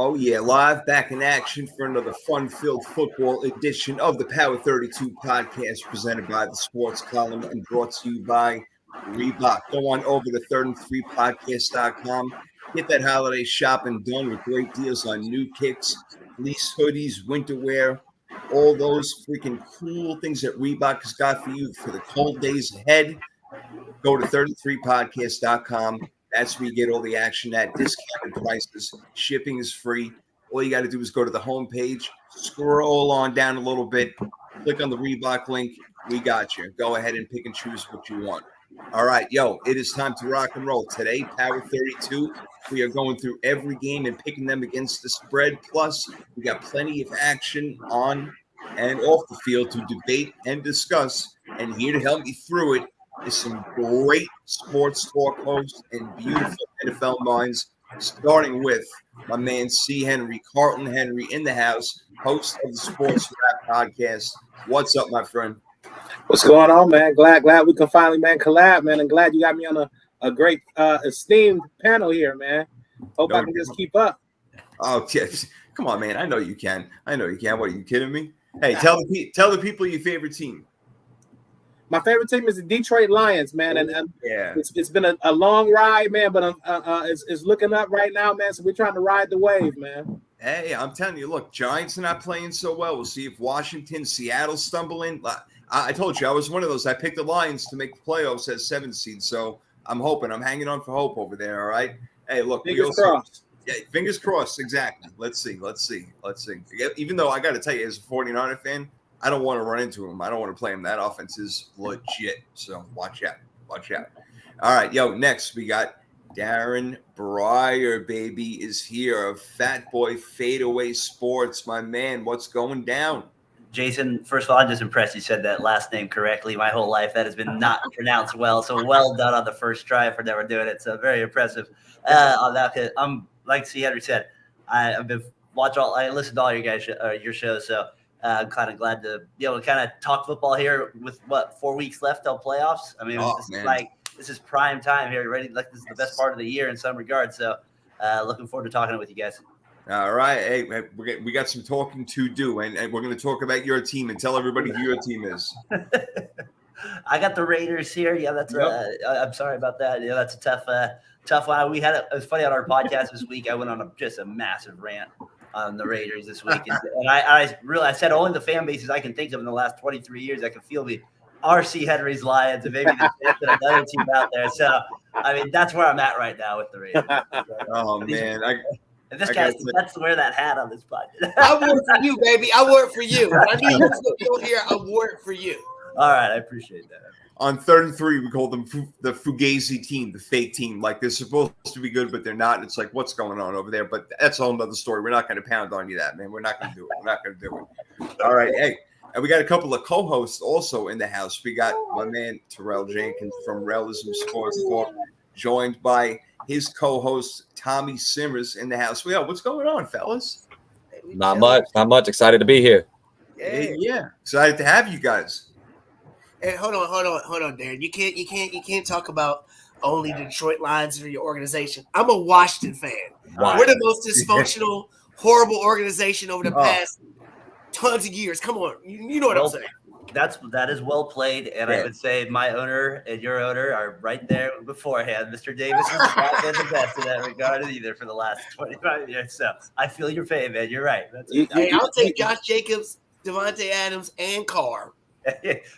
Oh, yeah, live back in action for another fun-filled football edition of the Power 32 podcast presented by the Sports Column and brought to you by Reebok. Go on over to 3and3podcast.com. Get that holiday shopping done with great deals on new kicks, fleece hoodies, winter wear, all those freaking cool things that Reebok has got for you for the cold days ahead. Go to 33podcast.com. That's where you get all the action at discounted prices. Shipping is free. All you got to do is go to the homepage, scroll on down a little bit, click on the Reebok link. We got you. Go ahead and pick and choose what you want. All right, it is time to rock and roll. Today, Power 32, we are going through every game and picking them against the spread. Plus, we got plenty of action on and off the field to debate and discuss. And here to help me through it is some great sports talk hosts and beautiful NFL minds, starting with my man C. Henry, Carlton Henry in the house, host of the Sports Rap Podcast. What's up, my friend? What's going on, man? Glad we can finally, collab, man, and glad you got me on a great, esteemed panel here, man. Hope I can just keep up. Oh, yes. Come on, man. I know you can. What, are you kidding me? Hey, tell the people your favorite team. My favorite team is the Detroit Lions, man, and yeah, it's been a long ride, man, but it's looking up right now, man. So we're trying to ride the wave, man. Hey, I'm telling you, look, Giants are not playing so well. We'll see if Washington, Seattle stumble in. I told you I was one of those. I picked the Lions to make the playoffs as 7th seed, so I'm hanging on for hope over there. All right. Hey, look, fingers crossed. Yeah, fingers crossed. Exactly. Let's see. Even though I got to tell you, as a 49er fan, I don't want to run into him. I don't want to play him. That offense is legit. So watch out. All right, next we got Darren Breyer, baby, is here of Fat Boy Fadeaway Sports. My man, what's going down? Jason, first of all, I'm just impressed you said that last name correctly. My whole life, that has been not pronounced well. So well done on the first try for never doing it. So very impressive. On that, I'm like C. Henry said, I've been I listened to all your shows. So I'm kind of glad to be able to kind of talk football here with 4 weeks left till playoffs. I mean, this is prime time here. Ready? Like this is the best part of the year in some regards. So looking forward to talking with you guys. All right. Hey, we got some talking to do, and we're going to talk about your team and tell everybody who your team is. I got the Raiders here. Yeah, that's. I'm sorry about that. Yeah, that's a tough one. It was funny on our podcast this week. I went on just a massive rant on the Raiders this week, and I said only the fan bases I can think of in the last 23 years I can feel the R.C. Henry's Lions and maybe another team out there. So I mean that's where I'm at right now with the Raiders. Oh man, this guy has to wear that hat on this podcast. I work for you, baby. I work for you. I need you to be here. I work for you. All right, I appreciate that. On 3rd and 3, we call them the Fugazi team, the fake team. Like they're supposed to be good, but they're not. It's like, what's going on over there? But that's a whole nother story. We're not going to pound on you that, man. We're not going to do it. All right, hey. And we got a couple of co-hosts also in the house. We got my man Terrell Jenkins from Realism Sports Talk, joined by his co-host Tommy Simmers in the house. What's going on, fellas? Not much. Excited to be here. Yeah. Excited to have you guys. Hey, hold on, Darren. You can't talk about only Detroit Lions for your organization. I'm a Washington fan. Wow. We're the most dysfunctional, horrible organization over the past tons of years. Come on, you know what I'm saying. That is well played, and I would say my owner and your owner are right there beforehand. Mr. Davis has not been the best in that regard either for the last 25 years. So I feel your pain, man. You're right. I'll take Josh Jacobs, Devontae Adams, and Carr.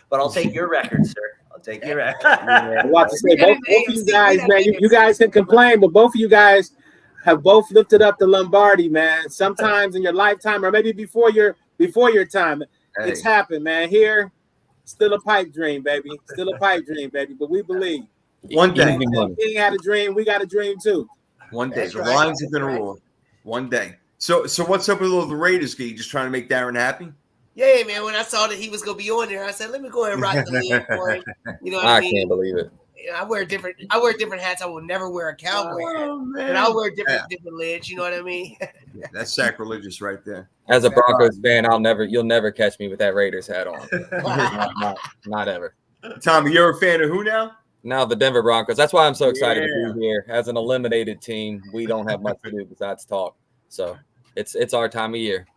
But I'll take your record, sir. I'll take your record. Both of you guys, man. You guys can complain, but both of you guys have both lifted up the Lombardi, man. Sometimes in your lifetime, or maybe before your time. Hey. It's happened, man. Here, still a pipe dream, baby. But we believe. One day. King had a dream. We got a dream, too. One day. The Lions are going to rule. One day. So what's up with all the Raiders? You just trying to make Darren happy? Yeah, man. When I saw that he was going to be on there, I said, let me go ahead and rock the lead for him. You know what I mean? Can't believe it. I wear different hats. I will never wear a cowboy hat. And I'll wear different lids. You know what I mean? That's sacrilegious right there. As a Broncos fan, you'll never catch me with that Raiders hat on. not ever. Tommy, you're a fan of who now? Now the Denver Broncos. That's why I'm so excited to be here. As an eliminated team, we don't have much to do besides talk. So it's our time of year.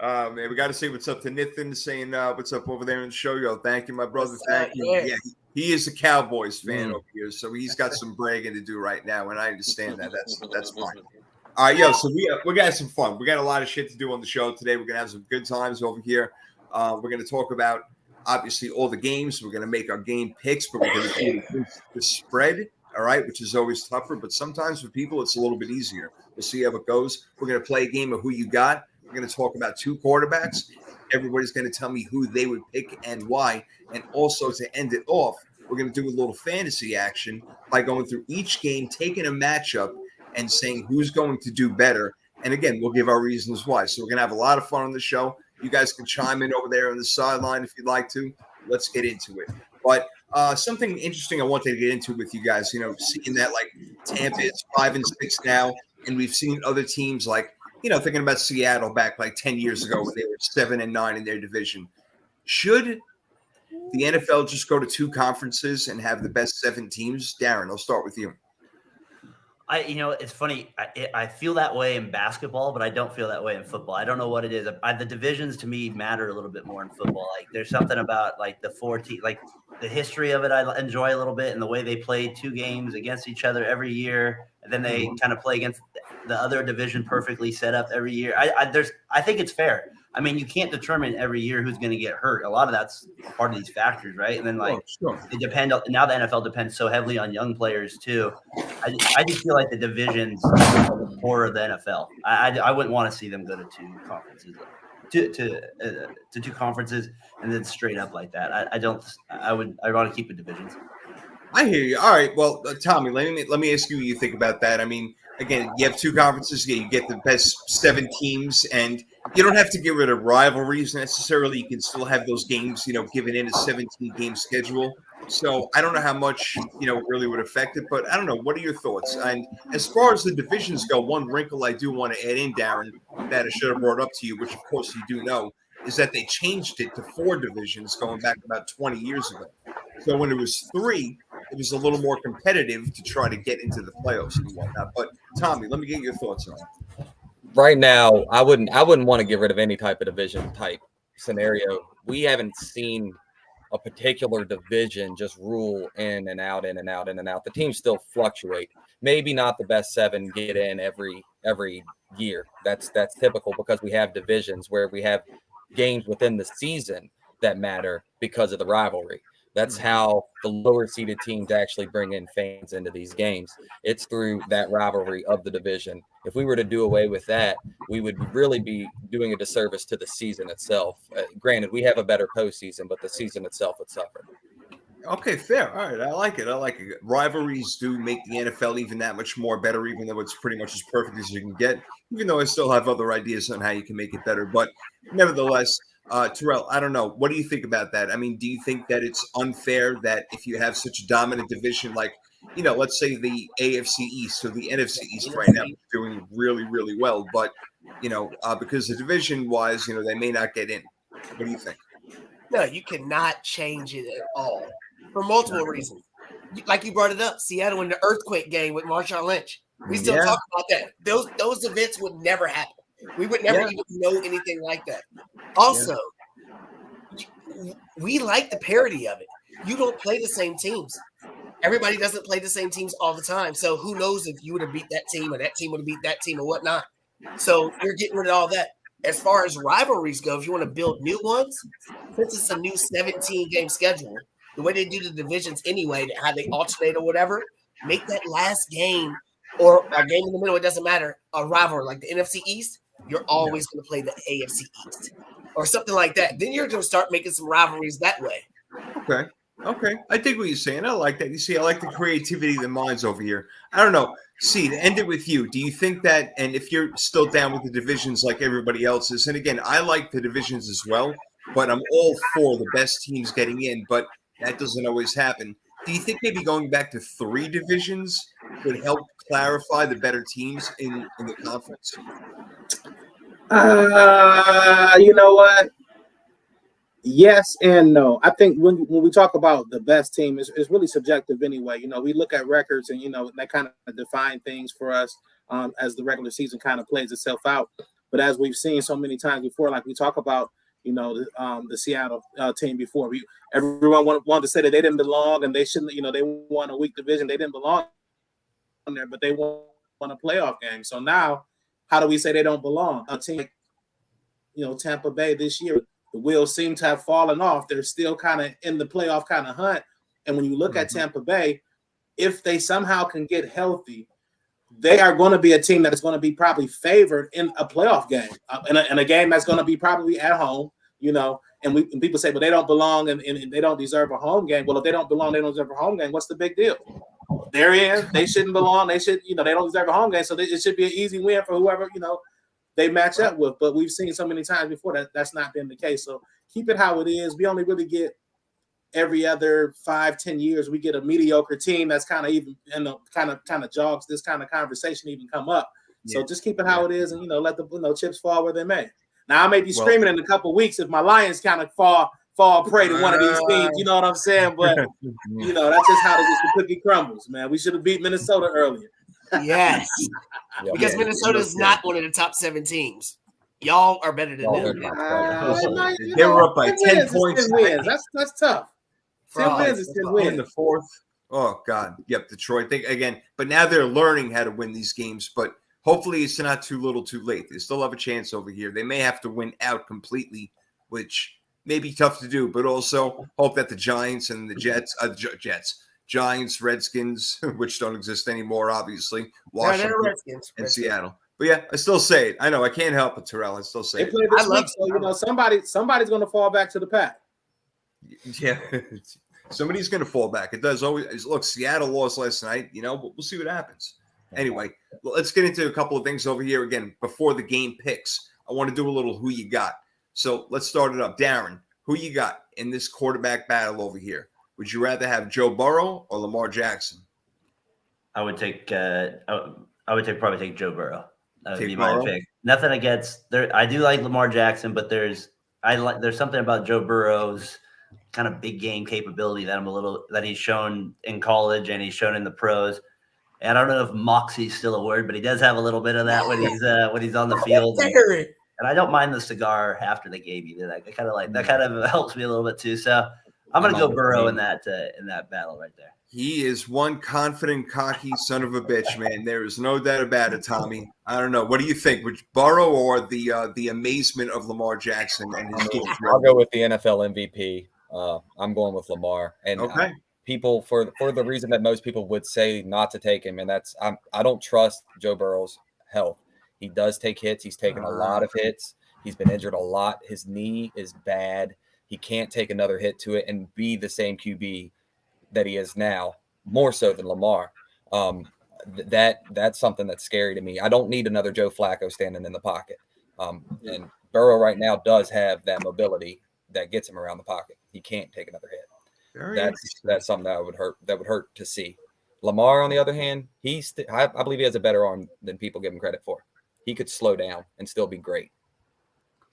Man, we got to say what's up to Nathan, saying what's up over there in the show. Yo, thank you, my brother. What's Thank up, you. man? Yeah, he is a Cowboys fan over here, so he's got some bragging to do right now, and I understand that. That's fine. All right, yo. So we got some fun. We got a lot of shit to do on the show today. We're gonna have some good times over here. We're gonna talk about obviously all the games. We're gonna make our game picks, but we're gonna do the spread. All right, which is always tougher, but sometimes for people it's a little bit easier. We'll see how it goes. We're gonna play a game of who you got. We're going to talk about two quarterbacks. Everybody's going to tell me who they would pick and why. And also to end it off, we're going to do a little fantasy action by going through each game, taking a matchup and saying who's going to do better. And again, we'll give our reasons why. So we're going to have a lot of fun on the show. You guys can chime in over there on the sideline if you'd like to. Let's get into it. But something interesting I wanted to get into with you guys, seeing that like Tampa is 5-6 now, and we've seen other teams like, thinking about Seattle back like 10 years ago when they were 7-9 in their division. Should the NFL just go to two conferences and have the best 7 teams? Darren, I'll start with you. It's funny. I feel that way in basketball, but I don't feel that way in football. I don't know what it is. The divisions to me matter a little bit more in football. Like there's something about like the 4 teams, like the history of it. I enjoy a little bit, and the way they play 2 games against each other every year, and then they kind of play against the other division perfectly set up every year. I think it's fair. I mean, you can't determine every year who's going to get hurt. A lot of that's part of these factors, right? And then they depend. Now the NFL depends so heavily on young players too. I just feel like the divisions are the core of the NFL. I wouldn't want to see them go to 2 conferences, to 2 conferences, and then straight up like that. I want to keep it divisions. I hear you. All right. Well, Tommy, let me ask you what you think about that. I mean, again, you have 2 conferences. Yeah, you get the best 7 teams, and you don't have to get rid of rivalries necessarily. You can still have those games, given in a 17-game schedule. So I don't know how much, really would affect it, but I don't know. What are your thoughts? And as far as the divisions go, one wrinkle I do want to add in, Darren, that I should have brought up to you, which of course you do know, is that they changed it to 4 divisions going back about 20 years ago. So when it was 3, it was a little more competitive to try to get into the playoffs and whatnot. But Tommy, let me get your thoughts on it. Right now, I wouldn't want to get rid of any type of division type scenario. We haven't seen a particular division just rule in and out, in and out, in and out. The teams still fluctuate. Maybe not the best 7 get in every year. That's typical because we have divisions where we have games within the season that matter because of the rivalry. That's how the lower seeded teams actually bring in fans into these games. It's through that rivalry of the division. If we were to do away with that, we would really be doing a disservice to the season itself. Granted, we have a better postseason, but the season itself would suffer. Okay, fair. All right. I like it. Rivalries do make the NFL even that much more better, even though it's pretty much as perfect as you can get, even though I still have other ideas on how you can make it better. But nevertheless, Terrell, I don't know. What do you think about that? I mean, do you think that it's unfair that if you have such a dominant division, like, let's say the AFC East or the NFC East right now is doing really, really well, but, because the division-wise, they may not get in. What do you think? No, you cannot change it at all for multiple reasons. Like you brought it up, Seattle in the earthquake game with Marshawn Lynch. We still talk about that. Those events would never happen. We would never even know anything like that. Also, we like the parity of it. You don't play the same teams. Everybody doesn't play the same teams all the time. So who knows if you would have beat that team or that team would have beat that team or whatnot. So you're getting rid of all that. As far as rivalries go, if you want to build new ones, since it's a new 17-game schedule, the way they do the divisions anyway, how they alternate or whatever, make that last game or a game in the middle, it doesn't matter, a rivalry like the NFC East, you're always going to play the AFC East or something like that. Then you're going to start making some rivalries that way. Okay. I think what you're saying. I like that. You see, I like the creativity of the minds over here. I don't know. See, to end it with you, do you think that, and if you're still down with the divisions like everybody else is, and again, I like the divisions as well, but I'm all for the best teams getting in, but that doesn't always happen. Do you think maybe going back to 3 divisions would help clarify the better teams in the conference? You know what? Yes and no. I think when we talk about the best team, it's really subjective anyway. We look at records and, that kind of define things for us. as the regular season kind of plays itself out. But as we've seen so many times before, like we talk about, the Seattle team before, everyone wanted to say that they didn't belong and they shouldn't, they won a weak division. They didn't belong there, but they won a playoff game. So now, how do we say they don't belong? A team like, Tampa Bay this year, the wheels seem to have fallen off. They're still kind of in the playoff kind of hunt. And when you look at Tampa Bay, if they somehow can get healthy, they are going to be a team that is going to be probably favored in a playoff game, in a game that's going to be probably at home, and people say, but they don't belong and they don't deserve a home game. Well, if they don't belong, they don't deserve a home game. What's the big deal? They're in. They shouldn't belong. They should, they don't deserve a home game. So it should be an easy win for whoever, they match up with. But we've seen so many times before that that's not been the case. So keep it how it is. We only really get every other 5-10 years, we get a mediocre team that's kind of even and kind of jogs this kind of conversation even come up. So just keep it how it is, and let the chips fall where they may. Now I may be screaming in a couple of weeks if my Lions kind of fall prey to one of these teams. You know what I'm saying? But that's just how the cookie crumbles, man. We should have beat Minnesota earlier. Yes, because Minnesota's not one of the top 7 teams. Y'all are better than them. They were up by 10 points. That's tough. 10 wins is 10 wins. In the fourth. Oh, God. Yep, Detroit. But now they're learning how to win these games. But hopefully it's not too little too late. They still have a chance over here. They may have to win out completely, which may be tough to do. But also hope that the Giants and the Giants, Redskins, which don't exist anymore, obviously, Washington and Seattle. But yeah, I still say it. I know I can't help it, Terrell. I still say it. I love so somebody's going to fall back to the pack. Yeah, somebody's going to fall back. It does always. Look, Seattle lost last night. But we'll see what happens. Anyway, let's get into a couple of things over here again before the game picks. I want to do a little who you got. So let's start it up, Darren. Who you got in this quarterback battle over here? Would you rather have Joe Burrow or Lamar Jackson? I would probably take Joe Burrow. That would be my pick. Nothing against there. I do like Lamar Jackson, but there's something about Joe Burrow's kind of big game capability that he's shown in college and he's shown in the pros. And I don't know if moxie's still a word, but he does have a little bit of that when he's on the field. And I don't mind the cigar after the game either. That kind of helps me a little bit too. So I'm going to go Burrow in that battle right there. He is one confident, cocky son of a bitch, man. There is no doubt about it, Tommy. I don't know. What do you think? Would Burrow or the amazement of Lamar Jackson and his game? I'll go with the NFL MVP. I'm going with Lamar. And people, for the reason that most people would say not to take him, and that's I don't trust Joe Burrow's health. He does take hits. He's taken a lot of hits. He's been injured a lot. His knee is bad. He can't take another hit to it and be the same QB that he is now, more so than Lamar. That's something that's scary to me. I don't need another Joe Flacco standing in the pocket. And Burrow right now does have that mobility that gets him around the pocket. He can't take another hit. That's something that would hurt to see. Lamar, on the other hand, I believe he has a better arm than people give him credit for. He could slow down and still be great.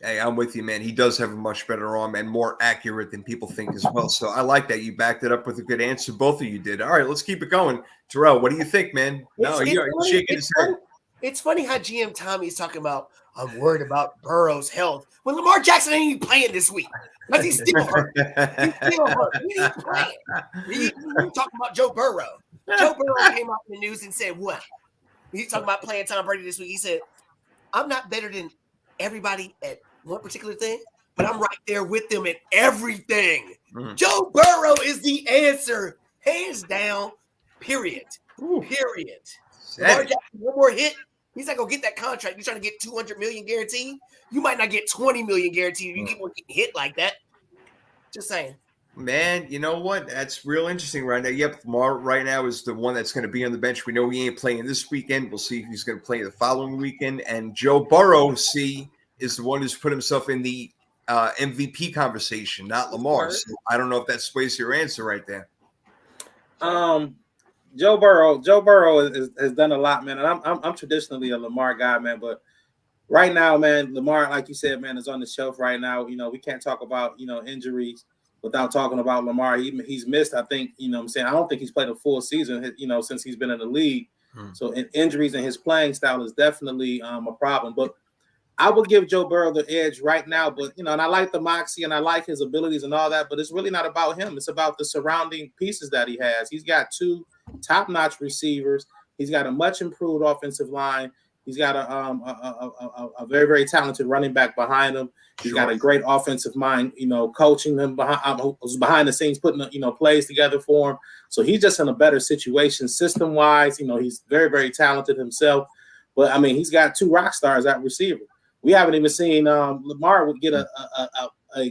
Hey, I'm with you, man. He does have a much better arm and more accurate than people think as well. So I like that. You backed it up with a good answer. Both of you did. All right, let's keep it going. Terrell, what do you think, man? You're shaking his head. It's funny how GM Tommy is talking about, I'm worried about Burrow's health, when Lamar Jackson ain't even playing this week. Because he's still hurt. He ain't playing. We're talking about Joe Burrow. Joe Burrow came out in the news and said what? He's talking about playing Tom Brady this week. He said, I'm not better than everybody at one particular thing, but I'm right there with them at everything. Mm-hmm. Joe Burrow is the answer, hands down, period. Period. Lamar Jackson, one more hit, he's not going to get that contract. You're trying to get $200 million guaranteed. You might not get $20 million guaranteed. You keep on getting hit like that. Just saying. Man, you know what? That's real interesting right now. Yep, Lamar right now is the one that's going to be on the bench. We know he ain't playing this weekend. We'll see if he's going to play the following weekend. And Joe Burrow, is the one who's put himself in the MVP conversation, not Lamar. So I don't know if that sways your answer right there. Joe Burrow has done a lot, man. And I'm traditionally a Lamar guy, man. But right now, man, Lamar, like you said, man, is on the shelf right now. We can't talk about injuries without talking about Lamar. He's missed, I think, what I'm saying, I don't think he's played a full season, since he's been in the league. So injuries and his playing style is definitely a problem. But I would give Joe Burrow the edge right now. But, and I like the moxie and I like his abilities and all that. But it's really not about him. It's about the surrounding pieces that he has. He's got 2 top-notch receivers. He's got a much improved offensive line. He's got a very, very talented running back behind him. He's got a great offensive mind, coaching them behind the scenes, putting, plays together for him. So he's just in a better situation system-wise. He's very, very talented himself. But, I mean, he's got 2 rock stars at receiver. We haven't even seen Lamar would get a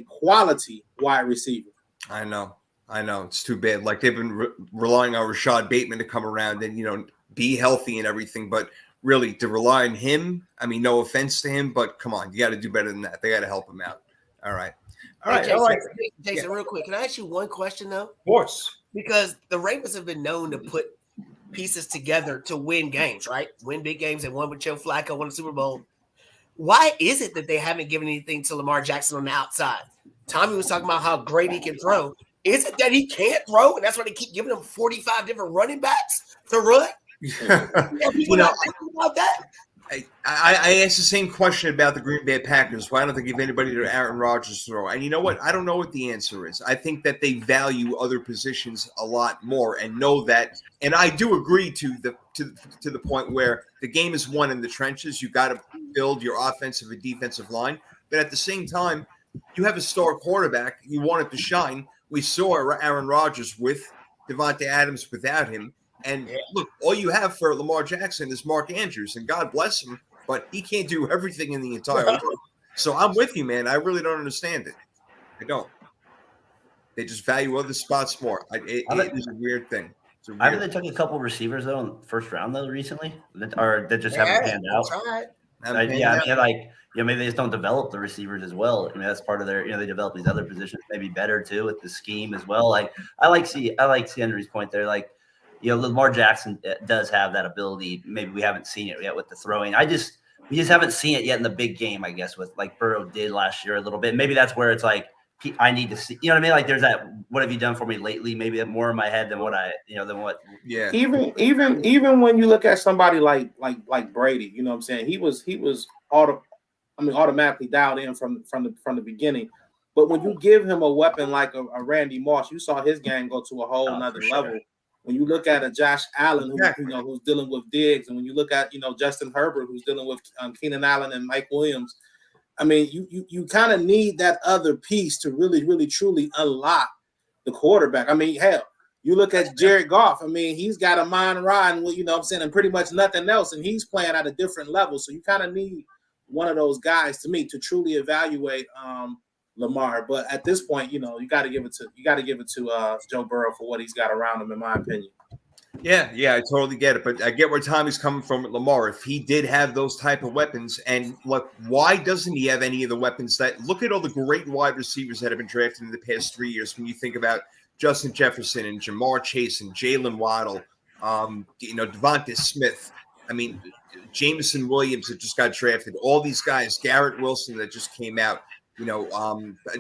quality wide receiver. I know. It's too bad. Like, they've been relying on Rashad Bateman to come around and, be healthy and everything. But really, to rely on him, I mean, no offense to him, but come on, you got to do better than that. They got to help him out. All right. Jason, real quick, can I ask you one question, though? Of course. Because the Ravens have been known to put pieces together to win games, right? Win big games. They won with Joe Flacco, won the Super Bowl. Why is it that they haven't given anything to Lamar Jackson on the outside? Tommy was talking about how great he can throw. Is it that he can't throw, and that's why they keep giving him 45 different running backs to run? People not thinking about that. I asked the same question about the Green Bay Packers. Why don't they give anybody to Aaron Rodgers to throw? And you know what? I don't know what the answer is. I think that they value other positions a lot more and know that. And I do agree to the point where the game is won in the trenches. You got to build your offensive and defensive line. But at the same time, you have a star quarterback. You want it to shine. We saw Aaron Rodgers with Devontae Adams without him. And look, all you have for Lamar Jackson is Mark Andrews, and God bless him, but he can't do everything in the entire world. So I'm with you, man. I really don't understand it. I don't. They just value other spots more. It is a weird thing. I think they took a couple receivers though in the first round though recently, that just haven't panned out. Maybe they just don't develop the receivers as well. I mean, that's part of their. They develop these other positions maybe better too with the scheme as well. Like I like Henry's point there. Like, Lamar Jackson does have that ability. Maybe we haven't seen it yet with the throwing. We just haven't seen it yet in the big game, I guess, with like Burrow did last year a little bit. Maybe that's where it's like, I need to see, you know what I mean? Like there's that, what have you done for me lately? Maybe more in my head than what Yeah. Even when you look at somebody like Brady, you know what I'm saying? He was automatically dialed in from the beginning. But when you give him a weapon like a Randy Moss, you saw his game go to a whole nother level. When you look at a Josh Allen, who's dealing with Diggs, and when you look at Justin Herbert, who's dealing with Keenan Allen and Mike Williams, I mean, you kind of need that other piece to really, really, truly unlock the quarterback. I mean, hell, you look at Jared Goff. I mean, he's got a mind riding, and pretty much nothing else, and he's playing at a different level. So you kind of need one of those guys to me to truly evaluate Lamar. But at this point, you got to give it to Joe Burrow for what he's got around him, in my opinion. Yeah, I totally get it. But I get where Tommy's coming from with Lamar. If he did have those type of weapons, and look, why doesn't he have any of the weapons look at all the great wide receivers that have been drafted in the past 3 years. When you think about Justin Jefferson and Jamar Chase and Jalen Waddle, Devonta Smith. I mean, Jameson Williams that just got drafted. All these guys, Garrett Wilson that just came out.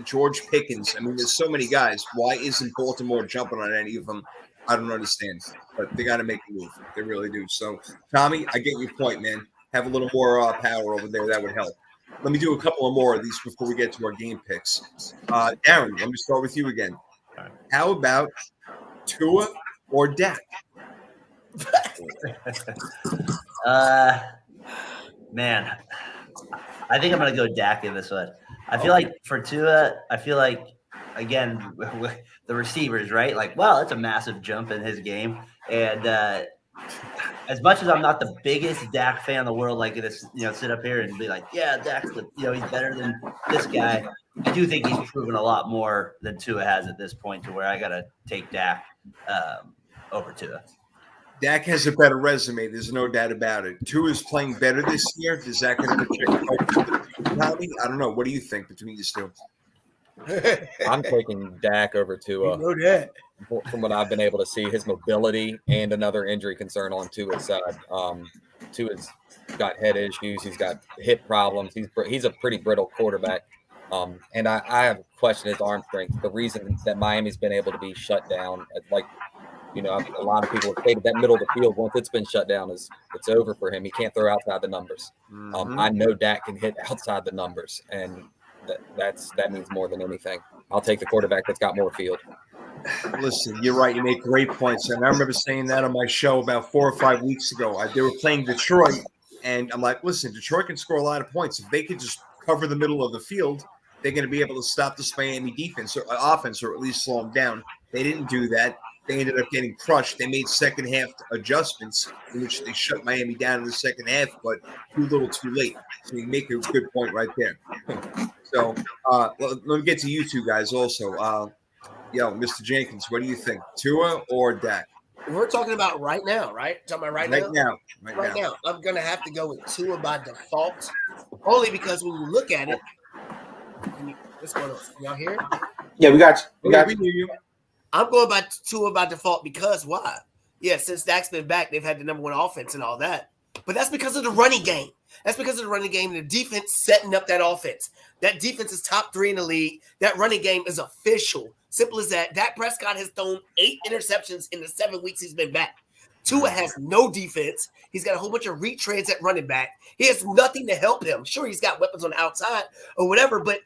George Pickens. I mean, there's so many guys. Why isn't Baltimore jumping on any of them? I don't understand. But they got to make a move. They really do. So, Tommy, I get your point, man. Have a little more power over there. That would help. Let me do a couple of more of these before we get to our game picks. Darren, let me start with you again. How about Tua or Dak? Man, I think I'm going to go Dak in this one. I feel like for Tua, again, with the receivers, right? Like, wow, that's a massive jump in his game. And as much as I'm not the biggest Dak fan in the world, like this, sit up here and be like, yeah, Dak's he's better than this guy. I do think he's proven a lot more than Tua has at this point, to where I got to take Dak over Tua. Dak has a better resume. There's no doubt about it. Tua is playing better this year. Is that going to project Tommy? I don't know. What do you think between these two? I'm taking Dak over Tua. You know that. From what I've been able to see, his mobility and another injury concern on Tua's side. Tua's got head issues. He's got hip problems. He's a pretty brittle quarterback. And I have questioned his arm strength. The reason that Miami's been able to be shut down, like You know, a lot of people have stated that middle of the field, once it's been shut down, it's over for him. He can't throw outside the numbers. I know Dak can hit outside the numbers, and that means more than anything. I'll take the quarterback that's got more field. Listen, you're right. You make great points. And I remember saying that on my show about 4 or 5 weeks ago. They were playing Detroit, and I'm like, listen, Detroit can score a lot of points. If they could just cover the middle of the field, they're going to be able to stop this Miami defense or offense, or at least slow them down. They didn't do that. They ended up getting crushed. They made second half adjustments in which they shut Miami down in the second half, but too little, too late. So you make a good point right there. So let me get to you two guys also. Mr. Jenkins, what do you think? Tua or Dak? We're talking about right now, right? Talking about right now. Right now. I'm going to have to go with Tua by default, only because when you look at it, what's going on? Y'all hear? Yeah, we got you. We hear you. I'm going by Tua by default because why? Yeah, since Dak's been back, they've had the number one offense and all that. But that's because of the running game. That's because of the running game and the defense setting up that offense. That defense is top 3 in the league. That running game is official. Simple as that. Dak Prescott has thrown 8 interceptions in the 7 weeks he's been back. Tua has no defense. He's got a whole bunch of retreads at running back. He has nothing to help him. Sure, he's got weapons on the outside or whatever, but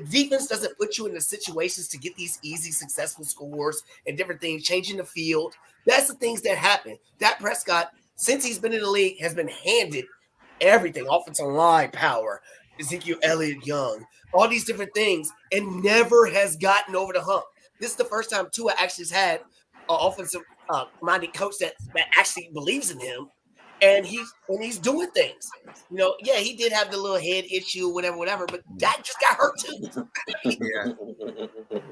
defense doesn't put you in the situations to get these easy, successful scores and different things, changing the field. That's the things that happen. Dak Prescott, since he's been in the league, has been handed everything, offensive line power, Ezekiel Elliott-Young, all these different things, and never has gotten over the hump. This is the first time Tua actually has had an offensive-minded coach that actually believes in him. And he's doing things. You know, yeah, he did have the little head issue, whatever, but Dak just got hurt too.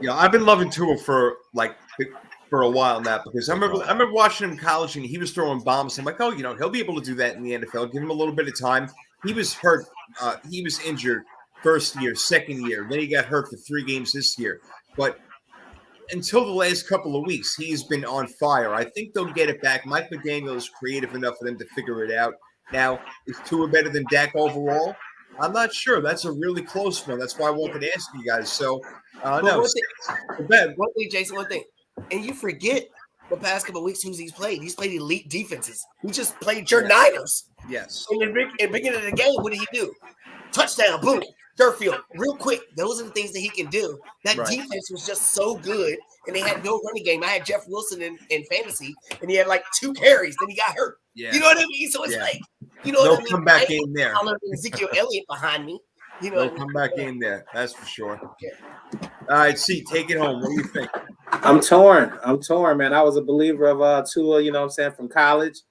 Yeah, I've been loving Tua for a while now because I remember watching him in college and he was throwing bombs. I'm like, oh, he'll be able to do that in the NFL. Give him a little bit of time. He was hurt. He was injured first year, second year. Then he got hurt for 3 games this year. But until the last couple of weeks, he's been on fire. I think they'll get it back. Mike McDaniel is creative enough for them to figure it out. Now, is Tua better than Dak overall? I'm not sure. That's a really close one. That's why I wanted to ask you guys. So, no. One thing, Jason, one thing. And you forget the past couple of weeks who he's played. He's played elite defenses. He just played your Niners. Yes. In the beginning of the game, what did he do? Touchdown, boom. Dirt field, real quick. Those are the things that he can do. That defense was just so good, and they had no running game. I had Jeff Wilson in fantasy, and he had like 2 carries. Then he got hurt. Yeah. You know what I mean? So it's like, no comeback game there. Ezekiel Elliott behind me. No comeback game there. That's for sure. Yeah. All right, C, take it home. What do you think? I'm torn, man. I was a believer of Tua, from college.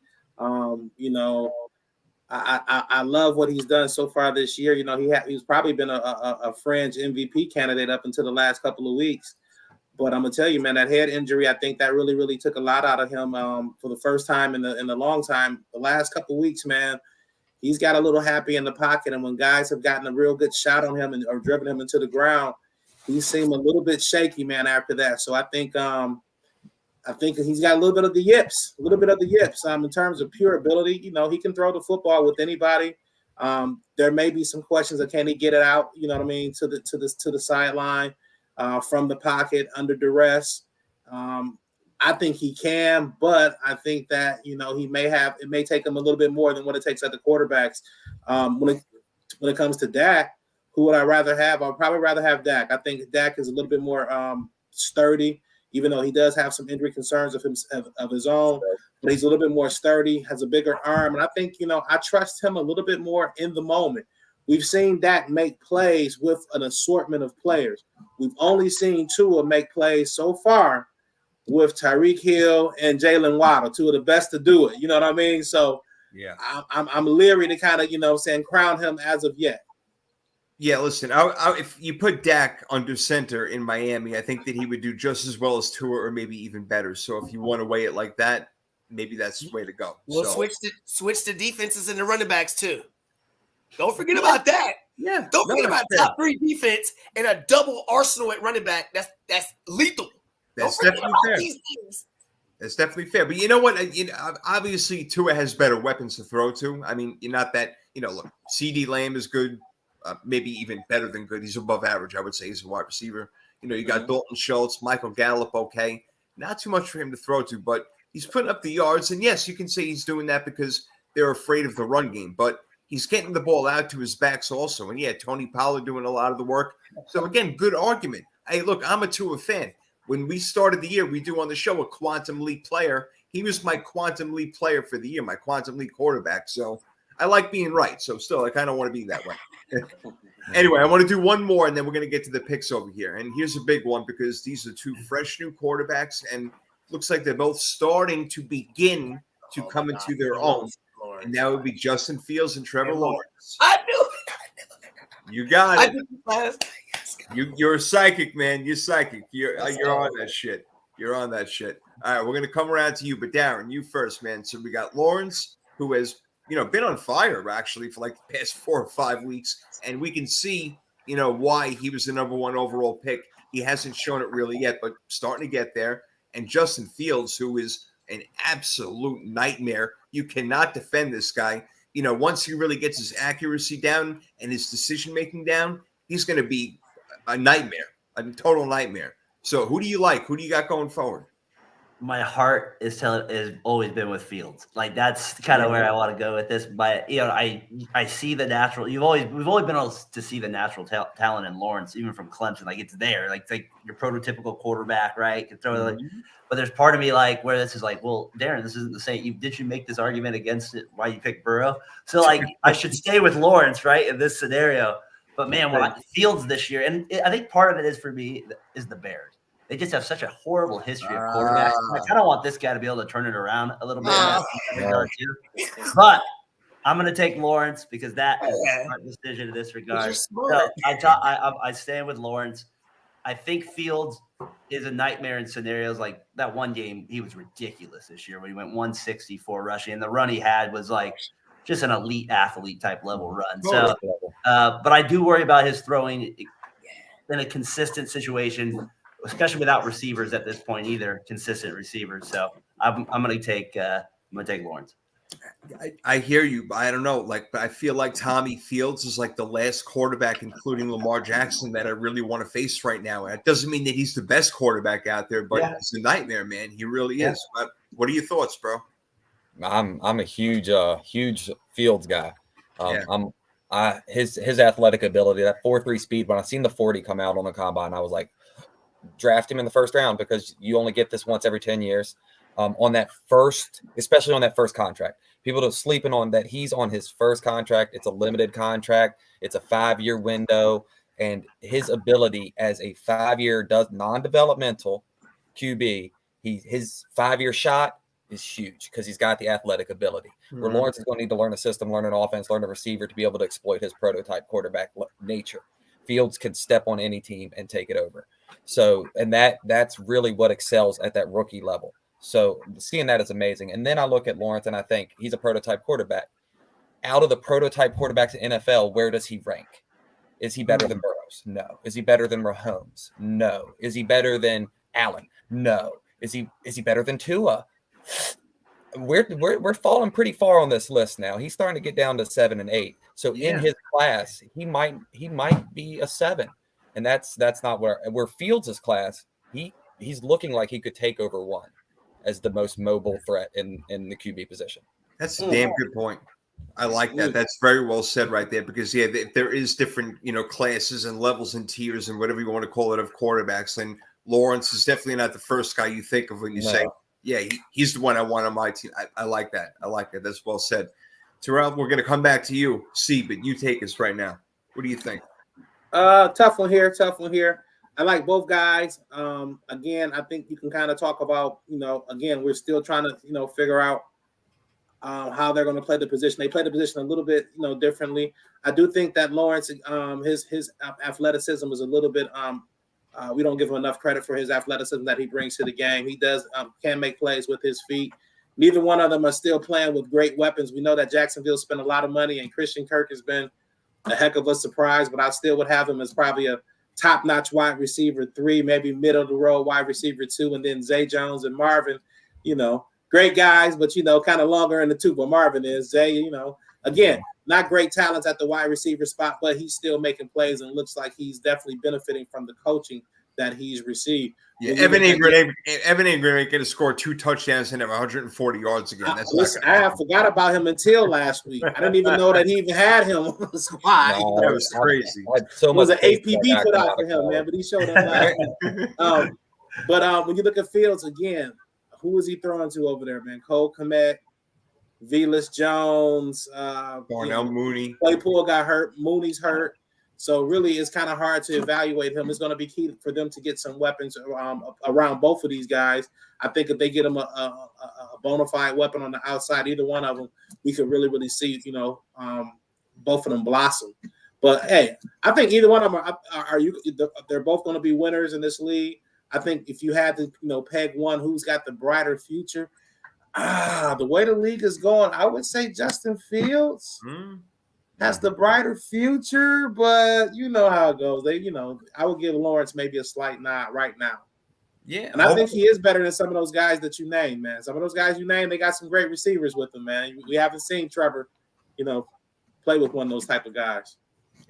I love what he's done so far this year. He's probably been a fringe MVP candidate up until the last couple of weeks. But I'm gonna tell you, man, that head injury, I think that really, really took a lot out of him for the first time in the long time. The last couple of weeks, man, he's got a little happy in the pocket, and when guys have gotten a real good shot on him or driven him into the ground, he seemed a little bit shaky, man, after that. So I think he's got a little bit of the yips. In terms of pure ability. He can throw the football with anybody. There may be some questions of can he get it out, to the sideline from the pocket under duress. I think he can, but I think that it may take him a little bit more than what it takes at the quarterbacks. When it comes to Dak, who would I rather have? I'd probably rather have Dak. I think Dak is a little bit more sturdy, even though he does have some injury concerns of his own, but he's a little bit more sturdy, has a bigger arm. And I think, I trust him a little bit more in the moment. We've seen Dak make plays with an assortment of players. We've only seen Tua make plays so far with Tyreek Hill and Jalen Waddle, 2 of the best to do it. You know what I mean? So yeah, I'm leery to kind of, crown him as of yet. Yeah, listen, if you put Dak under center in Miami, I think that he would do just as well as Tua or maybe even better. So if you want to weigh it like that, maybe that's the way to go. We'll switch the defenses and the running backs too. Don't forget about that. Yeah. Don't forget about top 3 defense and a double arsenal at running back. That's lethal. That's definitely fair. That's definitely fair. But you know what? Obviously Tua has better weapons to throw to. I mean, not that, look, CeeDee Lamb is good. Maybe even better than good. He's above average, I would say. He's a wide receiver. You got Dalton Schultz, Michael Gallup, okay. not too much for him to throw to, but he's putting up the yards. And yes, you can say he's doing that because they're afraid of the run game, but he's getting the ball out to his backs also. And yeah, Tony Pollard doing a lot of the work. So again, good argument. Hey, look, I'm a Tua fan. When we started the year, we do on the show a Quantum Leap player. He was my Quantum Leap player for the year, my Quantum Leap quarterback. So I like being right. So still, I kind of want to be that way. Anyway, I want to do one more, and then we're going to get to the picks over here. And here's a big one because these are two fresh new quarterbacks, and looks like they're both starting to begin to come into their own. And that would be Justin Fields and Trevor Lawrence. I knew it. You got I it. knew it. You're a psychic, man. You're psychic. You're on that shit. You're on that shit. All right, we're going to come around to you. But, Darren, you first, man. So we got Lawrence, who has been on fire, actually, for like the past 4 or 5 weeks. And we can see, why he was the number 1 overall pick. He hasn't shown it really yet, but starting to get there. And Justin Fields, who is an absolute nightmare. You cannot defend this guy. Once he really gets his accuracy down and his decision-making down, he's going to be a nightmare, a total nightmare. So who do you like? Who do you got going forward? My heart is always been with Fields. Like that's kind of where I want to go with this. But I see the natural. We've always been able to see the natural talent in Lawrence, even from Clemson. Like it's there. Like it's like your prototypical quarterback, right? Can throw but there's part of me like where this is like, well, Darren, this isn't the same. Did you make this argument against it? Why you picked Burrow? So like I should stay with Lawrence, right, in this scenario. But man, when Fields this year, and I think part of it is for me is the Bears. They just have such a horrible history of quarterbacks. I kind of want this guy to be able to turn it around a little bit. But I'm going to take Lawrence because that is a smart decision in this regard. So I stand with Lawrence. I think Fields is a nightmare in scenarios like that one game. He was ridiculous this year when he went 164 rushing, and the run he had was like just an elite athlete type level run. So, but I do worry about his throwing in a consistent situation, especially without receivers at this point either, consistent receivers. So I'm going to take Lawrence. I hear you, but I don't know. But I feel like Tommy Fields is like the last quarterback, including Lamar Jackson, that I really want to face right now. And it doesn't mean that he's the best quarterback out there, but it's a nightmare, man. He really is. But what are your thoughts, bro? I'm a huge Fields guy. His athletic ability, that 4.3 speed. When I seen the 40 come out on the combine, I was like, draft him in the first round because you only get this once every 10 years. Especially on that first contract. People are sleeping on that. He's on his first contract. It's a limited contract. It's a 5-year window. And his ability as a 5-year non-developmental QB, his 5-year shot is huge because he's got the athletic ability. Where Lawrence is going to need to learn a system, learn an offense, learn a receiver to be able to exploit his prototype quarterback nature. Fields can step on any team and take it over. So, and that's really what excels at that rookie level. So seeing that is amazing. And then I look at Lawrence and I think he's a prototype quarterback. Out of the prototype quarterbacks in NFL, where does he rank? Is he better than Burrows? No. Is he better than Mahomes? No. Is he better than Allen? No. Is he better than Tua? We're falling pretty far on this list now. He's starting to get down to 7 and 8. So in his class, he might be a 7. And that's not where Fields' class, he's looking like he could take over 1 as the most mobile threat in the QB position. That's a damn good point. I like that. That's very well said right there because, there is different, classes and levels and tiers and whatever you want to call it of quarterbacks. And Lawrence is definitely not the first guy you think of when you say, he's the one I want on my team. I like that. I like that. That's well said. Terrell, we're going to come back to you. But you take us right now. What do you think? Tough one here. I like both guys. Again, I think you can kind of talk about, again, we're still trying to, figure out how they're going to play the position. They play the position a little bit, differently. I do think that Lawrence, his athleticism is a little bit, we don't give him enough credit for his athleticism that he brings to the game. He does, can make plays with his feet. Neither one of them are still playing with great weapons. We know that Jacksonville spent a lot of money and Christian Kirk has been a heck of a surprise, but I still would have him as probably a top-notch wide receiver 3, maybe middle-of-the-road wide receiver 2, and then Zay Jones and Marvin, great guys, but, kind of longer in the tooth. But Marvin is. Zay, again, not great talents at the wide receiver spot, but he's still making plays and looks like he's definitely benefiting from the coaching that he's received. Yeah, Evan Ingram ain't going to score 2 touchdowns and have 140 yards again. I forgot about him until last week. I didn't even know that he even had him on the squad. No, that was crazy. It was an APB put out for him, man, but he showed up last week. But when you look at Fields again, who is he throwing to over there, man? Cole Kmet, Velus Jones, Darnell Mooney. Claypool got hurt. Mooney's hurt. So really, it's kind of hard to evaluate him. It's going to be key for them to get some weapons around both of these guys. I think if they get them a bona fide weapon on the outside, either one of them, we could really, really see, both of them blossom. But hey, I think either one of them they're both going to be winners in this league. I think if you had to, peg one who's got the brighter future, the way the league is going, I would say Justin Fields. Has the brighter future, but you know how it goes. I would give Lawrence maybe a slight nod right now. Yeah. And I think he is better than some of those guys that you named, man. Some of those guys you named, they got some great receivers with them, man. We haven't seen Trevor, play with one of those type of guys.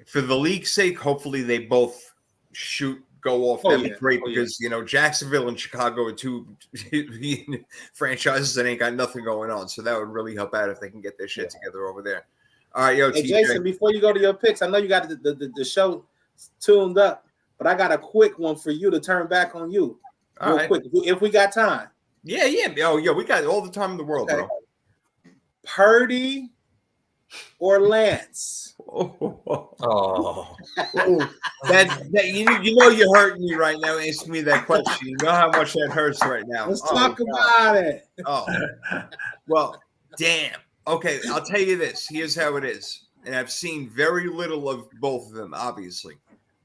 For the league's sake, hopefully they both go off. That'd be great because, Jacksonville and Chicago are 2 franchises that ain't got nothing going on. So that would really help out if they can get their shit together over there. All right, hey, Jason, before you go to your picks, I know you got the show tuned up, but I got a quick one for you to turn back on you. All right. Quick, if we got time. Yeah. Oh, yeah, we got all the time in the world, bro. Purdy or Lance? That you're hurting me right now asking me that question. You know how much that hurts right now. Let's talk about it. Oh, well, damn. Okay, I'll tell you this. Here's how it is. And I've seen very little of both of them, obviously.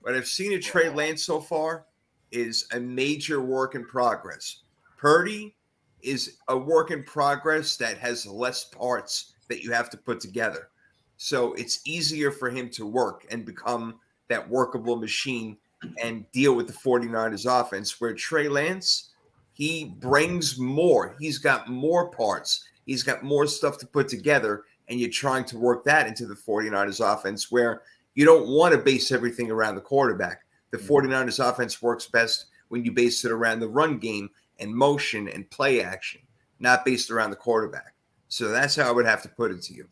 What I've seen of Trey Lance so far is a major work in progress. Purdy is a work in progress that has less parts that you have to put together. So it's easier for him to work and become that workable machine and deal with the 49ers offense, where Trey Lance, he brings more. He's got more parts. He's got more stuff to put together, and you're trying to work that into the 49ers offense where you don't want to base everything around the quarterback. The 49ers offense works best when you base it around the run game and motion and play action, not based around the quarterback. So that's how I would have to put it to you.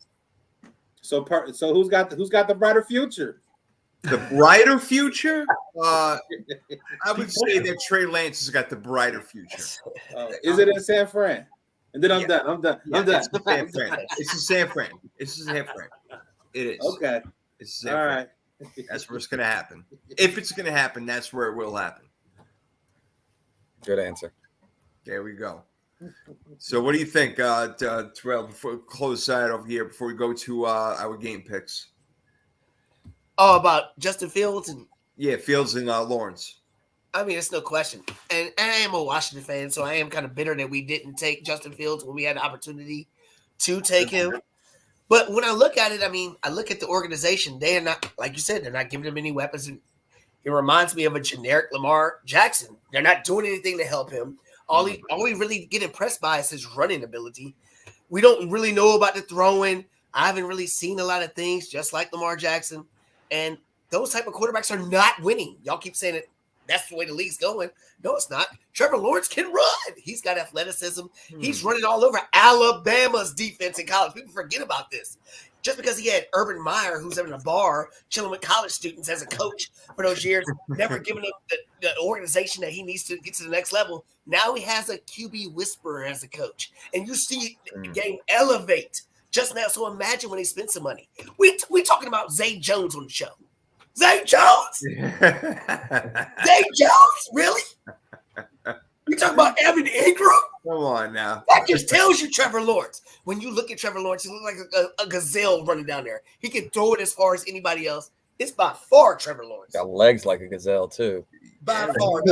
So who's got the brighter future? The brighter future? I would say that Trey Lance has got the brighter future. Is it in San Fran? And then I'm done. I'm done. It's in San Fran. It's in San Fran. It is. Okay. It's San Fran. Right. That's where it's going to happen. If it's going to happen, that's where it will happen. Good answer. There we go. So what do you think, Terrell, before we close that over here, before we go to our game picks? Oh, about Justin Fields? Fields and Lawrence. I mean, it's no question. And I am a Washington fan, so I am kind of bitter that we didn't take Justin Fields when we had the opportunity to take him. But when I look at it, I look at the organization. They are not, like you said, they're not giving him any weapons. It reminds me of a generic Lamar Jackson. They're not doing anything to help him. All we really get impressed by is his running ability. We don't really know about the throwing. I haven't really seen a lot of things, just like Lamar Jackson. And those type of quarterbacks are not winning. Y'all keep saying it. That's the way the league's going. No, it's not. Trevor Lawrence can run. He's got athleticism. He's running all over Alabama's defense in college. People forget about this. Just because he had Urban Meyer, who's in a bar, chilling with college students as a coach for those years, never giving him the organization that he needs to get to the next level. Now he has a QB whisperer as a coach. And you see the game elevate just now. So imagine when he spent some money. We talking about Zay Jones on the show. Zay Jones? Zay Jones? Really? You talking about Evan Ingram? Come on now. That just tells you Trevor Lawrence. When you look at Trevor Lawrence, he looks like a gazelle running down there. He can throw it as far as anybody else. It's by far Trevor Lawrence. Got legs like a gazelle, too. By far.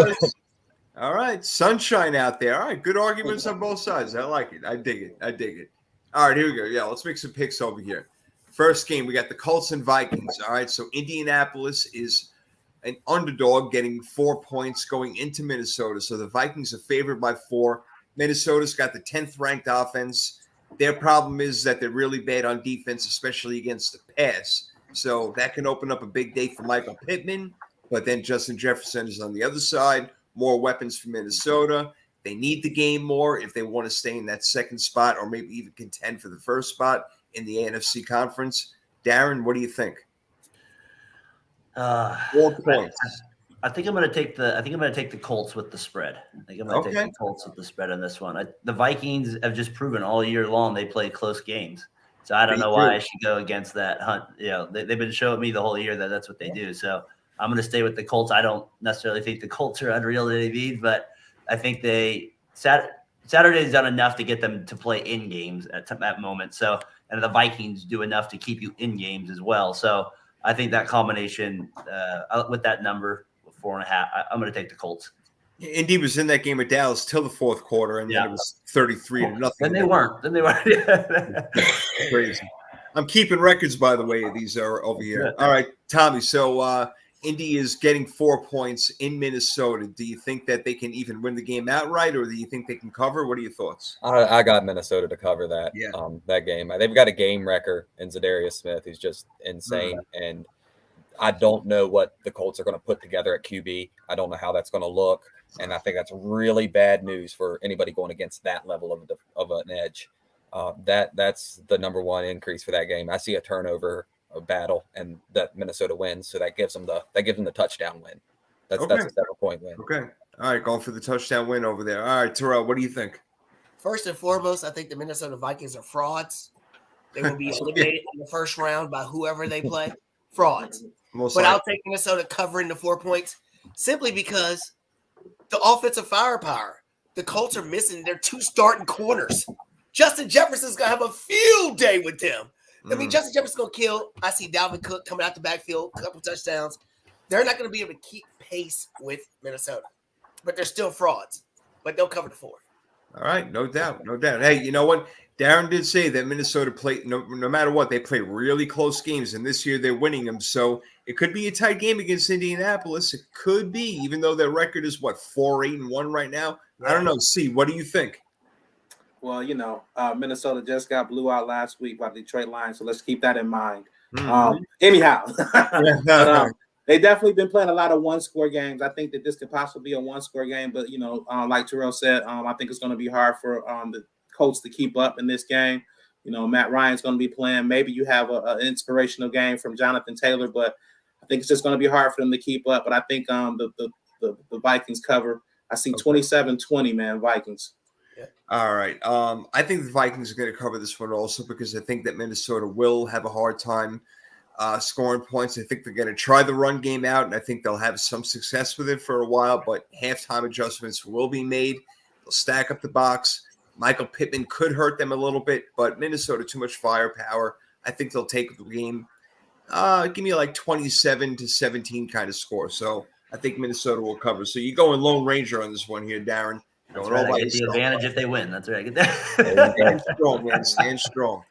All right. Sunshine out there. All right. Good arguments on both sides. I like it. I dig it. All right. Here we go. Yeah. Let's make some picks over here. First game, we got the Colts and Vikings. All right. So Indianapolis is an underdog getting 4 points going into Minnesota. So the Vikings are favored by 4. Minnesota's got the 10th ranked offense. Their problem is that they're really bad on defense, especially against the pass. So that can open up a big day for Michael Pittman. but then Justin Jefferson is on the other side. More weapons for Minnesota. They need the game more if they want to stay in that second spot or maybe even contend for the first spot in the NFC conference. Darren, what do you think? 4 points. I think I'm going to take the Colts with the spread. I think I'm going to take the Colts with the spread on this one. The Vikings have just proven all year long they play close games. So I don't know why I should go against that hunt. They've been showing me the whole year that that's what they do. So I'm going to stay with the Colts. I don't necessarily think the Colts are unreal to any means, but I think Saturday's done enough to get them to play in games at that moment. So, and the Vikings do enough to keep you in games as well. So I think that combination with that number 4.5, I'm going to take the Colts. Indy was in that game with Dallas till the fourth quarter, and then it was 33-0. Then they weren't. Crazy. I'm keeping records, by the way. These are over here. All right, Tommy. So Indy is getting 4 points in Minnesota. Do you think that they can even win the game outright, or do you think they can cover? What are your thoughts? I got Minnesota to cover that. Yeah. That game. They've got a game wrecker in Zadarius Smith, who's just insane, and I don't know what the Colts are going to put together at QB. I don't know how that's going to look, and I think that's really bad news for anybody going against that level of an edge. That's the number one increase for that game. I see a turnover battle, and that Minnesota wins, so that gives them the touchdown win. That's a 7-point win. Okay. All right, going for the touchdown win over there. All right, Terrell, what do you think? First and foremost, I think the Minnesota Vikings are frauds. They will be eliminated in the first round by whoever they play. Frauds. I'll take Minnesota covering the 4 points simply because the offensive firepower. The Colts are missing their 2 starting corners. Justin Jefferson's going to have a field day with them. I mean, Justin Jefferson's going to kill. I see Dalvin Cook coming out the backfield, a couple touchdowns. They're not going to be able to keep pace with Minnesota. But they're still frauds. But they'll cover the 4. All right, no doubt. Hey, you know what? Darren did say that Minnesota played, no matter what, they play really close games, and this year they're winning them. So it could be a tight game against Indianapolis. It could be, even though their record is, 4-8-1 right now? I don't know. See, what do you think? Well, Minnesota just got blew out last week by the Detroit Lions, so let's keep that in mind. Anyhow, they definitely been playing a lot of one-score games. I think that this could possibly be a one-score game, but, like Terrell said, I think it's going to be hard for the Colts to keep up in this game. Matt Ryan's going to be playing. Maybe you have an inspirational game from Jonathan Taylor, but I think it's just going to be hard for them to keep up. But I think the Vikings cover. I see 27-20, man, Vikings. Yeah. All right. I think the Vikings are going to cover this one also because I think that Minnesota will have a hard time scoring points. I think they're going to try the run game out, and I think they'll have some success with it for a while, but halftime adjustments will be made. They'll stack up the box. Michael Pittman could hurt them a little bit, but Minnesota, too much firepower. I think they'll take the game. Give me 27-17 kind of score. So I think Minnesota will cover. So you go in Lone Ranger on this one here, Darren. That's right. I get the advantage if they win. That's right. Stand strong, man. Stand strong.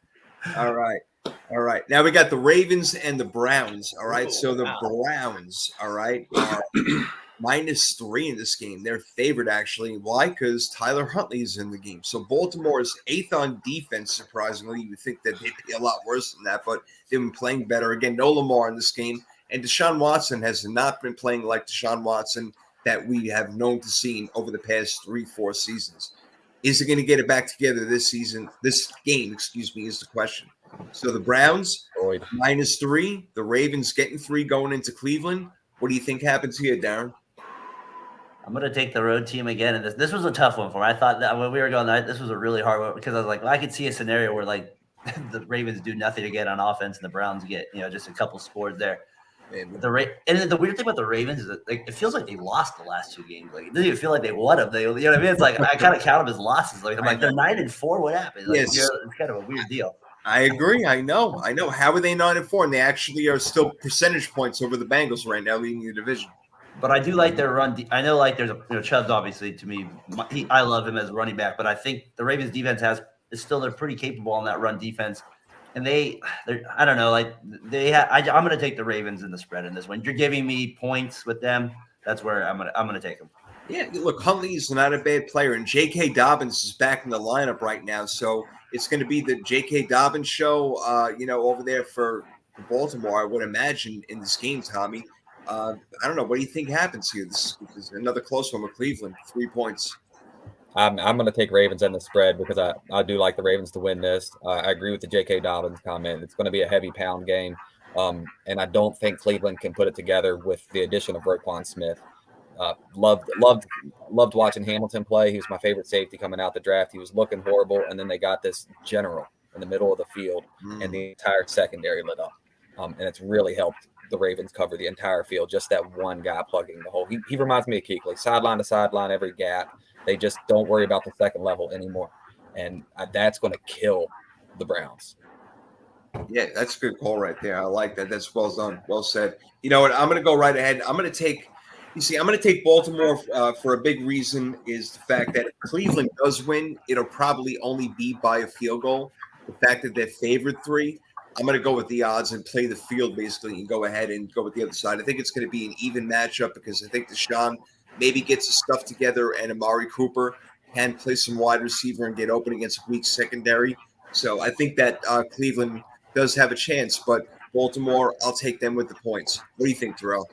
All right. Now we got the Ravens and the Browns. All right. So the Browns, all right, -3 in this game. They're favored, actually. Why? Because Tyler Huntley is in the game. So Baltimore is 8th on defense, surprisingly. You would think that they'd be a lot worse than that, but they've been playing better. Again, no Lamar in this game. And Deshaun Watson has not been playing like Deshaun Watson that we have known to see over the past 3-4 seasons. Is it going to get it back together this season? This game, is the question. So the Browns, -3. The Ravens getting 3 going into Cleveland. What do you think happens here, Darren? I'm going to take the road team again. And this was a tough one for me. I thought that when we were going, this was a really hard one because I was like, I could see a scenario where the Ravens do nothing again on offense and the Browns get, just a couple scores there. And the weird thing about the Ravens is that it feels like they lost the last 2 games. It doesn't even feel like they won them. You know what I mean? It's like I kind of count them as losses. I'm like they're 9-4. What happened? Yes. It's kind of a weird deal. I agree. I know. How are they 9-4? And they actually are still percentage points over the Bengals right now, leading the division. But I do like their run. I know, there's Chubb's obviously to me. I love him as a running back, but I think the Ravens defense they're pretty capable on that run defense. And I don't know, I'm going to take the Ravens in the spread in this one. You're giving me points with them. That's where I'm going to take them. Yeah, look, Huntley is not a bad player, and J.K. Dobbins is back in the lineup right now, so it's going to be the J.K. Dobbins show, over there for Baltimore, I would imagine, in this game, Tommy. I don't know. What do you think happens here? This is another close one with Cleveland. 3 points. I'm going to take Ravens and the spread because I do like the Ravens to win this. I agree with the J.K. Dobbins comment. It's going to be a heavy pound game, and I don't think Cleveland can put it together with the addition of Roquan Smith. Loved watching Hamilton play. He was my favorite safety coming out the draft. He was looking horrible, and then they got this general in the middle of the field, and the entire secondary lit up, and it's really helped the Ravens cover the entire field. Just that one guy plugging the hole. He reminds me of Kuechly, sideline to sideline, every gap. They just don't worry about the second level anymore, and that's going to kill the Browns. Yeah, that's a good call right there. I like that. That's well done. Well said. You know what? I'm going to go right ahead. I'm going to take Baltimore for a big reason is the fact that if Cleveland does win, it'll probably only be by a field goal. The fact that they're favored 3, I'm going to go with the odds and play the field basically and go ahead and go with the other side. I think it's going to be an even matchup because I think Deshaun maybe gets his stuff together and Amari Cooper can play some wide receiver and get open against a weak secondary. So I think that Cleveland does have a chance, but Baltimore, I'll take them with the points. What do you think, Terrell?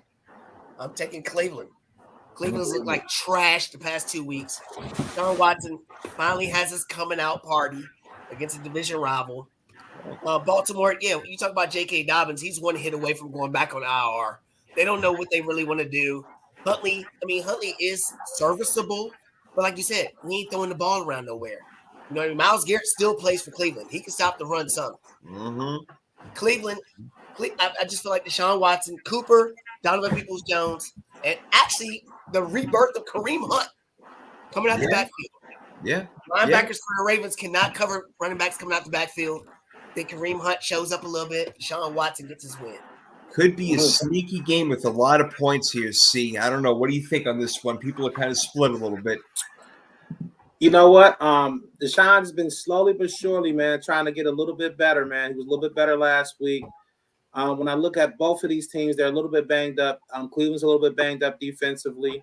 I'm taking Cleveland. Cleveland's looked like trash the past 2 weeks. John Watson finally has his coming out party against a division rival. Baltimore, you talk about J.K. Dobbins. He's one hit away from going back on IR. They don't know what they really want to do. Huntley is serviceable, but like you said, he ain't throwing the ball around nowhere. You know what I mean? Myles Garrett still plays for Cleveland. He can stop the run some. Cleveland, I just feel like Deshaun Watson, Cooper, Donovan Peoples-Jones, and actually the rebirth of Kareem Hunt coming out the backfield. Yeah. Linebackers for the Ravens cannot cover running backs coming out the backfield. Then Kareem Hunt shows up a little bit. Deshaun Watson gets his win. Could be a sneaky game with a lot of points here, C. I don't know. What do you think on this one? People are kind of split a little bit. You know what? Deshaun's been slowly but surely, man, trying to get a little bit better, man. He was a little bit better last week. When I look at both of these teams, they're a little bit banged up. Cleveland's a little bit banged up defensively.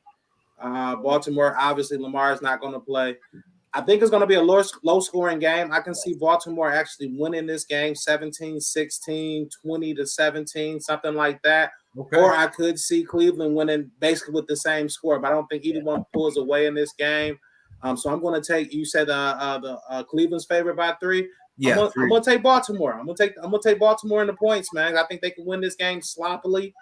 Baltimore, obviously, Lamar is not going to play. I think it's going to be a low-scoring game. I can see Baltimore actually winning this game 17-16, 20-17, something like that. Okay. Or I could see Cleveland winning basically with the same score, but I don't think either one pulls away in this game. So I'm going to take. You said the Cleveland's favorite by 3. Yeah, I'm going to take Baltimore. I'm going to take Baltimore in the points, man. I think they can win this game sloppily,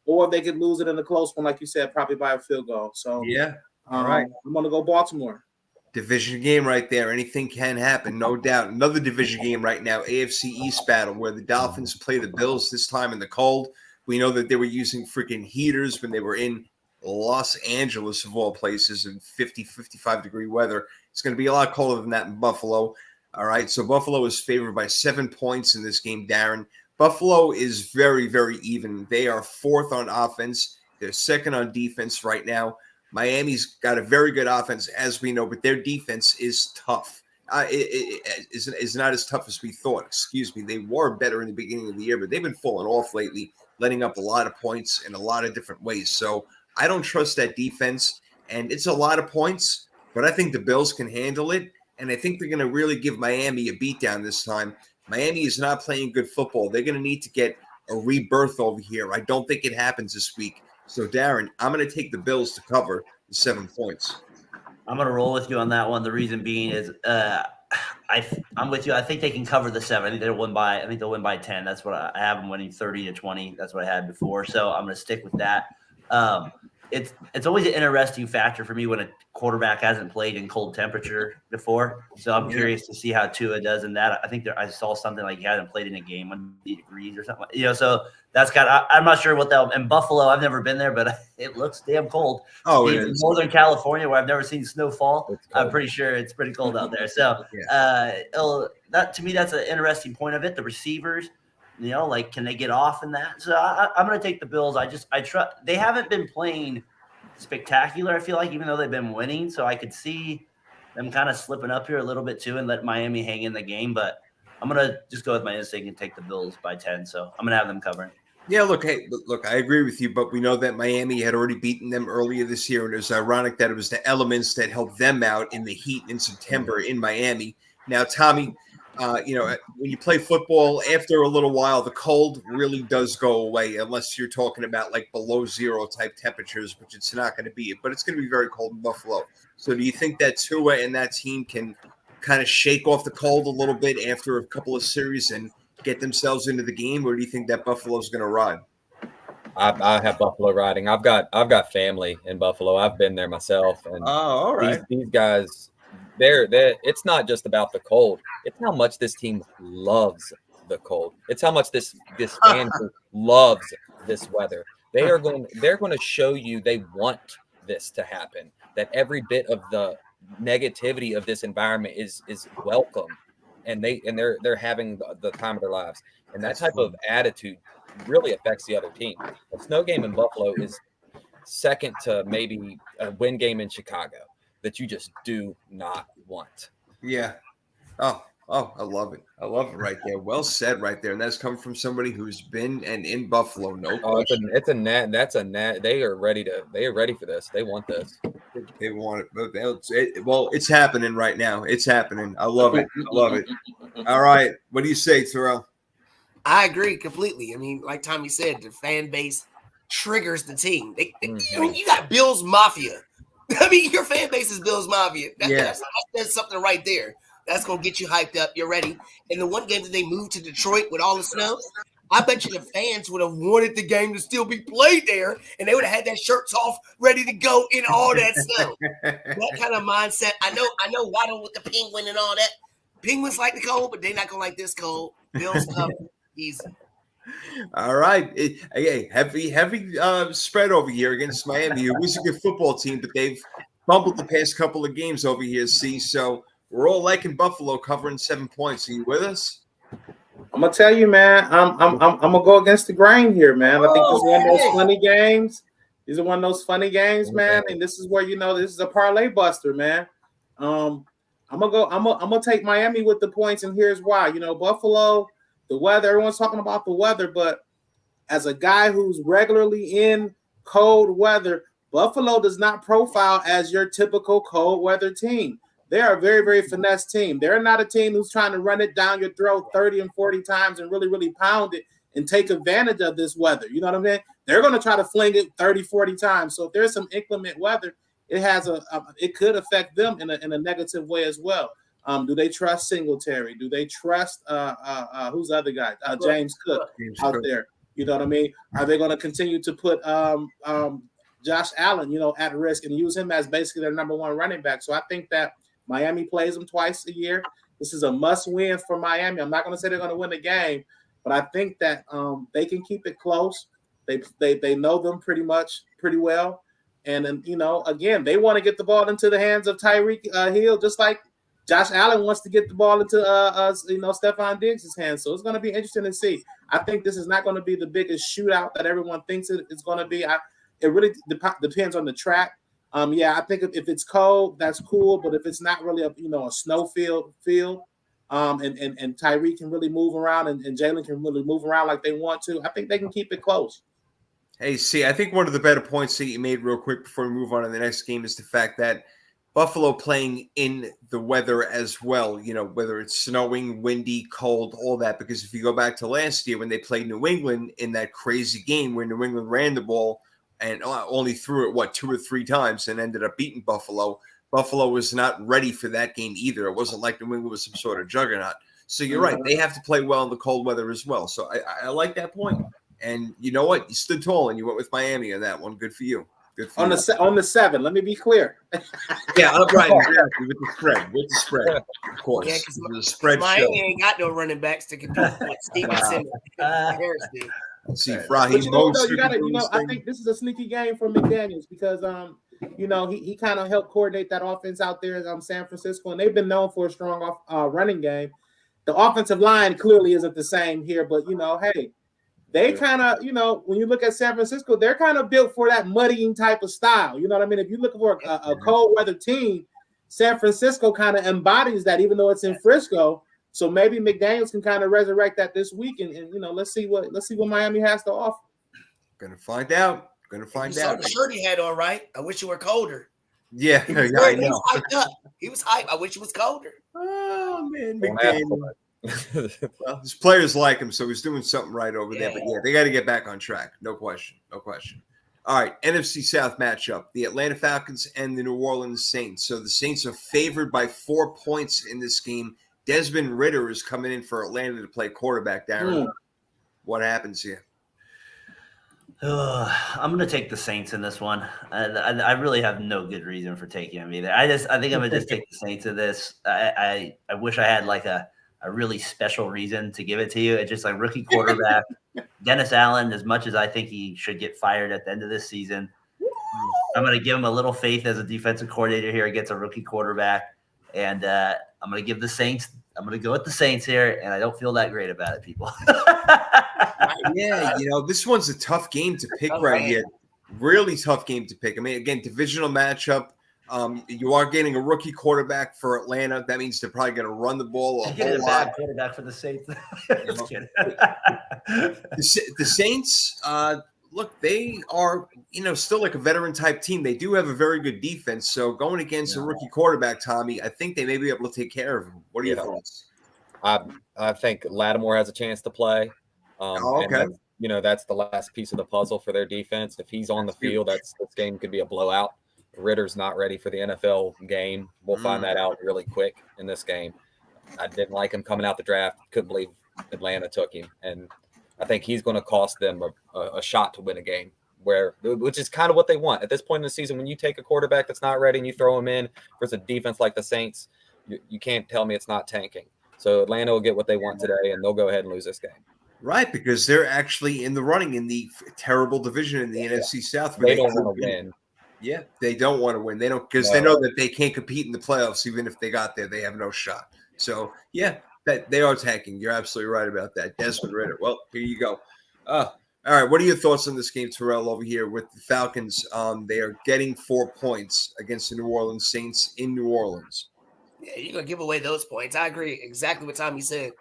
or they could lose it in a close one, like you said, probably by a field goal. So yeah, all right. I'm going to go Baltimore. Division game right there. Anything can happen, no doubt. Another division game right now, AFC East battle, where the Dolphins play the Bills this time in the cold. We know that they were using freaking heaters when they were in Los Angeles, of all places, in 50, 55-degree weather. It's going to be a lot colder than that in Buffalo. All right, so Buffalo is favored by 7 points in this game, Darren. Buffalo is very, very even. They are 4th on offense. They're 2nd on defense right now. Miami's got a very good offense, as we know, but their defense is tough. It is not as tough as we thought. Excuse me. They were better in the beginning of the year, but they've been falling off lately, letting up a lot of points in a lot of different ways. So I don't trust that defense, and it's a lot of points, but I think the Bills can handle it, and I think they're going to really give Miami a beatdown this time. Miami is not playing good football. They're going to need to get a rebirth over here. I don't think it happens this week. So, Darren, I'm going to take the Bills to cover the 7 points. I'm going to roll with you on that one. The reason being is I'm with you. I think they can cover the 7. I think they'll win by 10. That's what I have them winning 30-20. That's what I had before. So I'm going to stick with that. It's always an interesting factor for me when a quarterback hasn't played in cold temperature before. So I'm curious to see how Tua does in that. I think I saw something like he hasn't played in a game on 80 degrees or something. So that's I'm not sure what that. And Buffalo, I've never been there, but it looks damn cold. Oh, it is. Northern California, where I've never seen snowfall. I'm pretty sure it's pretty cold out there. So that to me, that's an interesting point of it. The receivers. Can they get off in that? So I'm going to take the Bills. I trust. They haven't been playing spectacular, I feel like, even though they've been winning. So I could see them kind of slipping up here a little bit too and let Miami hang in the game. But I'm going to just go with my instinct and take the Bills by 10. So I'm going to have them covering. Yeah, look, I agree with you, but we know that Miami had already beaten them earlier this year, and it was ironic that it was the elements that helped them out in the heat in September in Miami. Now, Tommy, when you play football, after a little while, the cold really does go away, unless you're talking about like below zero type temperatures, which it's not going to be. But it's going to be very cold in Buffalo. So do you think that Tua and that team can kind of shake off the cold a little bit after a couple of series and get themselves into the game, or do you think that Buffalo's going to ride? I have Buffalo riding. I've got family in Buffalo. I've been there myself, and all right. These guys, it's not just about the cold. It's how much this team loves the cold. It's how much this fan group loves this weather. They're going to show you they want this to happen. That every bit of the negativity of this environment is welcome, and they're having the time of their lives. And that type of attitude really affects the other team. A snow game in Buffalo is second to maybe a win game in Chicago that you just do not want. Yeah. Oh, I love it. I love it right there. Well said right there. And that's come from somebody who's been and in Buffalo. No question. It's a net. That's a net. They are ready for this. They want this. They want it. Well, it's happening right now. It's happening. I love it. I love it. All right. What do you say, Terrell? I agree completely. I mean, like Tommy said, the fan base triggers the team. I mean, you got Bills Mafia. I mean, your fan base is Bills Mafia. That's something right there. That's going to get you hyped up. You're ready. And the one game that they moved to Detroit with all the snow, I bet you the fans would have wanted the game to still be played there, and they would have had their shirts off, ready to go in all that snow. That kind of mindset. I know Waddle with the penguin and all that. Penguins like the cold, but they're not going to like this cold. Bills come easy. All right. Heavy spread over here against Miami. It was a good football team, but they've fumbled the past couple of games over here, so we're all liking Buffalo covering 7 points. Are you with us? I'm gonna tell you, man. I'm gonna go against the grain here, man. I think this is one of those funny games. These are one of those funny games, man. And this is where this is a parlay buster, man. I'm gonna take Miami with the points, and here's why. Buffalo, the weather. Everyone's talking about the weather, but as a guy who's regularly in cold weather, Buffalo does not profile as your typical cold weather team. They are a very, very finesse team. They're not a team who's trying to run it down your throat 30 and 40 times and really, really pound it and take advantage of this weather. You know what I mean? They're going to try to fling it 30, 40 times. So if there's some inclement weather, it could affect them in a negative way as well. Do they trust Singletary? Do they trust who's the other guy? James Cook out there. You know what I mean? Are they going to continue to put Josh Allen, at risk and use him as basically their number one running back? So I think that Miami plays them twice a year. This is a must-win for Miami. I'm not going to say they're going to win the game, but I think that they can keep it close. They know them pretty well. And then, again, they want to get the ball into the hands of Tyreek Hill, just like Josh Allen wants to get the ball into Stephon Diggs' hands. So it's going to be interesting to see. I think this is not going to be the biggest shootout that everyone thinks it's going to be. It really depends on the track. I think if it's cold, that's cool. But if it's not really a snow field, and Tyreek can really move around and Jalen can really move around like they want to, I think they can keep it close. Hey, see, I think one of the better points that you made real quick before we move on to the next game is the fact that Buffalo playing in the weather as well, whether it's snowing, windy, cold, all that. Because if you go back to last year when they played New England in that crazy game where New England ran the ball and only threw it, 2 or 3 times and ended up beating Buffalo. Buffalo was not ready for that game either. It wasn't like New England was some sort of juggernaut. So you're right. They have to play well in the cold weather as well. So I like that point. And you know what? You stood tall and you went with Miami on that one. Good for you. Good for you. On the 7, let me be clear. Yeah, I'm right. Exactly. With the spread. Of course. Yeah, because the spread Miami ain't got no running backs to compete with Stevenson. See, Fraheem. I think this is a sneaky game for McDaniels because he kind of helped coordinate that offense out there in San Francisco, and they've been known for a strong running game. The offensive line clearly isn't the same here, but hey, they kind of, when you look at San Francisco, they're kind of built for that muddying type of style. You know what I mean? If you look for a cold weather team, San Francisco kind of embodies that, even though it's in Frisco. So maybe McDaniels can kind of resurrect that this week, and let's see what Miami has to offer. Gonna find out. You saw the shirt he had on, right? I wish you were colder. Yeah, I know. He was hyped up. He was hyped. I wish it was colder. Oh man, McDaniels. Well, his players like him, so he's doing something right over there. But yeah, they got to get back on track. No question. No question. All right, NFC South matchup: the Atlanta Falcons and the New Orleans Saints. So the Saints are favored by 4 points in this game. Desmond Ridder is coming in for Atlanta to play quarterback. Darren, what happens here? I'm going to take the Saints in this one. I really have no good reason for taking them either. I think I'm going to just take the Saints in this. I wish I had like a really special reason to give it to you. It's just like rookie quarterback. Dennis Allen, as much as I think he should get fired at the end of this season, I'm going to give him a little faith as a defensive coordinator here against a rookie quarterback. And I'm going to give the Saints – I'm going to go with the Saints here, and I don't feel that great about it, people. Yeah, this one's a tough game to pick right here. Really tough game to pick. I mean, again, divisional matchup. You are getting a rookie quarterback for Atlanta. That means they're probably going to run the ball a whole lot. Bad quarterback for the Saints. Just kidding. The Saints, look, they are, still like a veteran type team. They do have a very good defense. So going against a rookie quarterback, Tommy, I think they may be able to take care of him. What are your thoughts? I think Lattimore has a chance to play. Okay. And that's the last piece of the puzzle for their defense. If he's on the field, this game could be a blowout. Ritter's not ready for the NFL game. We'll find that out really quick in this game. I didn't like him coming out the draft. Couldn't believe Atlanta took him. And I think he's going to cost them a shot to win a game, which is kind of what they want. At this point in the season, when you take a quarterback that's not ready and you throw him in versus a defense like the Saints, you can't tell me it's not tanking. So Atlanta will get what they want today, and they'll go ahead and lose this game. Right, because they're actually in the running in the terrible division in the NFC South. They don't want to win. Yeah, they don't want to win. They don't, because they know that they can't compete in the playoffs. Even if they got there, they have no shot. So, yeah, that they are tanking. You're absolutely right about that. Desmond Ridder. Well, here you go. All right, what are your thoughts on this game, Terrell, over here with the Falcons? They are getting 4 points against the New Orleans Saints in New Orleans. Yeah, you're going to give away those points. I agree exactly what Tommy said.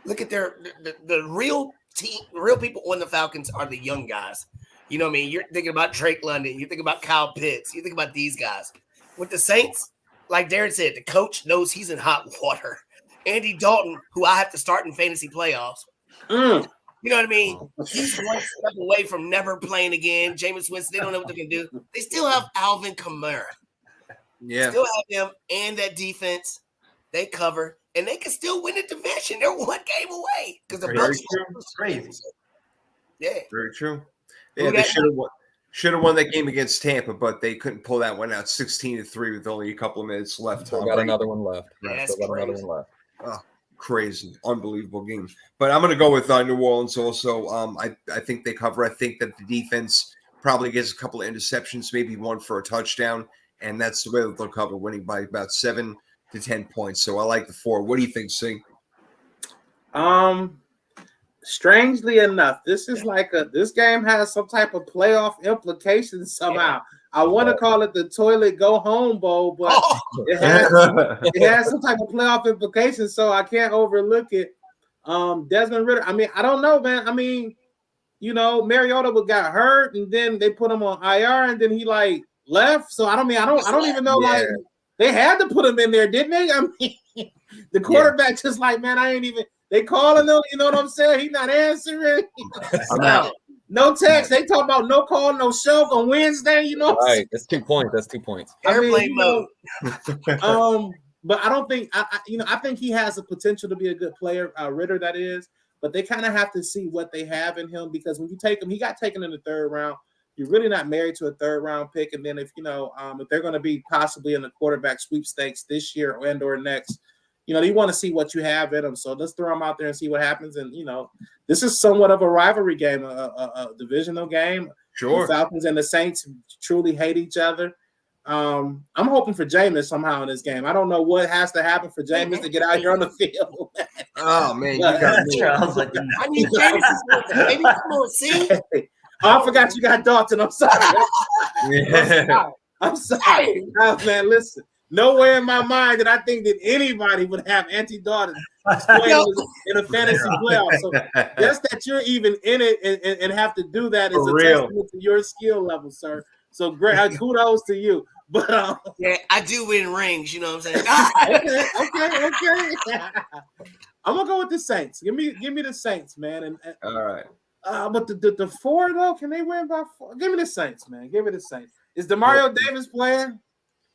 Look at the real team, the real people on the Falcons are the young guys. You know what I mean? You're thinking about Drake London. You think about Kyle Pitts. You think about these guys. With the Saints, like Darren said, the coach knows he's in hot water. Andy Dalton, who I have to start in fantasy playoffs. You know what I mean? He's one step away from never playing again. Jameis Winston, they don't know what they're going to do. They still have Alvin Kamara. Yeah. Still have him and that defense. They cover. And they can still win the division. They're one game away. Because the Bucs are crazy. Yeah. Very true. Yeah, they should have won that game against Tampa, but they couldn't pull that one out 16-3 with only a couple of minutes left. Still got another one left. Oh, crazy. Unbelievable game. But I'm going to go with New Orleans also. I think they cover. I think that the defense probably gets a couple of interceptions, maybe one for a touchdown, and that's the way that they'll cover, winning by about 7 to 10 points. So I like the 4. What do you think, Sing? Strangely enough, this game has some type of playoff implications somehow. I want to call it the toilet go home bowl, but it has some type of playoff implications, so I can't overlook it. Desmond Ridder, I mean, I don't know, man. I mean, Mariota got hurt, and then they put him on IR, and then he left. So I don't even know. Yeah. They had to put him in there, didn't they? I mean, the quarterback just man, I ain't even. They calling him, you know what I'm saying? He not answering. I'm out. No text. They talk about no call, no show on Wednesday. You know, right? That's 2 points. That's 2 points. Airplane mode. But I don't think I think he has the potential to be a good player, Ridder, that is. But they kind of have to see what they have in him, because when you take him, he got taken in the 3rd round. You're really not married to a 3rd round pick, and then if they're going to be possibly in the quarterback sweepstakes this year or next. You want to see what you have in them. So let's throw them out there and see what happens. And, this is somewhat of a rivalry game, a divisional game. Sure. The Falcons and the Saints truly hate each other. I'm hoping for Jameis somehow in this game. I don't know what has to happen for Jameis to get out here on the field. Oh, man. You got me. I need Jameis. Maybe come on, see? I forgot you got Dalton. I'm sorry. I'm sorry. Oh, man, listen. Nowhere in my mind did I think that anybody would have Andy Dalton in a fantasy playoff. So just that you're even in it and have to do that is a testament to your skill level, sir. So great, kudos to you. But yeah, I do win rings. You know what I'm saying? Okay. I'm gonna go with the Saints. Give me the Saints, man. And All right. but the 4 though, can they win by 4? Give me the Saints, man. Give me the Saints. Is DeMario Davis playing?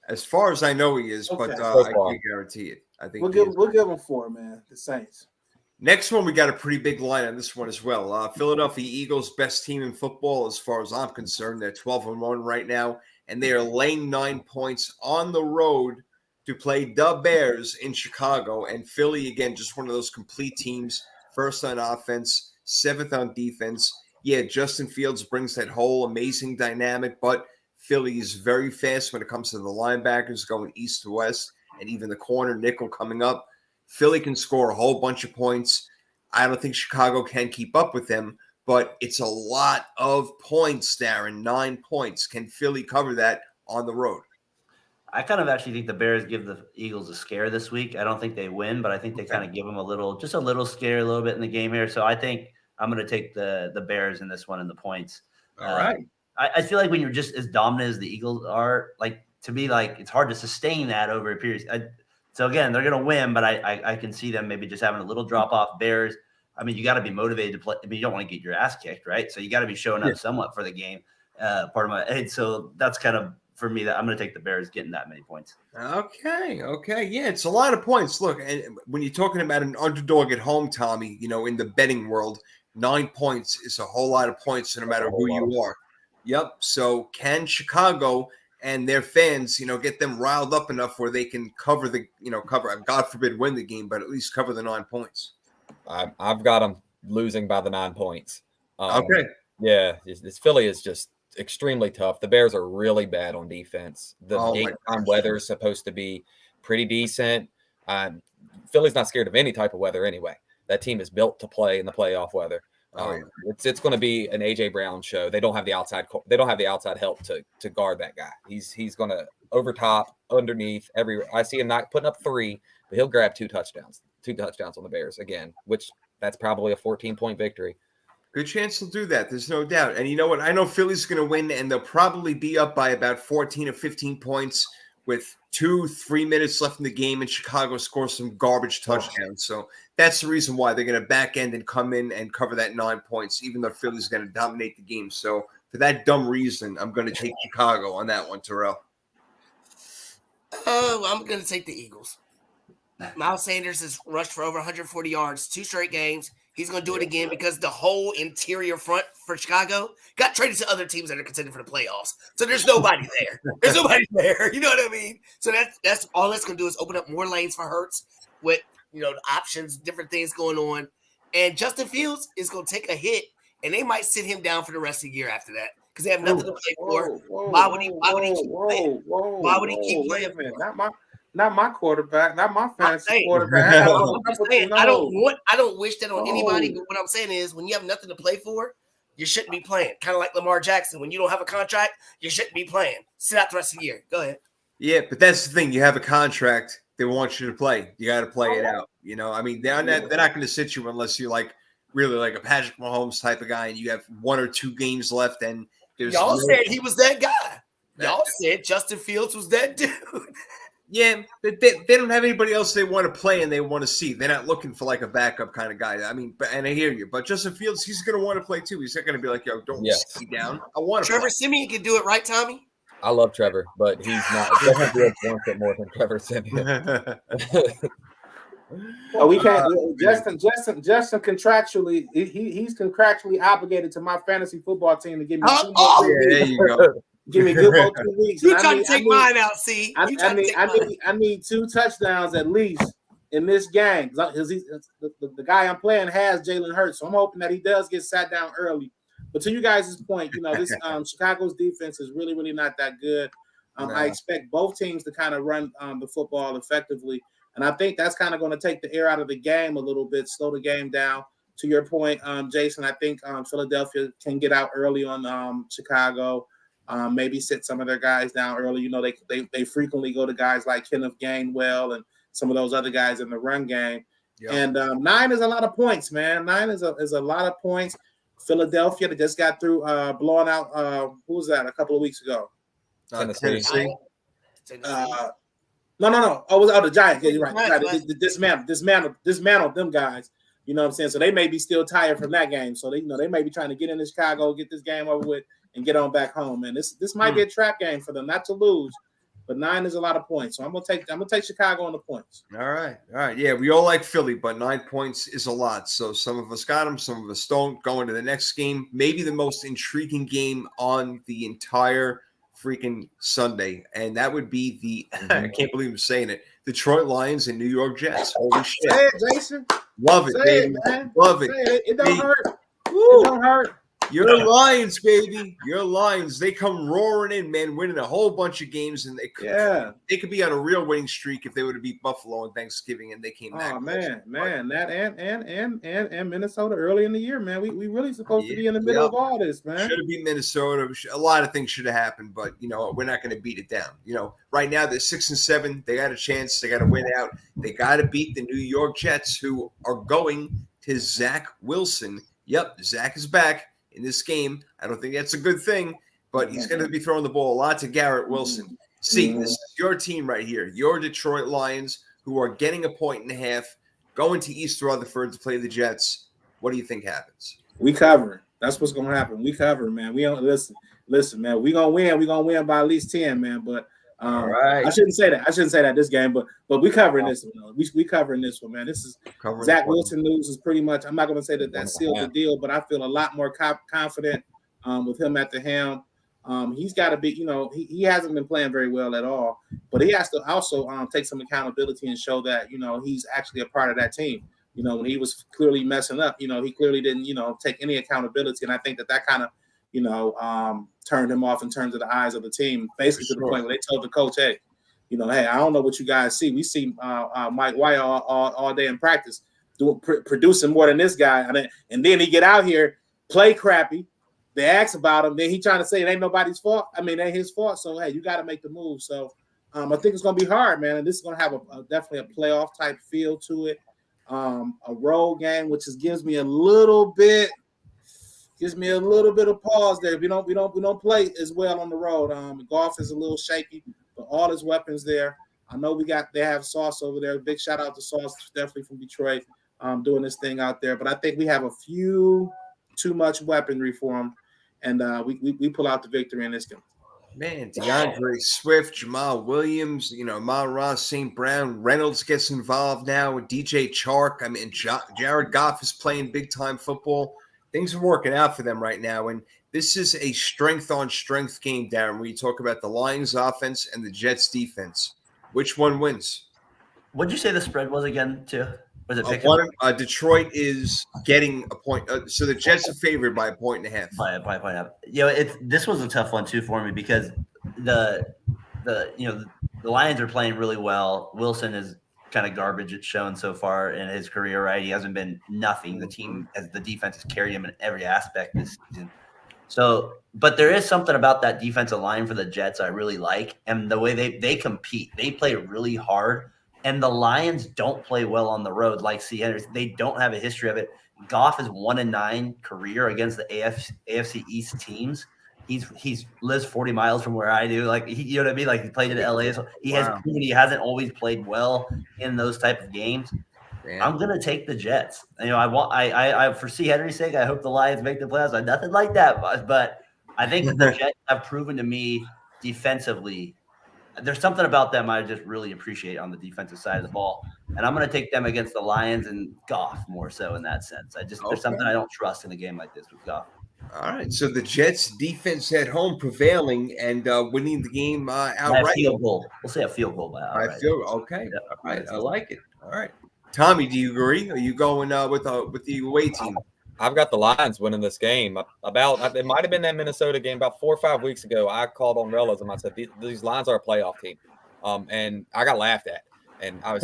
As far as I know, he is, Okay. but So I far. can't guarantee it. I think We'll give him 4, man. The Saints. Next one, we got a pretty big line on this one as well. Philadelphia Eagles, best team in football as far as I'm concerned. They're 12-1 right now, and they are laying 9 points on the road to play the Bears in Chicago. And Philly, again, just one of those complete teams. First on offense, 7th on defense. Yeah, Justin Fields brings that whole amazing dynamic, but Philly is very fast when it comes to the linebackers going east to west, and even the corner nickel coming up. Philly can score a whole bunch of points. I don't think Chicago can keep up with them, but it's a lot of points, Darren. 9 points. Can Philly cover that on the road? I kind of actually think the Bears give the Eagles a scare this week. I don't think they win, but I think they kind of give them a little scare a little bit in the game here. So I think I'm going to take the Bears in this one in the points. All right. I feel like when you're just as dominant as the Eagles are, like to me, like it's hard to sustain that over a period. So again, they're going to win, but I can see them maybe just having a little drop off. Bears, I mean, you got to be motivated to play. I mean, you don't want to get your ass kicked, right? So you got to be showing up somewhat for the game. And so that's kind of for me that I'm going to take the Bears getting that many points. Okay. Yeah, it's a lot of points. Look, and when you're talking about an underdog at home, Tommy, in the betting world, 9 points is a whole lot of points no matter who you are. Yep. So can Chicago and their fans, get them riled up enough where they can cover God forbid win the game, but at least cover the 9 points? I've got them losing by the 9 points. Okay. Yeah, this Philly is just extremely tough. The Bears are really bad on defense. The daytime weather is supposed to be pretty decent. Philly's not scared of any type of weather anyway. That team is built to play in the playoff weather. It's going to be an AJ Brown show. They don't have the outside. They don't have the outside help to guard that guy. He's going to over top, underneath everywhere. I see him not putting up 3, but he'll grab 2 touchdowns. 2 touchdowns on the Bears again, which that's probably a 14-point victory. Good chance they'll do that. There's no doubt. And you know what? I know Philly's going to win, and they'll probably be up by about 14 or 15 points with 2-3 minutes left in the game, and Chicago scores some garbage touchdowns. So that's the reason why they're going to back end and come in and cover that 9 points, even though Philly's going to dominate the game. So for that dumb reason, I'm going to take Chicago on that one, Terrell. I'm going to take the Eagles. Miles Sanders has rushed for over 140 yards, 2 straight games. He's going to do it again because the whole interior front for Chicago got traded to other teams that are contending for the playoffs. So there's nobody there. There's nobody there. You know what I mean? So that's all that's going to do is open up more lanes for Hurts with, the options, different things going on. And Justin Fields is going to take a hit, and they might sit him down for the rest of the year after that because they have nothing to play for. Why would he keep playing? Why would he keep playing? Not my quarterback, not my fantasy quarterback. I don't wish that on anybody. But what I'm saying is, when you have nothing to play for, you shouldn't be playing. Kind of like Lamar Jackson. When you don't have a contract, you shouldn't be playing. Sit out the rest of the year. Go ahead. Yeah, but that's the thing. You have a contract. They want you to play. You got to play it out. I mean, they're not going to sit you unless you're really like a Patrick Mahomes type of guy, and you have 1 or 2 games left. And y'all said he was that guy. Y'all said Justin Fields was that dude. Yeah, they don't have anybody else they want to play and they want to see. They're not looking for like a backup kind of guy. I mean, and I hear you, but Justin Fields, he's going to want to play too. He's not going to be like, yo, don't sit me down. I want to Trevor Siemian can do it, right, Tommy? I love Trevor, but he's not. Definitely wants it more than Trevor Siemian. We can't. Justin contractually, he's contractually obligated to my fantasy football team to give me 2 more weeks. There you go. Give me good 2 weeks. You trying to take mine out, see? I need 2 touchdowns at least in this game because the guy I'm playing has Jalen Hurts, so I'm hoping that he does get sat down early. But to you guys' point, this Chicago's defense is really, really not that good. I expect both teams to kind of run the football effectively, and I think that's kind of going to take the air out of the game a little bit, slow the game down. To your point, Jason, I think Philadelphia can get out early on Chicago. Maybe sit some of their guys down early. They frequently go to guys like Kenneth Gainwell and some of those other guys in the run game. Yep. And 9 is a lot of points, man. 9 is a lot of points. Philadelphia that just got through blowing out who was that a couple of weeks ago? Tennessee. No. Oh, the Giants. Yeah, you're right. Giants, Dismantle them guys. You know what I'm saying? So they may be still tired from that game. So they may be trying to get into Chicago, get this game over with, and get on back home. Man, this might be a trap game for them, not to lose. But 9 is a lot of points, so I'm gonna take Chicago on the points. All right. Yeah, we all like Philly, but 9 points is a lot. So some of us got them, some of us don't. Going to the next game, maybe the most intriguing game on the entire freaking Sunday, and that would be the I can't believe I'm saying it, Detroit Lions and New York Jets. Holy shit! Say it, Jason. Love it, Say baby. it, man. Love it. Say it. It don't hurt. Woo. It don't hurt. Your Lions, baby. Your Lions. They come roaring in, man, winning a whole bunch of games, and they could be on a real winning streak if they would have beat Buffalo on Thanksgiving and they came back. Oh man, that and Minnesota early in the year, man. We really supposed to be in the middle of all this, man. Should have beat Minnesota. A lot of things should have happened, but we're not going to beat it down. Right now they're 6-7. They got a chance. They got to win out. They got to beat the New York Jets, who are going to Zach Wilson. Yep, Zach is back in this game. I don't think that's a good thing, but he's going to be throwing the ball a lot to Garrett Wilson. See, this is your team right here, your Detroit Lions, who are getting a 1.5, going to East Rutherford to play the Jets. What do you think happens? We cover. That's what's going to happen. We cover, man. We don't listen, man. We gonna win. We gonna win by at least 10, man. But all right. I shouldn't say that this game, but we covering this one. We covering this one, man. This is Zach Wilson news is pretty much. I'm not going to say that sealed the deal, but I feel a lot more confident with him at the helm. He's got to be, he hasn't been playing very well at all, but he has to also take some accountability and show that he's actually a part of that team. When he was clearly messing up, he clearly didn't take any accountability, and I think that kind of turned him off in terms of the eyes of the team, basically to the point where they told the coach, hey, hey, I don't know what you guys see. We see Mike White all day in practice producing more than this guy. And then he get out here, play crappy. They ask about him. Then he trying to say it ain't nobody's fault. I mean, it ain't his fault. So, hey, you got to make the move. So I think it's going to be hard, man. And this is going to have definitely a playoff type feel to it. A road game, which gives me a little bit of pause there. We don't play as well on the road. Goff is a little shaky, but all his weapons there. I know they have Sauce over there. Big shout out to Sauce, definitely from Detroit, doing this thing out there. But I think we have a few too much weaponry for him, and we pull out the victory in this game. Man, DeAndre Swift, Jamal Williams, Amon-Ra St. Brown, Reynolds gets involved now with DJ Chark. I mean, Jared Goff is playing big-time football. Things are working out for them right now, and this is a strength-on-strength game, Darren, where you talk about the Lions offense and the Jets defense. Which one wins? What did you say the spread was again, too? Was it Detroit is getting a point. So the Jets are favored by 1.5. By a point. This was a tough one, too, for me because the Lions are playing really well. Wilson is kind of garbage it's shown so far in his career, right? He hasn't been nothing. The defense has carried him in every aspect this season. So, but there is something about that defensive line for the Jets I really like, and the way they compete. They play really hard, and the Lions don't play well on the road like C. Henry. They don't have a history of it. Goff is 1-9 career against the AFC East teams. He's lives 40 miles from where I do. Like you know what I mean? Like he played in LA. So he hasn't always played well in those type of games. Damn. I'm gonna take the Jets. I for C. Henry's sake, I hope the Lions make the playoffs. I'm nothing like that, but I think the Jets have proven to me defensively. There's something about them I just really appreciate on the defensive side of the ball, and I'm gonna take them against the Lions and Goff more so in that sense. There's something I don't trust in a game like this with Goff. All right, so the Jets defense at home prevailing and winning the game outright. Field goal. We'll say a field goal. Okay. Yeah. All right. I like it. All right. Tommy, do you agree? Are you going with the away team? I've got the Lions winning this game. It might have been that Minnesota game about 4 or 5 weeks ago. I called on realism. I said these Lions are a playoff team, and I got laughed at. And I was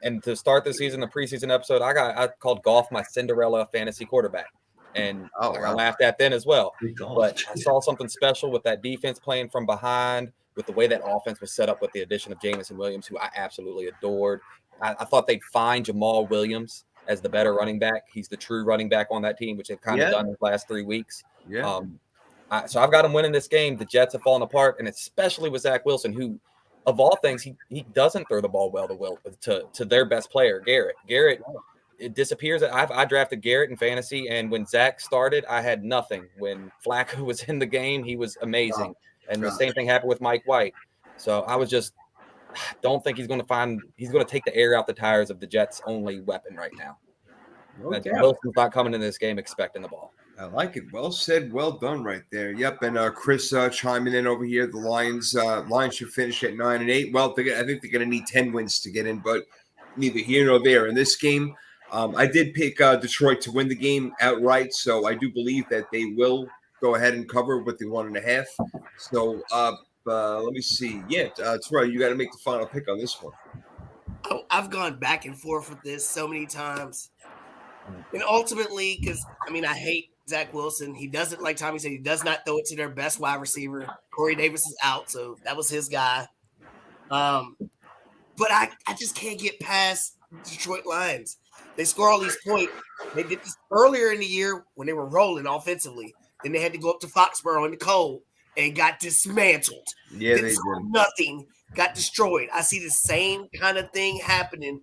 and to start the season, the preseason episode, I called Goff my Cinderella fantasy quarterback. And I got laughed at then as well. But I saw something special with that defense playing from behind, with the way that offense was set up with the addition of Jameson Williams, who I absolutely adored. I thought they'd find Jamal Williams as the better running back. He's the true running back on that team, which they've kind of done in the last 3 weeks. Yeah. So I've got them winning this game. The Jets have fallen apart, and especially with Zach Wilson, who of all things, he doesn't throw the ball well to their best player, Garrett. Garrett, it disappears. I drafted Garrett in fantasy, and when Zach started, I had nothing. When Flacco was in the game, he was amazing. And the same thing happened with Mike White. So I was just don't think he's going to take the air out the tires of the Jets' only weapon right now. Okay. Wilson's not coming in this game expecting the ball. I like it. Well said. Well done right there. Yep. And Chris chiming in over here. The Lions should finish at 9-8. Well, I think they're going to need 10 wins to get in, but neither here nor there. In this game, I did pick Detroit to win the game outright, so I do believe that they will go ahead and cover with the 1.5. So let me see. Yeah, Terrell, you got to make the final pick on this one. I've gone back and forth with this so many times. And ultimately, because, I hate Zach Wilson. He doesn't, like Tommy said, he does not throw it to their best wide receiver. Corey Davis is out, so that was his guy. But I just can't get past Detroit Lions. They score all these points. They did this earlier in the year when they were rolling offensively. Then they had to go up to Foxborough in the cold and got dismantled. Yeah, they did. Nothing. Got destroyed. I see the same kind of thing happening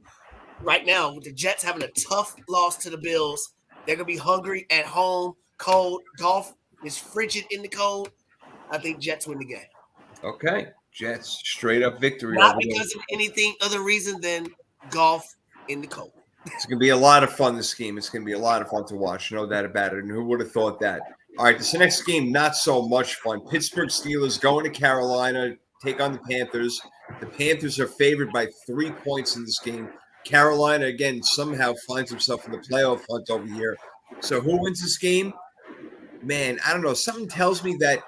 right now with the Jets having a tough loss to the Bills. They're going to be hungry at home, cold. Golf is frigid in the cold. I think Jets win the game. Okay. Jets, straight up victory. Not because of anything other reason than golf in the cold. It's going to be a lot of fun, this game. It's going to be a lot of fun to watch. No doubt about it. And who would have thought that? All right, this next game, not so much fun. Pittsburgh Steelers going to Carolina, take on the Panthers. The Panthers are favored by 3 points in this game. Carolina, again, somehow finds himself in the playoff hunt over here. So who wins this game? Man, I don't know. Something tells me that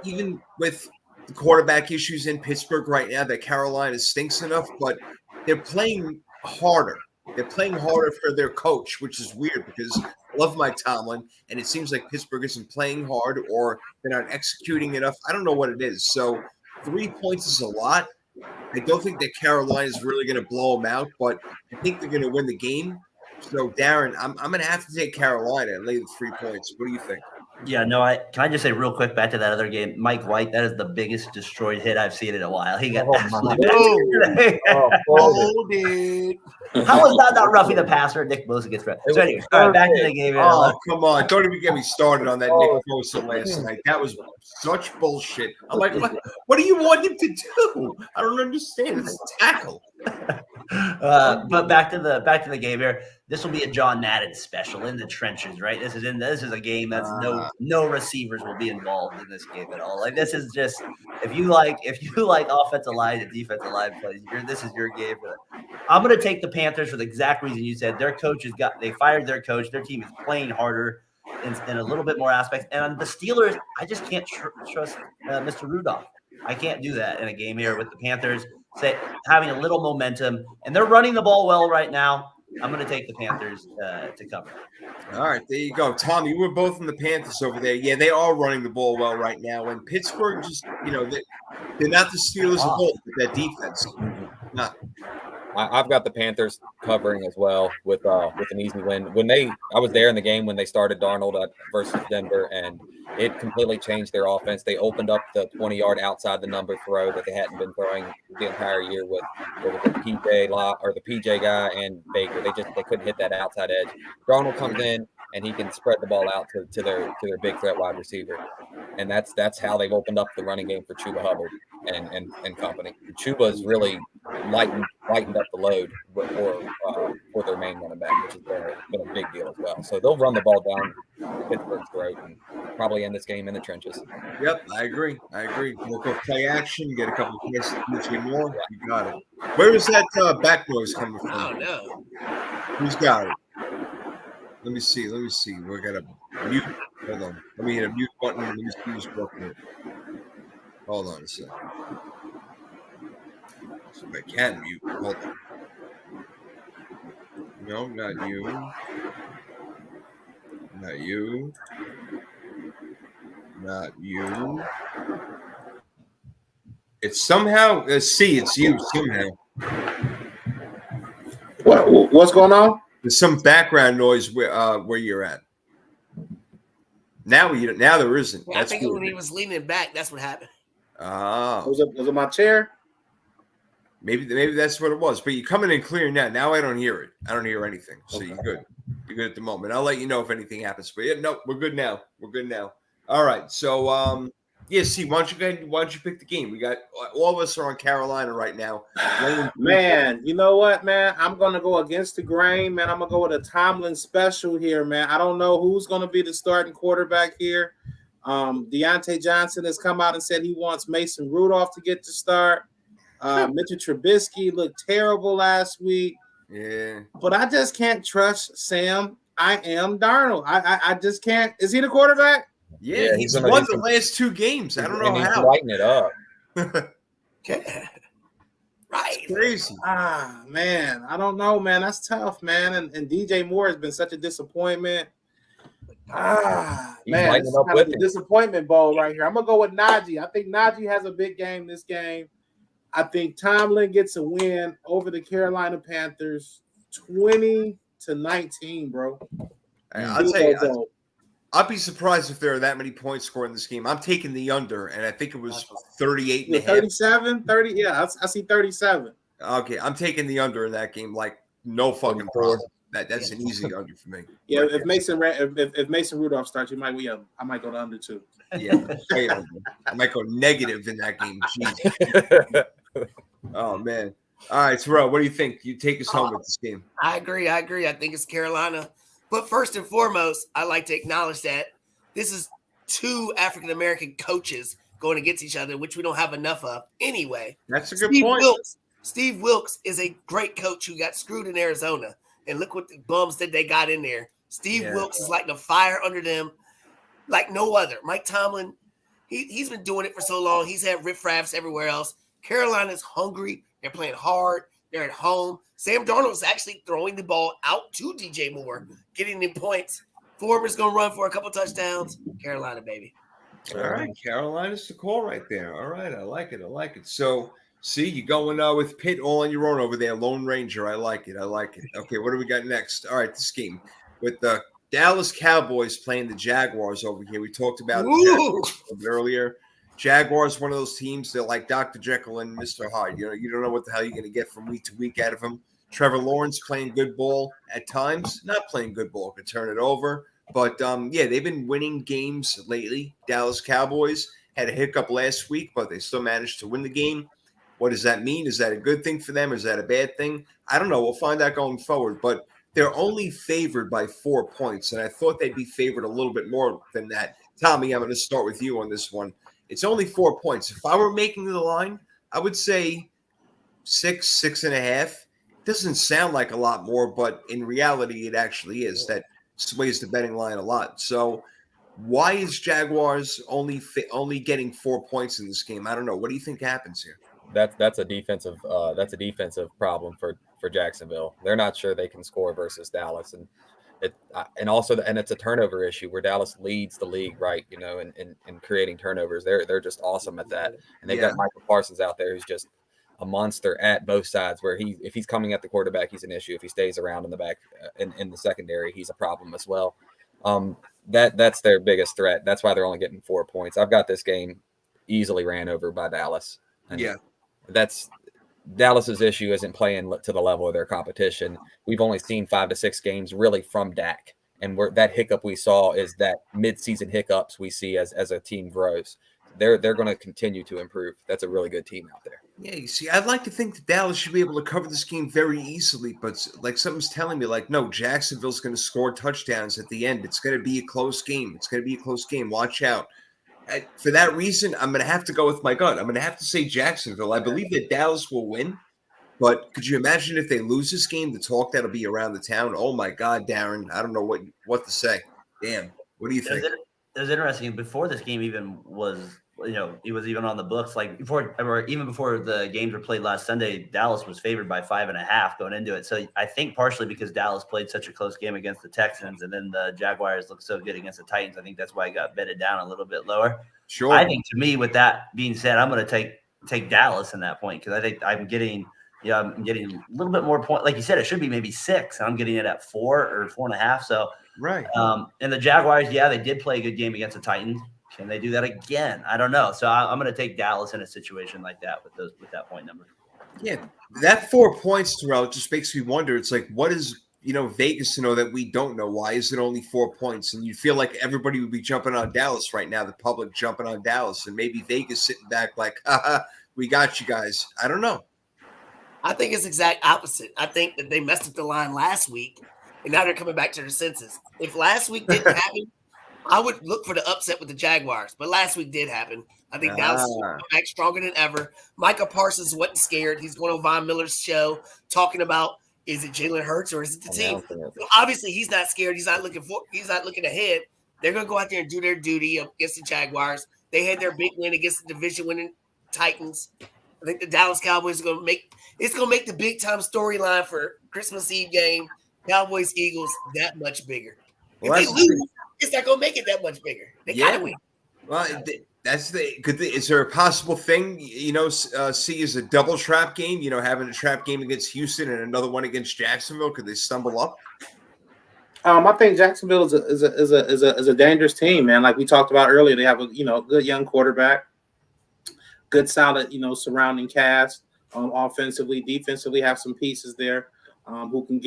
even with the quarterback issues in Pittsburgh right now, that Carolina stinks enough, but they're playing harder. They're playing harder for their coach, which is weird because I love Mike Tomlin, and it seems like Pittsburgh isn't playing hard or they're not executing enough. I don't know what it is. So 3 points is a lot. I don't think that Carolina is really going to blow them out, but I think they're going to win the game. So, Darren, I'm going to have to take Carolina and lay the 3 points. What do you think? Yeah, no, can I just say real quick back to that other game? Mike White, that is the biggest destroyed hit I've seen in a while. He got absolutely dude. How was that not roughing the passer? Nick Bosa gets red. So anyway, all right, back to the game. Oh, come on. Don't even get me started on that Nick Bosa last night. That was such bullshit. I'm like, what do you want him to do? I don't understand. It's a tackle. But back to the game here. This will be a John Madden special in the trenches, right? This is a game that's no receivers will be involved in this game at all. Like this is just if you like offensive line and defensive line plays, this is your game. I'm gonna take the Panthers for the exact reason you said. Their coach they fired their coach. Their team is playing harder in a little bit more aspects. And on the Steelers, I just can't trust Mr. Rudolph. I can't do that in a game here with the Panthers. Having a little momentum, and they're running the ball well right now. I'm going to take the Panthers to cover. All right, there you go. Tom, you were both in the Panthers over there. Yeah, they are running the ball well right now. And Pittsburgh just, they're not the Steelers of old with that defense. Not. I've got the Panthers covering as well with an easy win. I was there in the game when they started Darnold versus Denver, and it completely changed their offense. They opened up the 20-yard outside the number throw that they hadn't been throwing the entire year with the PJ guy and Baker. They couldn't hit that outside edge. Darnold comes in and he can spread the ball out to their big threat wide receiver, and that's how they've opened up the running game for Chuba Hubbard and company. Chuba's really lightened up the load for their main running back, which has been a big deal as well. So they'll run the ball down Pittsburgh's throat and probably end this game in the trenches. Yep, I agree. We'll go play action, get a couple of hits, more. You got it. Where is that back noise coming from? Oh, no. Who's got it? Let me see. We're going to mute. Hold on. Let me hit a mute button. Let me see who's working it. Hold on a second. So I can mute. Hold on. No, not you. Not you. Not you. It's somehow, it's you somehow. What's going on? There's some background noise where you're at. Now there isn't. Yeah, I think when he was leaning back, that's what happened. Oh. Was it my chair? Maybe that's what it was. But you're coming in clear now. Now I don't hear it. I don't hear anything. So you're good. You're good at the moment. I'll let you know if anything happens. But yeah, no, we're good now. We're good now. All right. So yeah, see, why don't you pick the game? We got all of us are on Carolina right now. Man, you know what, man? I'm gonna go against the grain, man. I'm gonna go with a Tomlin special here, man. I don't know who's gonna be the starting quarterback here. Deontay Johnson has come out and said he wants Mason Rudolph to get the start. Mitchell Trubisky looked terrible last week. Yeah. But I just can't trust Sam. I am Darnold. I just can't. Is he the quarterback? Yeah, he's won the last 2 games. I don't know he's how. lighting it up. Okay. Right. It's crazy. Man. I don't know, man. That's tough, man. And DJ Moore has been such a disappointment. He's Man, lighting it's up kind with of a him. disappointment bowl right here. I'm gonna go with Najee. I think Najee has a big game this game. I think Tomlin gets a win over the Carolina Panthers, 20-19, bro. I'll tell you, I'll be surprised if there are that many points scored in this game. I'm taking the under, and I think it was 38 and a half. 37, 30. Yeah, I see 37. Okay, I'm taking the under in that game. Like no fucking problem. That's an easy under for me. Yeah, if Mason Rudolph starts, I might go to under too. Yeah, I might go negative in that game. Jeez. Oh man. All right, Terrell, what do you think? You take us home with this game. I agree. I think it's Carolina. But first and foremost, I like to acknowledge that this is 2 African-American coaches going against each other, which we don't have enough of anyway. That's a good point. Steve Wilks is a great coach who got screwed in Arizona. And look what the bums that they got in there. Steve Wilks is like the fire under them, like no other. Mike Tomlin, he's been doing it for so long. He's had riffraffs everywhere else. Carolina's hungry. They're playing hard. They're at home. Sam Darnold is actually throwing the ball out to DJ Moore, getting him points. Foreman's going to run for a couple touchdowns. Carolina, baby. All right. Carolina's the call right there. All right. I like it. So, see, you're going with Pitt all on your own over there. Lone Ranger. I like it. Okay, what do we got next? All right, this game with the Dallas Cowboys playing the Jaguars over here. We talked about the Jaguars a bit earlier. Jaguars, one of those teams that like Dr. Jekyll and Mr. Hyde. You don't know what the hell you're going to get from week to week out of them. Trevor Lawrence playing good ball at times, not playing good ball, could turn it over. But, they've been winning games lately. Dallas Cowboys had a hiccup last week, but they still managed to win the game. What does that mean? Is that a good thing for them? Is that a bad thing? I don't know. We'll find out going forward. But they're only favored by 4 points, and I thought they'd be favored a little bit more than that. Tommy, I'm going to start with you on this one. It's only 4 points. If I were making the line, I would say 6.5. It doesn't sound like a lot more, but in reality, it actually is. That sways the betting line a lot. So why is Jaguars only getting 4 points in this game? I don't know. What do you think happens here? That's a defensive problem for Jacksonville. They're not sure they can score versus Dallas, and it's a turnover issue where Dallas leads the league, right? In creating turnovers. They're just awesome at that, and they've got Michael Parsons out there who's just a monster at both sides. Where if he's coming at the quarterback, he's an issue. If he stays around in the back in the secondary, he's a problem as well. That's their biggest threat. That's why they're only getting 4 points. I've got this game easily ran over by Dallas. And that's Dallas's issue isn't playing to the level of their competition. We've only seen 5 to 6 games really from Dak, and that hiccup we saw is that mid-season hiccups we see as a team grows. They're going to continue to improve. That's a really good team out there. Yeah, you see, I'd like to think that Dallas should be able to cover this game very easily, but like something's telling me, like, no, Jacksonville's going to score touchdowns at the end. It's going to be a close game. Watch out. For that reason, I'm going to have to go with my gut. I'm going to have to say Jacksonville. I believe that Dallas will win, but could you imagine if they lose this game, the talk that'll be around the town? Oh, my God, Darren. I don't know what to say. Damn. What do you think? It was interesting. Before this game even was, it was even on the books. Like even before the games were played last Sunday, Dallas was favored by 5.5 going into it. So I think partially because Dallas played such a close game against the Texans, and then the Jaguars looked so good against the Titans. I think that's why it got betted down a little bit lower. Sure. I think, to me, with that being said, I'm going to take Dallas in that point, because I think I'm getting a little bit more point. Like you said, it should be maybe 6, and I'm getting it at 4 or 4.5. So right. And the Jaguars, they did play a good game against the Titans. Can they do that again? I don't know. So I'm going to take Dallas in a situation like that with that point number. Yeah, that 4 points, Terrell, just makes me wonder. It's like, what is Vegas to know that we don't know? Why is it only 4 points? And you feel like everybody would be jumping on Dallas right now, the public jumping on Dallas, and maybe Vegas sitting back like, haha, we got you guys. I don't know. I think it's exact opposite. I think that they messed up the line last week, and now they're coming back to their senses. If last week didn't happen, I would look for the upset with the Jaguars, but last week did happen. I think Dallas is back stronger than ever. Micah Parsons wasn't scared. He's going on Von Miller's show talking about, is it Jalen Hurts or is it the team? So obviously, he's not scared. He's not looking ahead. They're going to go out there and do their duty against the Jaguars. They had their big win against the division-winning Titans. I think the Dallas Cowboys are going to make the big-time storyline for Christmas Eve game, Cowboys Eagles, that much bigger. If they lose, it's not going to make it that much bigger. They got to win. Well, that's the good thing. Is there a possible thing, see as a double trap game, having a trap game against Houston and another one against Jacksonville? Could they stumble up? I think Jacksonville is a dangerous team, man. Like we talked about earlier, they have a good young quarterback, good solid surrounding cast, offensively, defensively have some pieces there who can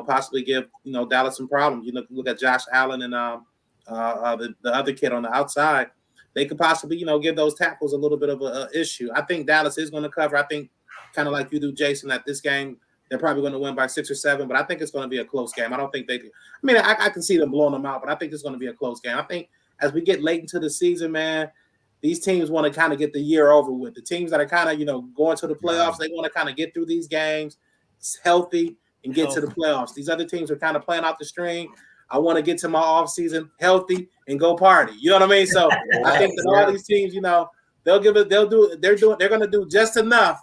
possibly give Dallas some problems. Look at Josh Allen and the other kid on the outside. They could possibly give those tackles a little bit of an issue. I think Dallas is going to cover. I think kind of like you do, Jason, that this game they're probably going to win by 6 or 7, but I think it's going to be a close game. I don't think they could. I mean, I can see them blowing them out, but I think it's going to be a close game. I think as we get late into the season, man, these teams want to kind of get the year over with. The teams that are kind of, going to the playoffs, they want to kind of get through these games healthy and get to the playoffs. These other teams are kind of playing out the string. I want to get to my offseason healthy and go party. You know what I mean? So I think that all these teams, they're going to do just enough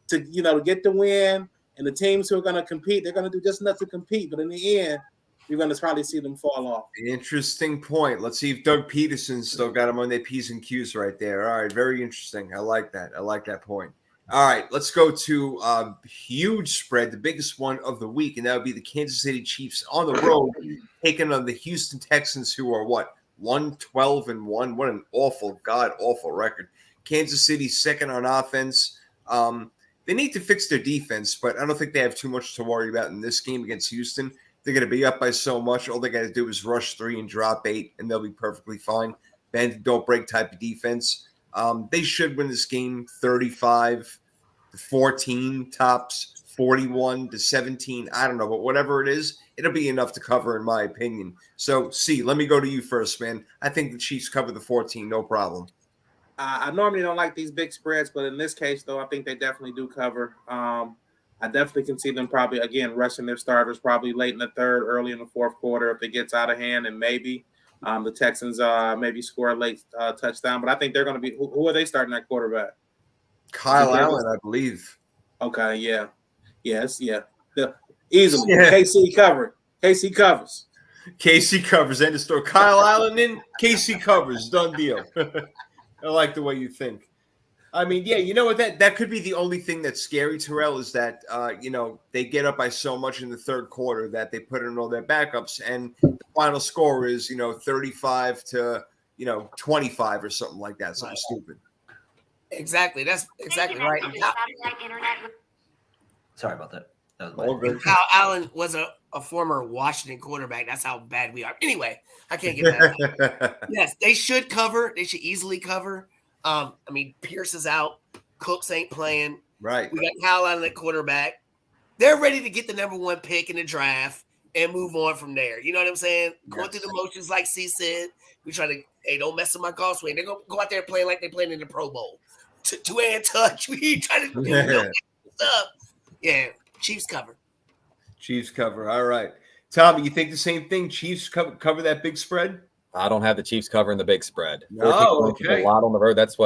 to get the win. And the teams who are going to compete, they're going to do just enough to compete. But in the end, you're going to probably see them fall off. Interesting point. Let's see if Doug Peterson still got them on their P's and Q's right there. All right, very interesting. I like that. I like that point. All right, let's go to huge spread, the biggest one of the week, and that would be the Kansas City Chiefs on the road taking on the Houston Texans, who are 1-12-1. What an awful, god-awful record. Kansas City second on offense. They need to fix their defense, but I don't think they have too much to worry about in this game against Houston. They're going to be up by so much. All they got to do is rush 3 and drop 8, and they'll be perfectly fine. Bend, don't break type of defense. They should win this game 35-14 tops, 41-17. I don't know, but whatever it is, it'll be enough to cover, in my opinion. So, C, let me go to you first, man. I think the Chiefs cover the 14, no problem. I normally don't like these big spreads, but in this case, though, I think they definitely do cover. I definitely can see them probably, again, rushing their starters probably late in the third, early in the fourth quarter if it gets out of hand, and maybe the Texans maybe score a late touchdown. But I think they're going to be – who are they starting at quarterback? Kyle Allen, I believe. Okay, yeah. Yes, yeah. Easily. Yeah. KC covered. KC covers. KC covers. End of story. Kyle Allen in, KC covers. Done deal. I like the way you think. I mean, yeah, you know what? That could be the only thing that's scary, Terrell, is that, they get up by so much in the third quarter that they put in all their backups, and the final score is, 35 to, 25 or something like that. Something stupid. Exactly. That's exactly right. Sorry about that. That was Kyle Allen was a former Washington quarterback. That's how bad we are. Anyway, I can't get that. Yes, they should cover. They should easily cover. I mean, Pierce is out. Cooks ain't playing. Right. We got Kyle Allen at quarterback. They're ready to get the number 1 pick in the draft and move on from there. You know what I'm saying? Yes. Going through the motions, like C said. We try to, hey, don't mess with my golf swing. They're going to go out there playing like they played in the Pro Bowl. Two-hand touch. We try to do stuff. Yeah, Chiefs cover. Chiefs cover. All right. Tommy, you think the same thing? Chiefs cover that big spread? I don't have the Chiefs covering the big spread. Oh, okay. A lot on the road. That's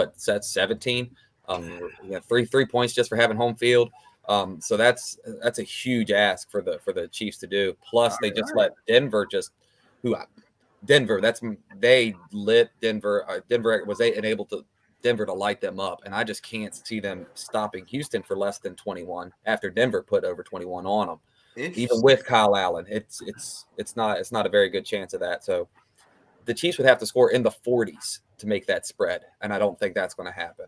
17. We got three points just for having home field. So that's a huge ask for the Chiefs to do. Plus, they just let Denver they lit Denver. Denver was enabled to Denver to light them up, and I just can't see them stopping Houston for less than 21 after Denver put over 21 on them. Even with Kyle Allen, it's not a very good chance of that. So the Chiefs would have to score in the 40s to make that spread, and I don't think that's going to happen.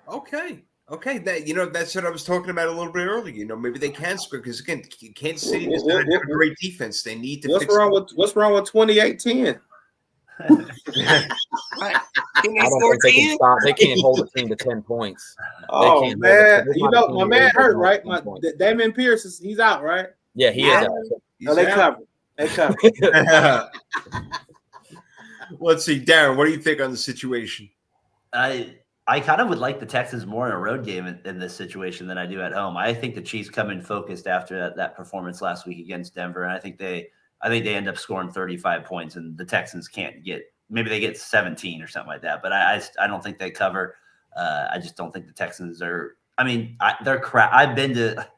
Okay. Okay, that's what I was talking about a little bit earlier. Maybe they can score because again, Kansas City does not have a great defense. They need to. What's wrong with 28-10? Right. Can they I don't score think they 10? can stop. They can't hold a team to 10 points. Oh can't man, hold it. my man hurt, right? Points. Damon Pierce he's out, right? Yeah, he is out. No, they cover. They cover. Let's see, Darren. What do you think on the situation? I kind of would like the Texans more in a road game in this situation than I do at home. I think the Chiefs come in focused after that performance last week against Denver, and I think they end up scoring 35 points, and the Texans can't get. Maybe they get 17 or something like that, but I don't think they cover. I just don't think the Texans are. I mean, they're crap. I've been to.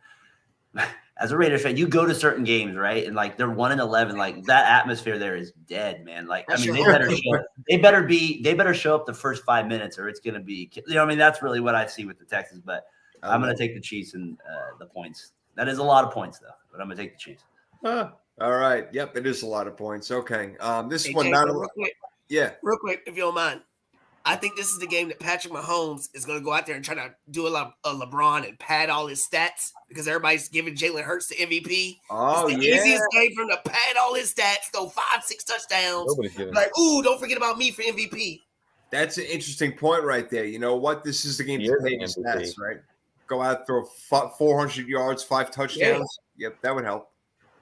As a Raiders fan, you go to certain games, right? And like they're 1-11, like that atmosphere there is dead, man. Like, I mean, they better show up the first 5 minutes or it's gonna be, I mean, that's really what I see with the Texans. But I'm gonna take the Chiefs and the points. That is a lot of points though, but I'm gonna take the Chiefs. All right. Yep, it is a lot of points. Okay. This one Jason, not real quick, real quick, if you don't mind. I think this is the game that Patrick Mahomes is going to go out there and try to do a LeBron and pad all his stats because everybody's giving Jalen Hurts the MVP. Oh, it's the easiest game for him to pad all his stats, throw 5-6 touchdowns. Like, ooh, don't forget about me for MVP. That's an interesting point right there. You know what? This is the game to pay his stats, right? Go out, throw 400 yards, 5 touchdowns. Yeah. Yep, that would help.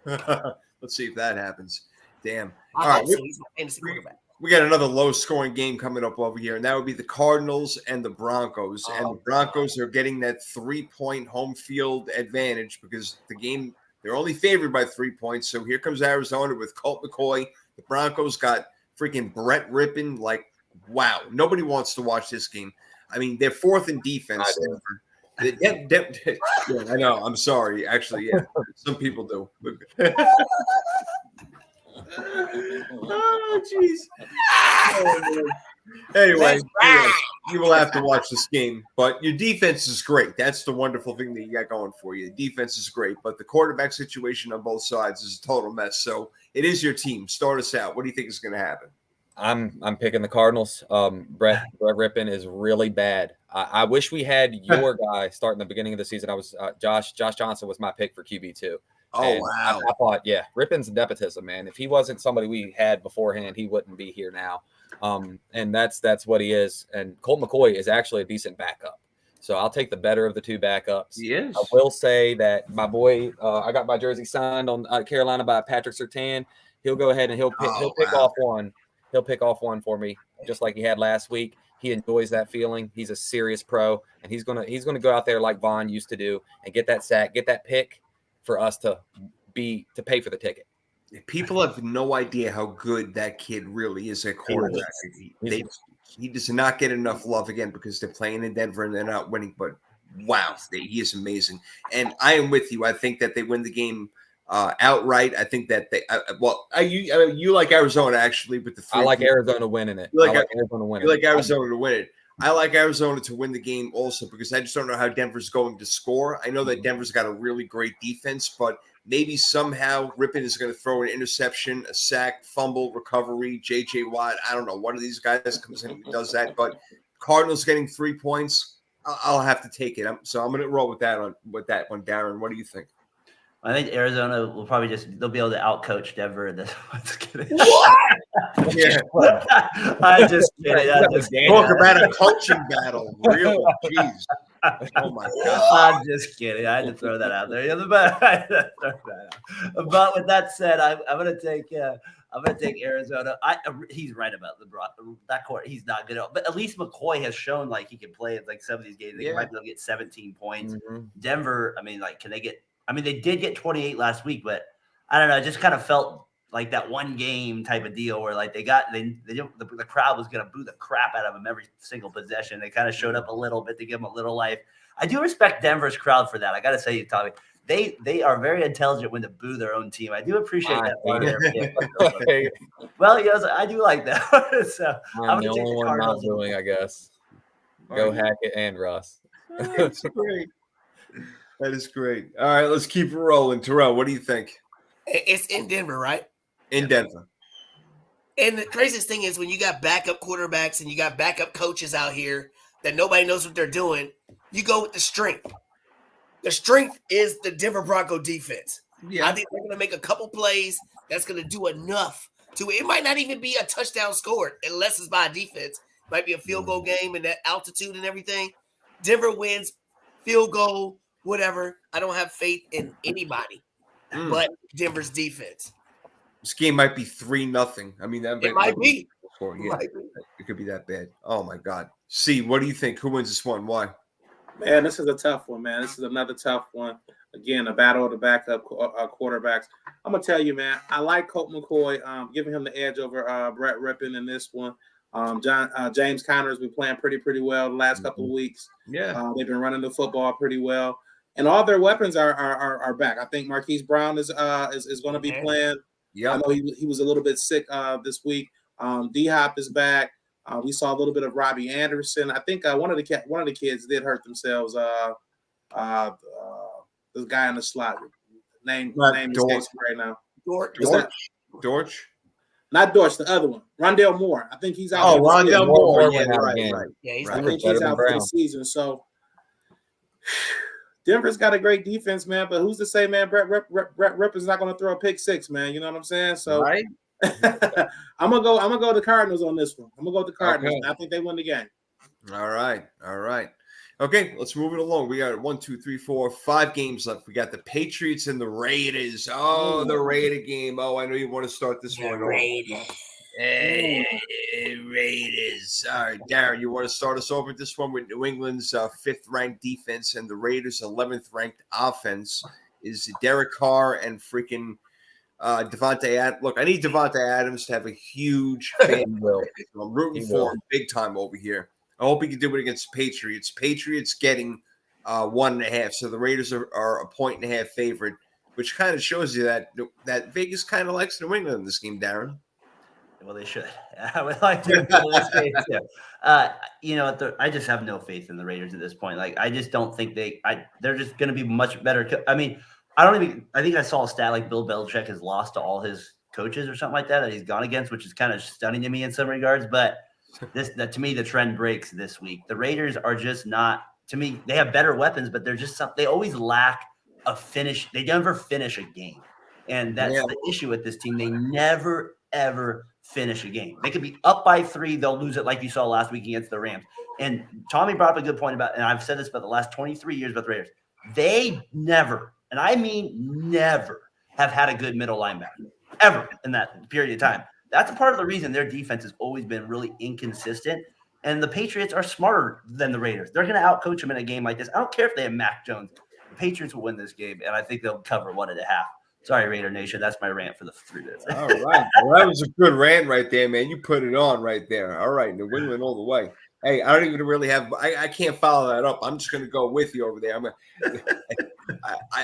Let's see if that happens. Damn. All right. He's my fantasy quarterback. We got another low-scoring game coming up over here, and that would be the Cardinals and the Broncos. And the Broncos are getting that 3-point home field advantage because they're only favored by 3 points. So here comes Arizona with Colt McCoy. The Broncos got freaking Brett Rippon. Like, wow. Nobody wants to watch this game. I mean, they're fourth in defense. Yeah, I know. I'm sorry. Actually, yeah. Some people do. Oh, jeez. Anyway, you will have to watch this game, but your defense is great. That's the wonderful thing that you got going for you. The defense is great, but the quarterback situation on both sides is a total mess. So it is your team. Start us out. What do you think is going to happen? I'm picking the Cardinals. Brett Rippon is really bad. I wish we had your guy starting the beginning of the season. I was Josh Johnson was my pick for QB2. Oh, wow. I thought, yeah, Rippon's nepotism, man. If he wasn't somebody we had beforehand, he wouldn't be here now. And that's what he is. And Colt McCoy is actually a decent backup. So I'll take the better of the two backups. He is. I will say that my boy, I got my jersey signed on Carolina by Patrick Surtain. He'll go ahead and he'll pick off one. He'll pick off one for me, just like he had last week. He enjoys that feeling. He's a serious pro, and he's gonna go out there like Vaughn used to do and get that sack, get that pick for us to pay for the ticket. People have no idea how good that kid really is at quarterback. He does not get enough love again because they're playing in Denver and they're not winning. But wow, he is amazing. And I am with you. I think that they win the game outright. I think that you like Arizona actually, but I like Arizona winning it. You like Arizona to win it. I like Arizona to win the game also because I just don't know how Denver's going to score. I know that Denver's got a really great defense, but maybe somehow Rippon is going to throw an interception, a sack, fumble, recovery, J.J. Watt. I don't know. One of these guys comes in and does that. But Cardinals getting 3 points, I'll have to take it. So I'm going to roll with that one, Darren. What do you think? I think Arizona will probably they'll be able to outcoach Denver in this one. What? Yeah. I'm just kidding. Talk about a coaching battle. Really? Jeez. Oh, my God. I'm just kidding. I had to throw that out there. But with that said, I'm going to take Arizona. He's right about that court. He's not good at all. But at least McCoy has shown like he can play in like some of these games. They might be able to get 17 points. Mm-hmm. Denver, I mean, like, can they get? I mean, they did get 28 last week, but I don't know. It just kind of felt like that one game type of deal where like the crowd was going to boo the crap out of them every single possession. They kind of showed up a little bit to give them a little life. I do respect Denver's crowd for that. I got to say, Tommy, they are very intelligent when to boo their own team. I do appreciate that part of their Well, yes, I do like that. So I'm the only one not doing, I guess. Go Hackett and Russ. That's great. That is great. All right, let's keep it rolling. Terrell, what do you think? It's in Denver, right? In Denver. And the craziest thing is when you got backup quarterbacks and you got backup coaches out here that nobody knows what they're doing, you go with the strength. The strength is the Denver Bronco defense. Yeah. I think they're going to make a couple plays that's going to do enough to it. Might not even be a touchdown scored unless it's by defense. It might be a field goal game and that altitude and everything. Denver wins, field goal, whatever. I don't have faith in anybody but Denver's defense. This game might be 3-0. I mean, It might be. Yeah, it could be that bad. Oh my God. C, what do you think? Who wins this one? Why? Man, this is a tough one, man. This is another tough one. Again, a battle of the backup quarterbacks. I'm gonna tell you, man. I like Colt McCoy. Giving him the edge over Brett Rippon in this one. James Conner has been playing pretty well the last couple of weeks. Yeah, they've been running the football pretty well, and all their weapons are back. I think Marquise Brown is going to be playing. Yeah, I know he was a little bit sick this week. D-Hop is back. We saw a little bit of Robbie Anderson. I think one of the kids did hurt themselves. The guy in the slot name escapes me right now. Dortch. Not Dortch, the other one. Rondale Moore. I think he's out. Oh, Rondale Moore. Yeah, right. I think he's out for the season. So Denver's got a great defense, man. But who's to say, man, Brett Rippon's not going to throw a pick six, man. You know what I'm saying? So right. I'm gonna go the Cardinals on this one. I'm gonna go with the Cardinals. Okay. I think they win the game. All right. Okay, let's move it along. We got 1, 2, 3, 4, 5 games left. We got the Patriots and the Raiders. Oh, the Raider game. Oh, I know you want to start this one. Raiders. Raiders. All right, Darren, you want to start us over this one with New England's 5th-ranked defense and the Raiders' 11th-ranked offense? Is Derek Carr and freaking Devontae Adams. Look, I need Devontae Adams to have a huge fan. I'm rooting for him big time over here. I hope he can do it against the Patriots. Patriots getting 1.5, so the Raiders are a 1.5 favorite, which kind of shows you that Vegas kind of likes New England in this game, Darren. Well, they should. I would like to in this game too. I just have no faith in the Raiders at this point. Like, I just don't think they're just going to be much better. I mean, I think I saw a stat like Bill Belichick has lost to all his coaches or something like that he's gone against, which is kind of stunning to me in some regards. But to me, the trend breaks this week. The Raiders are just not, to me, they have better weapons, but they're just they always lack a finish. They never finish a game. And that's the issue with this team. They never, ever finish a game. They could be up by 3. They'll lose it like you saw last week against the Rams. And Tommy brought up a good point about, and I've said this about the last 23 years about the Raiders. They never, and I mean never, have had a good middle linebacker ever in that period of time. That's a part of the reason their defense has always been really inconsistent. And the Patriots are smarter than the Raiders. They're going to outcoach them in a game like this. I don't care if they have Mac Jones. The Patriots will win this game, and I think they'll cover 1.5. Sorry, Raider Nation. That's my rant for the 3 minutes. All right. Well, that was a good rant right there, man. You put it on right there. All right. New England all the way. Hey, I don't even really have – I can't follow that up. I'm just going to go with you over there.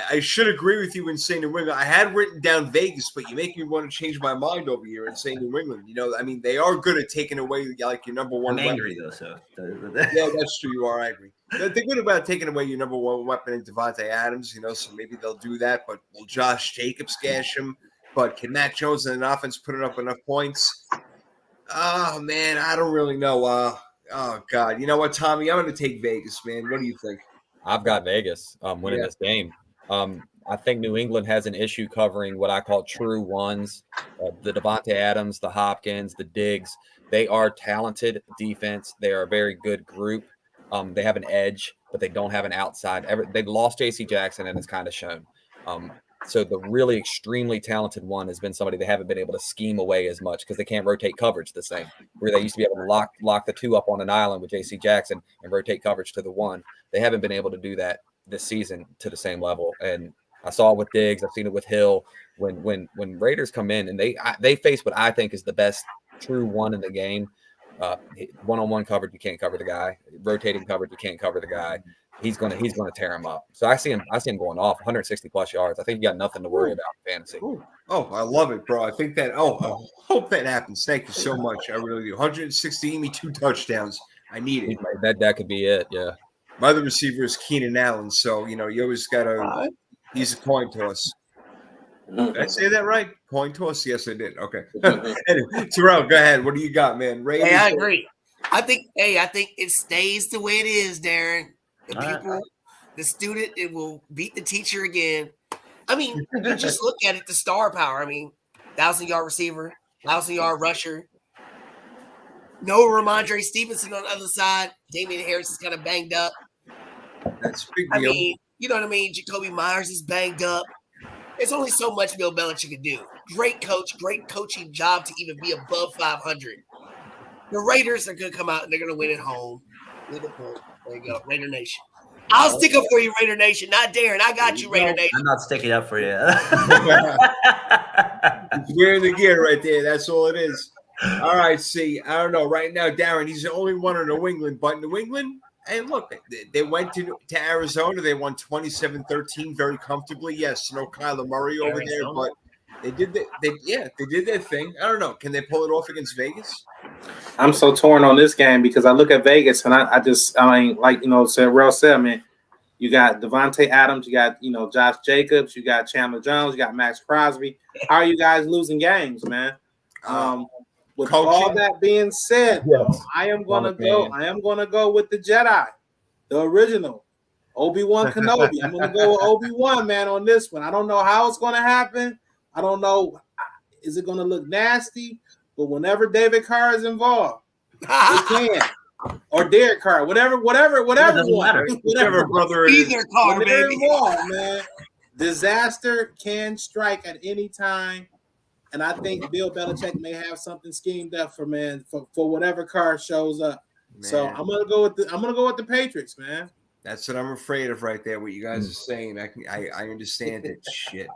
I should agree with you in saying New England. I had written down Vegas, but you make me want to change my mind over here and say New England. You know, I mean, they are good at taking away like your number one weapon. I'm angry, though, so. Yeah, that's true. You are angry. They're good about taking away your number one weapon in Devontae Adams, so maybe they'll do that. But will Josh Jacobs gash him? But can Matt Jones in an offense put up enough points? Oh, man, I don't really know. Oh, God. You know what, Tommy? I'm going to take Vegas, man. What do you think? I've got Vegas winning this game. I think New England has an issue covering what I call true ones. The Devontae Adams, the Hopkins, the Diggs. They are talented defense. They are a very good group. They have an edge, but they don't have an outside. They've lost J.C. Jackson, and it's kind of shown. So the really extremely talented one has been somebody they haven't been able to scheme away as much because they can't rotate coverage the same. Where they used to be able to lock the 2 up on an island with J.C. Jackson and rotate coverage to the 1. They haven't been able to do that this season to the same level. And I saw it with Diggs. I've seen it with Hill. When Raiders come in and they face what I think is the best true one in the game. One-on-one coverage, you can't cover the guy. Rotating coverage, you can't cover the guy. He's gonna tear him up. So I see him going off 160 plus yards. I think you got nothing to worry about in fantasy. Oh, I love it, bro. I think that. I hope that happens. Thank you so much. I really do. 160, give me 2 touchdowns. I need it. That could be it. Yeah. My other receiver is Keenan Allen, so you always gotta. He's a coin toss. Did I say that right? Coin toss? Yes, I did. Okay. Anyway, Terrell, go ahead. What do you got, man? Hey, I agree. I think it stays the way it is, Darren. The All right. pupil, the student, it will beat the teacher again. I mean, you just look at it, the star power. I mean, 1,000-yard receiver, 1,000-yard rusher. No Ramondre Stevenson on the other side. Damian Harris is kind of banged up. That's a big I deal. mean, you know what I mean? Jacoby Myers is banged up. There's only so much Bill Belichick can do. Great coach, great coaching job to even be above 500. The Raiders are going to come out and they're going to win at home. There you go, Raider Nation. I'll stick up for you, Raider Nation. Not Darren. I got you, Raider Nation. I'm not sticking up for you. Wearing the gear right there. That's all it is. All right, see, I don't know. Right now, Darren, he's the only one in New England. But New England, hey, look, they went to Arizona. They won 27-13 very comfortably. Yes, no Kyler Murray over there, but they did their thing. I don't know. Can they pull it off against Vegas? I'm so torn on this game because I look at Vegas and I mean, like, you know, Rel said, I mean, you got Devontae Adams, you got, you know, Josh Jacobs, you got Chandler Jones, you got Max Crosby. How are you guys losing games, man? With Coaching. all that being said, I am gonna go with the Jedi, the original Obi-Wan Kenobi. I'm gonna go with Obi-Wan, man, on this one. I don't know how it's gonna happen. I don't know. Is it gonna look nasty? But whenever David Carr is involved, it can. Or Derek Carr, whatever Whatever brother it is. Either Carr, baby. Involved, man. Disaster can strike at any time. And I think Bill Belichick may have something schemed up for whatever Carr shows up. Man. So I'm gonna go with the Patriots, man. That's what I'm afraid of right there. What you guys are saying, I understand it. Shit,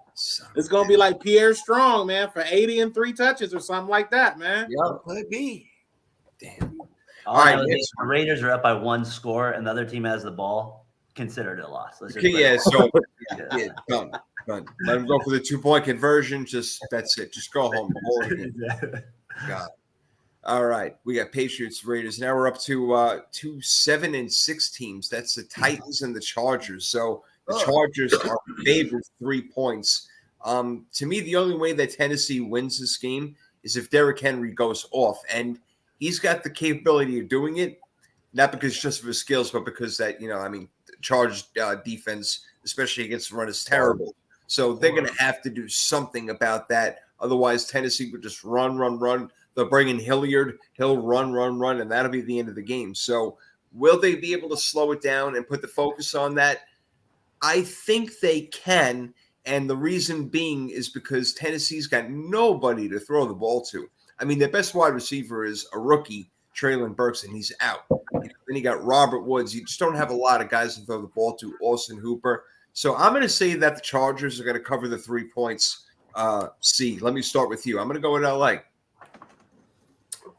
it's gonna be like Pierre Strong, man, for 80 and 3 touches or something like that, man. Yeah, could be. Damn. All right, the Raiders are up by 1 score, and the other team has the ball. Consider it a loss. Done. Let them go for the 2-point conversion. That's it. Just go home. God. All right, we got Patriots, Raiders. Now we're up to 2 7-6 teams. That's the Titans and the Chargers. So the Chargers are favored 3 points. To me, the only way that Tennessee wins this game is if Derrick Henry goes off, and he's got the capability of doing it. Not because just of his skills, but because that, you know, I mean, the Chargers defense, especially against the run, is terrible. So they're going to have to do something about that. Otherwise, Tennessee would just run. They'll bring in Hilliard. He'll run, and that'll be the end of the game. So will they be able to slow it down and put the focus on that? I think they can, and the reason being is because Tennessee's got nobody to throw the ball to. I mean, their best wide receiver is a rookie, Treylon Burks, and he's out. Then you got Robert Woods. You just don't have a lot of guys to throw the ball to. Austin Hooper. So I'm going to say that the Chargers are going to cover the 3 points. C, let me start with you. I'm going to go with LA.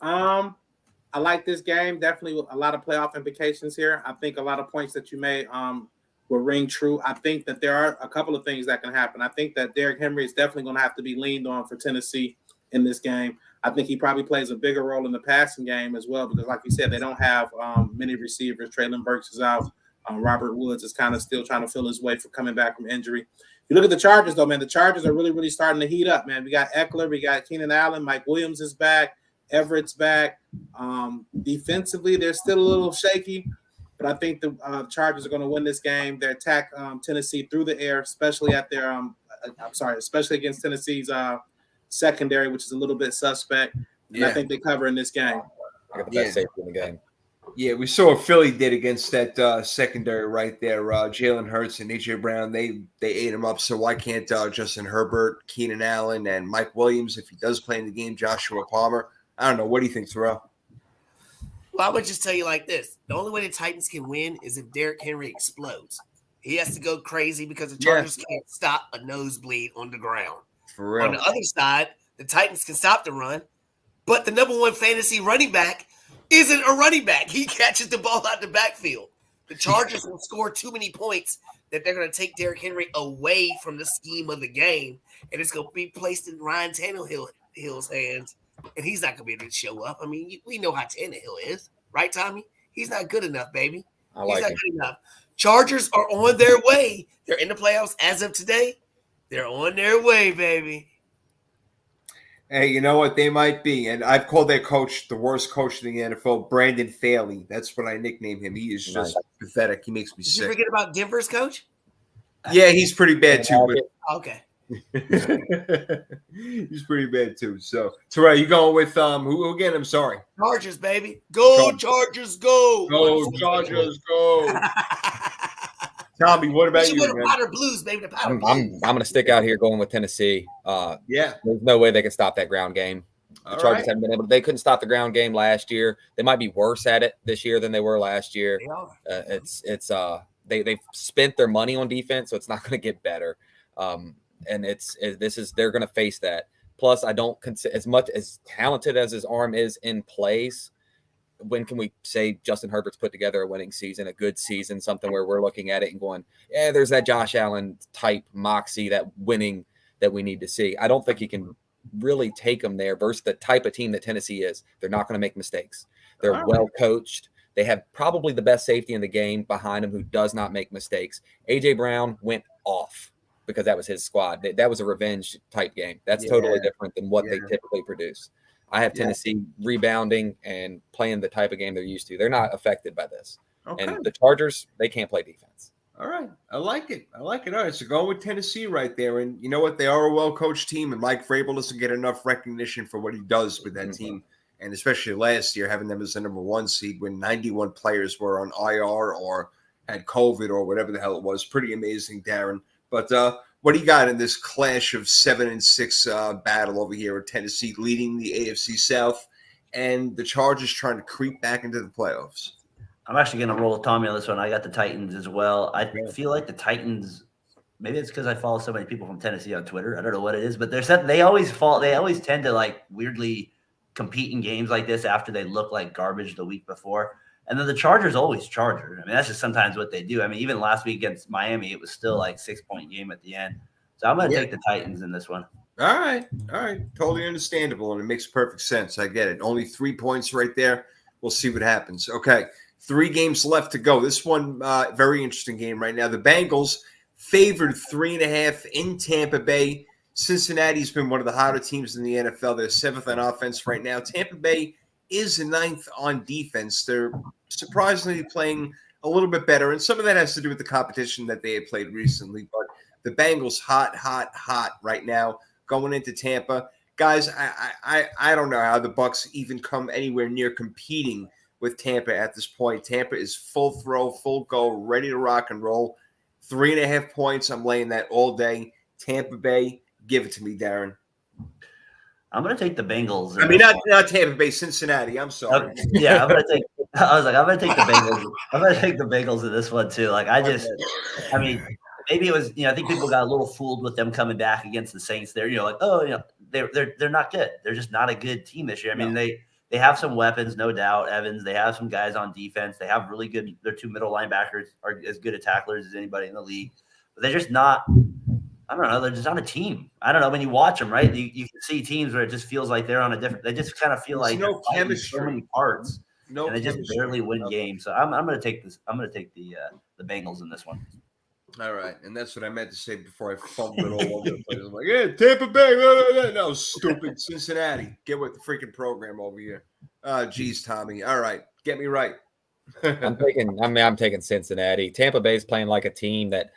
I like this game. Definitely a lot of playoff implications here. I think a lot of points that you made will ring true. I think that there are a couple of things that can happen. I think that Derrick Henry is definitely going to have to be leaned on for Tennessee in this game. I think he probably plays a bigger role in the passing game as well because, like you said, they don't have many receivers. Treylon Burks is out. Robert Woods is kind of still trying to feel his way for coming back from injury. You look at the Chargers, though, man. The Chargers are really, really starting to heat up, man. We got Eckler, we got Keenan Allen, Mike Williams is back, Everett's back. Defensively, they're still a little shaky, but I think the Chargers are going to win this game. They attack Tennessee through the air, especially at their especially against Tennessee's secondary, which is a little bit suspect. And I think they cover in this game. I got the best safety in the game. Yeah, we saw what Philly did against that secondary right there. Jalen Hurts and A.J. Brown, they ate him up. So why can't Justin Herbert, Keenan Allen, and Mike Williams, if he does play in the game, Joshua Palmer? I don't know. What do you think, Terrell? Well, I would just tell you like this. The only way the Titans can win is if Derrick Henry explodes. He has to go crazy because the Chargers can't stop a nosebleed on the ground. For real. On the other side, the Titans can stop the run, but the number one fantasy running back isn't a running back. He catches the ball out the backfield. The Chargers will score too many points that they're going to take Derrick Henry away from the scheme of the game, and it's going to be placed in Ryan Tannehill's hands, and he's not going to be able to show up. I mean, we know how Tannehill is, right, Tommy? He's not good enough, baby. He's not good enough. Chargers are on their way. They're in the playoffs as of today. They're on their way, baby. Hey, you know what? They might be. And I've called their coach the worst coach in the NFL, Brandon Faley. That's what I nicknamed him. He is just pathetic. He makes me Did you sick. forget about Denver's coach? Yeah, he's pretty bad too. Okay. He's pretty bad too. So, Terrell, you going with who again? I'm sorry. Chargers, baby. Go Chargers, go. Go Chargers, go. Tommy, what about you? Go to Powder Blues, baby. The Powder I'm going to stick out here going with Tennessee. Yeah. There's no way they can stop that ground game. The Chargers haven't been able to. They couldn't stop the ground game last year. They might be worse at it this year than they were last year. They've spent their money on defense, so it's not going to get better. And they're going to face that. Plus, I don't consider as much as talented as his arm is in plays. When can we say Justin Herbert's put together a winning season, a good season, something where we're looking at it and going, yeah, there's that Josh Allen type moxie, that winning that we need to see. I don't think he can really take them there versus the type of team that Tennessee is. They're not going to make mistakes. They're well coached. They have probably the best safety in the game behind him who does not make mistakes. A.J. Brown went off because that was his squad. That was a revenge type game. That's totally different than what they typically produce. I have Tennessee rebounding and playing the type of game they're used to. They're not affected by this. Okay. And the Chargers, they can't play defense. All right. I like it. All right. So going with Tennessee right there. And you know what? They are a well-coached team, and Mike Vrabel doesn't get enough recognition for what he does with that team. And especially last year, having them as the number 1 seed when 91 players were on IR or had COVID or whatever the hell it was. Pretty amazing, Darren. But what do you got in this clash of 7-6 battle over here with Tennessee leading the AFC South and the Chargers trying to creep back into the playoffs? I'm actually going to roll with Tommy on this one. I got the Titans as well. I feel like the Titans, maybe it's because I follow so many people from Tennessee on Twitter. I don't know what it is, but they always tend to like weirdly compete in games like this after they look like garbage the week before. And then the Chargers always Chargers. I mean, that's just sometimes what they do. I mean, even last week against Miami, it was still like 6-point game at the end. So I'm going to take the Titans in this one. All right. Totally understandable, and it makes perfect sense. I get it. Only 3 points right there. We'll see what happens. Okay, 3 games left to go. This one, very interesting game right now. The Bengals favored 3.5 in Tampa Bay. Cincinnati's been one of the hotter teams in the NFL. They're 7th on offense right now. Tampa Bay is 9th on defense. They're surprisingly playing a little bit better, and some of that has to do with the competition that they had played recently. But the Bengals hot right now going into Tampa. Guys, I don't know how the Bucs even come anywhere near competing with Tampa at this point. Tampa is full throw, full go, ready to rock and roll. 3.5 points. I'm laying that all day. Tampa Bay, give it to me, Darren. I'm going to take the Bengals. I mean, not Tampa Bay, Cincinnati. I'm sorry. Yeah, I'm going to take – I was like, I'm going to take the Bengals. I'm going to take the Bengals in this one too. Like, maybe it was, I think people got a little fooled with them coming back against the Saints there. Like, they're not good. They're just not a good team this year. I mean, they have some weapons, no doubt. Evans, they have some guys on defense. They have really good – their 2 middle linebackers are as good at tacklers as anybody in the league. But they're just not – I don't know. They're just on a team. I don't know. When you watch them, right, you can see teams where it just feels like they're on a different – they just kind of feel like no chemistry. So many parts. And they just barely win games. So I'm going to take this. I'm going to take the Bengals in this one. All right, and that's what I meant to say before I fumbled it all over the place. I'm like, yeah, Tampa Bay. No, stupid Cincinnati. Get with the freaking program over here. Geez, Tommy. All right, get me right. I'm taking Cincinnati. Tampa Bay's playing like a team that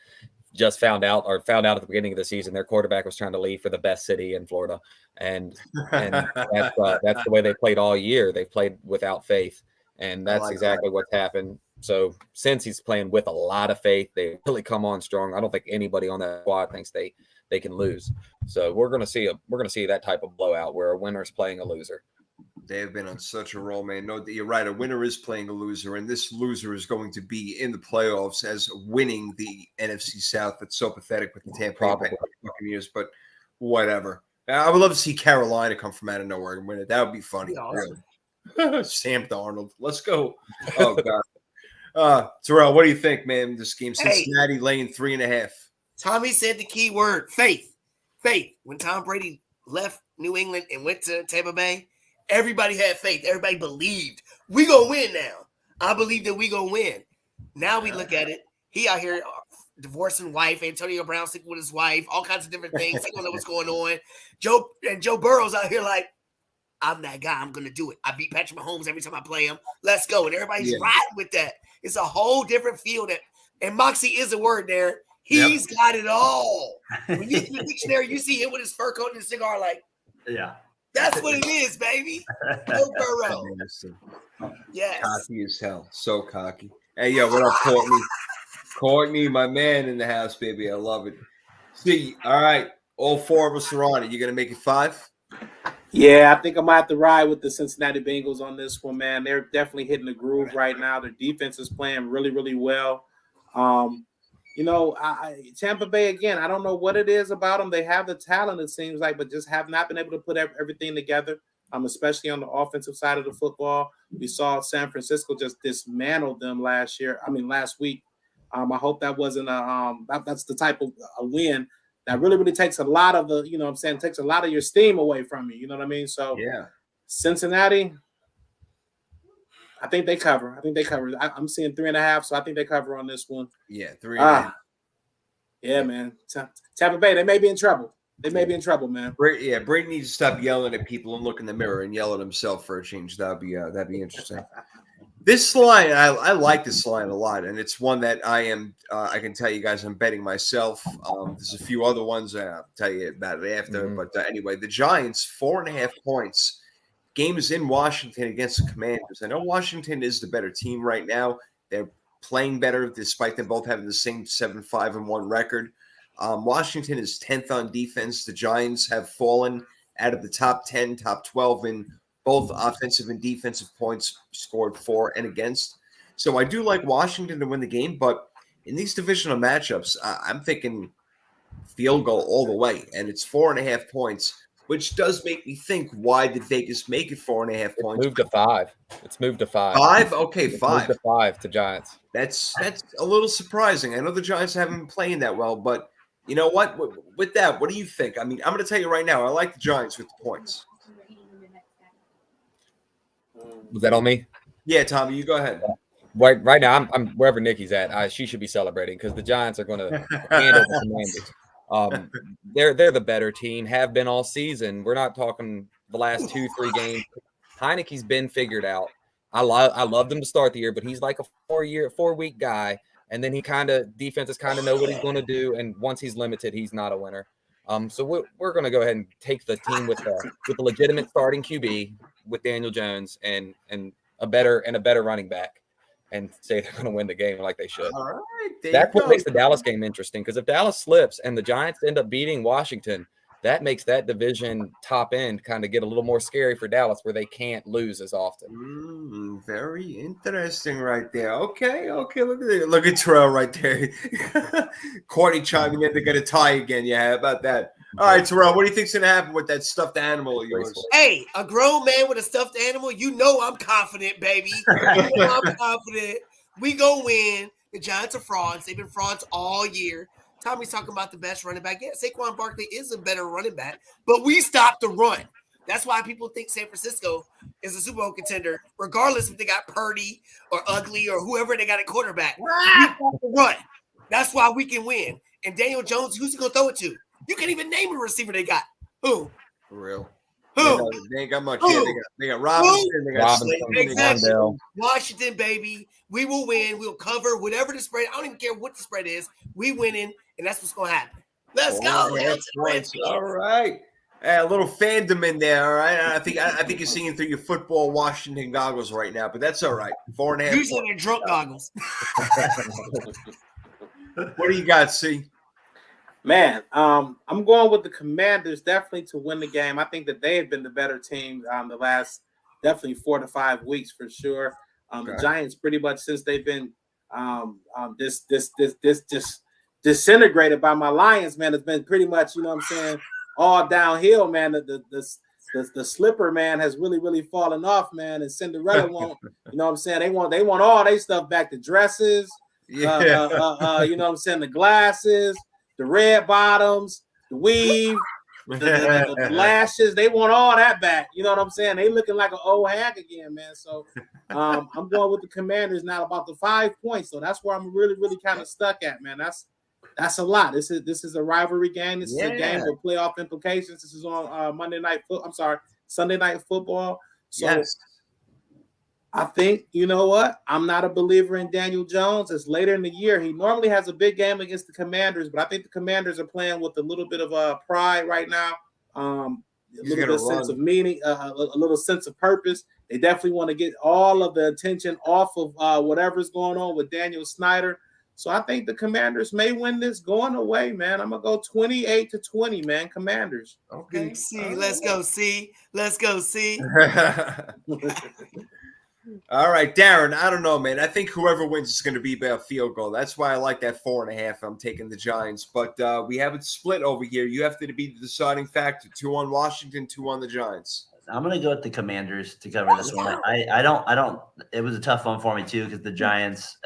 just found out at the beginning of the season their quarterback was trying to leave for the best city in Florida, and that's the way they played all year. They played without faith, and that's exactly what's happened. So since he's playing with a lot of faith, they really come on strong. I don't think anybody on that squad thinks they can lose. So we're gonna see that type of blowout where a winner's playing a loser. They have been on such a roll, man. No, you're right. A winner is playing a loser, and this loser is going to be in the playoffs as winning the NFC South. That's so pathetic with the Tampa Bay Buccaneers, but whatever. I would love to see Carolina come from out of nowhere and win it. That would be funny. Awesome. Really. Sam Darnold. Let's go. Oh, God. Terrell, what do you think, man? This game, Cincinnati laying 3.5. Tommy said the key word, faith. Faith. When Tom Brady left New England and went to Tampa Bay, everybody had faith. Everybody believed. We going to win now. I believe that we going to win. Now we look at it. He out here divorcing wife. Antonio Brown sticking with his wife. All kinds of different things. He don't know what's going on. Joe Burrow's out here like, I'm that guy. I'm going to do it. I beat Patrick Mahomes every time I play him. Let's go. And everybody's riding with that. It's a whole different feel. And moxie is a word there. He's got it all. When you see the dictionary, you see him with his fur coat and his cigar, like, that's what it is, baby. No Burrow. Yes. Cocky as hell. So cocky. Hey, yo, what up, Courtney? Courtney, my man in the house, baby. I love it. See, all right. All four of us are on it. You going to make it 5? Yeah, I think I might have to ride with the Cincinnati Bengals on this one, man. They're definitely hitting the groove right now. Their defense is playing really, really well. Tampa Bay, again, I don't know what it is about them. They have the talent, it seems like, but just have not been able to put everything together, especially on the offensive side of the football. We saw San Francisco just dismantle them last week. I hope that wasn't that's the type of a win that really, really takes a lot of takes a lot of your steam away from you. You know what I mean? So Cincinnati, I think they cover. I'm seeing 3.5, so I think they cover on this one. Yeah, 3.5. Yeah, man. Tampa Bay, they may be in trouble. Man. Brady needs to stop yelling at people and look in the mirror and yell at himself for a change. That'd be interesting. This line, I like this line a lot, and it's one that I can tell you guys I'm betting myself. There's a few other ones I'll tell you about it after. Mm-hmm. But anyway, the Giants, 4.5 points. Game is in Washington against the Commanders. I know Washington is the better team right now. They're playing better despite them both having the same 7-5-1 record. Washington is 10th on defense. The Giants have fallen out of the top 10, top 12 in both offensive and defensive points scored for and against. So I do like Washington to win the game, but in these divisional matchups, I'm thinking field goal all the way, and it's 4.5 points, which does make me think, why did Vegas make it 4.5 points? Moved to 5. It's moved to 5. 5? Okay, 5. Moved to 5 to Giants. That's a little surprising. I know the Giants haven't been playing that well, but you know what? With that, what do you think? I mean, I'm going to tell you right now, I like the Giants with the points. Was that on me? Yeah, Tommy, you go ahead. Right now, I'm wherever Nikki's at. She should be celebrating because the Giants are going to handle the Commanders. They're the better team, have been all season. We're not talking the last 2-3 games. Heineke's been figured out. I loved him to start the year, but he's like a 4-week guy, and then defenses kind of know what he's going to do, and once he's limited, he's not a winner. So we're going to go ahead and take the team with the legitimate starting QB with Daniel Jones and a better running back, and say they're going to win the game like they should. All right, that's what makes the Dallas game interesting, because if Dallas slips and the Giants end up beating Washington, that makes that division top end kind of get a little more scary for Dallas, where they can't lose as often. Very interesting right there. Okay. Look at Terrell right there. Courtney chiming in, they're going to tie again. Yeah, how about that? All right, Terrell, what do you think's going to happen with that stuffed animal of yours? Hey, a grown man with a stuffed animal, you know I'm confident, baby. I'm confident. We go win. The Giants are frauds. They've been frauds all year. Tommy's talking about the best running back. Yeah, Saquon Barkley is a better running back, but we stopped the run. That's why people think San Francisco is a Super Bowl contender, regardless if they got Purdy or Ugly or whoever they got at quarterback. We stopped the run. That's why we can win. And Daniel Jones, who's he going to throw it to? You can't even name a receiver they got. Who? For real. Who? They ain't got much. Yeah, they got Robinson. They got exactly. Washington, baby. We will win. We'll cover whatever the spread. I don't even care what the spread is. We winning, and that's what's going to happen. Let's go. All right. A little fandom in there. All right. I think you're seeing through your football Washington goggles right now, but that's all right. 4.5. Usually they're drunk goggles. What do you got, C? Man, I'm going with the Commanders definitely to win the game. I think that they have been the better team the last definitely 4 to 5 weeks for sure. The Giants pretty much since they've been disintegrated by my Lions, man, it's been pretty much, you know what I'm saying, all downhill, man. The slipper, man, has really fallen off, man. And Cinderella won't, you know what I'm saying, they want all their stuff back, the dresses, you know what I'm saying, the glasses, the red bottoms, the weave, the lashes, they want all that back. You know what I'm saying? They looking like an old hag again, man. So I'm going with the Commanders now about the 5 points. So that's where I'm really kind of stuck at, man. That's a lot. This is a rivalry game. This is a game with playoff implications. This is on Monday night. Sunday Night Football. So Yes. I think, you know what? I'm not a believer in Daniel Jones. It's later in the year. He normally has a big game against the Commanders, but I think the Commanders are playing with a little bit of pride right now. A little bit of sense of meaning, a little sense of purpose. They definitely want to get all of the attention off of whatever's going on with Daniel Snyder. So I think the Commanders may win this going away, man. I'm going to go 28-20, man. Commanders. Okay. See, let's go. See, let's go. See. All right, Darren, I don't know, man. I think whoever wins is going to be by a field goal. That's why I like that 4.5. I'm taking the Giants. But we have it split over here. You have to be the deciding factor. 2 on Washington, 2 on the Giants. I'm going to go with the Commanders to cover this one. I don't. It was a tough one for me, too, because the Giants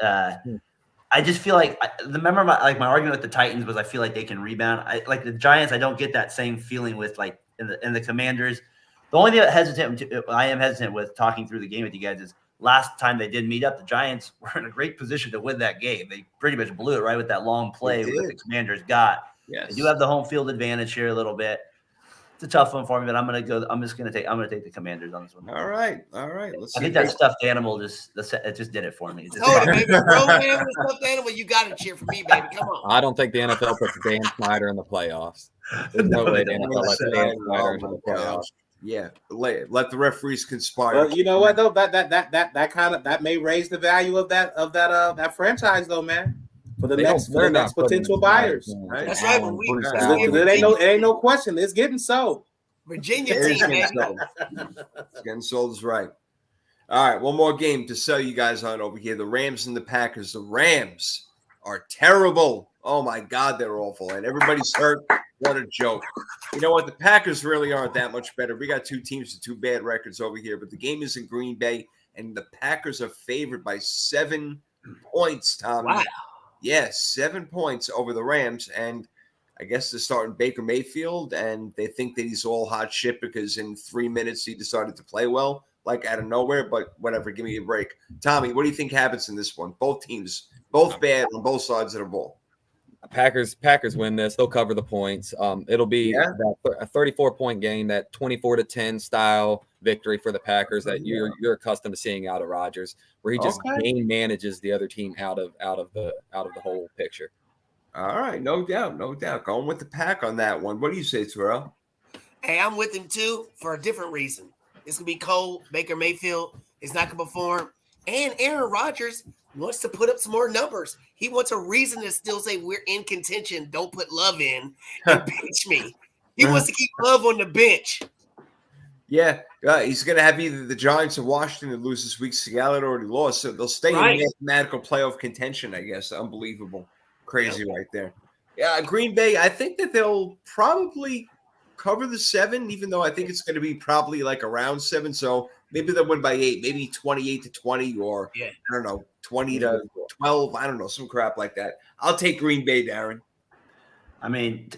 I just feel like my argument with the Titans was I feel like they can rebound. Like the Giants, I don't get that same feeling with like in the Commanders. The only thing I am hesitant with talking through the game with you guys is last time they did meet up, the Giants were in a great position to win that game. They pretty much blew it right with that long play that the Commanders got. Yes. They do have the home field advantage here a little bit. It's a tough one for me, but I'm gonna take the Commanders on this one. All right. Let's see. I think that stuffed animal just did it for me. Hold on, baby. Bro, man, with stuffed animal, you got to cheer for me, baby. Come on. I don't think the NFL puts Dan Snyder in the playoffs. There's no way the NFL lets Dan Snyder into the playoffs. Yeah, let the referees conspire. Well, you know what though? That may raise the value of that franchise though, man. For the next potential buyers. Right? That's right. It ain't no question. It's getting sold. Virginia team, man. It's getting sold is right. All right, one more game to sell you guys on over here. The Rams and the Packers. The Rams are terrible. Oh my God, they're awful. And everybody's hurt. What a joke. You know what? The Packers really aren't that much better. We got 2 teams with 2 bad records over here, but the game is in Green Bay, and the Packers are favored by 7 points, Tommy. Wow. Yeah, 7 points over the Rams, and I guess they're starting Baker Mayfield, and they think that he's all hot shit because in 3 minutes he decided to play well, like out of nowhere, but whatever, give me a break. Tommy, what do you think happens in this one? Both teams, both bad on both sides of the ball. Packers win this. They'll cover the points. It'll be a 34-point game, that 24-10 style victory for the Packers that you're accustomed to seeing out of Rodgers, where he just game manages the other team out of the whole picture. All right, no doubt. Going with the Pack on that one. What do you say, Terrell? Hey, I'm with him too for a different reason. It's gonna be cold. Baker Mayfield is not gonna perform, and Aaron Rodgers wants to put up some more numbers. He wants a reason to still say we're in contention. Don't put Love in and bench me. He wants to keep Love on the bench. Yeah, he's going to have either the Giants or Washington lose this week. Seattle already lost, so they'll stay in mathematical playoff contention, I guess. Unbelievable. Crazy right there. Yeah, Green Bay, I think that they'll probably cover the 7, even though I think it's going to be probably like around 7, so maybe they'll win by 8, maybe 28-20 or, I don't know, 20-12. I don't know, some crap like that. I'll take Green Bay, Darren. I mean,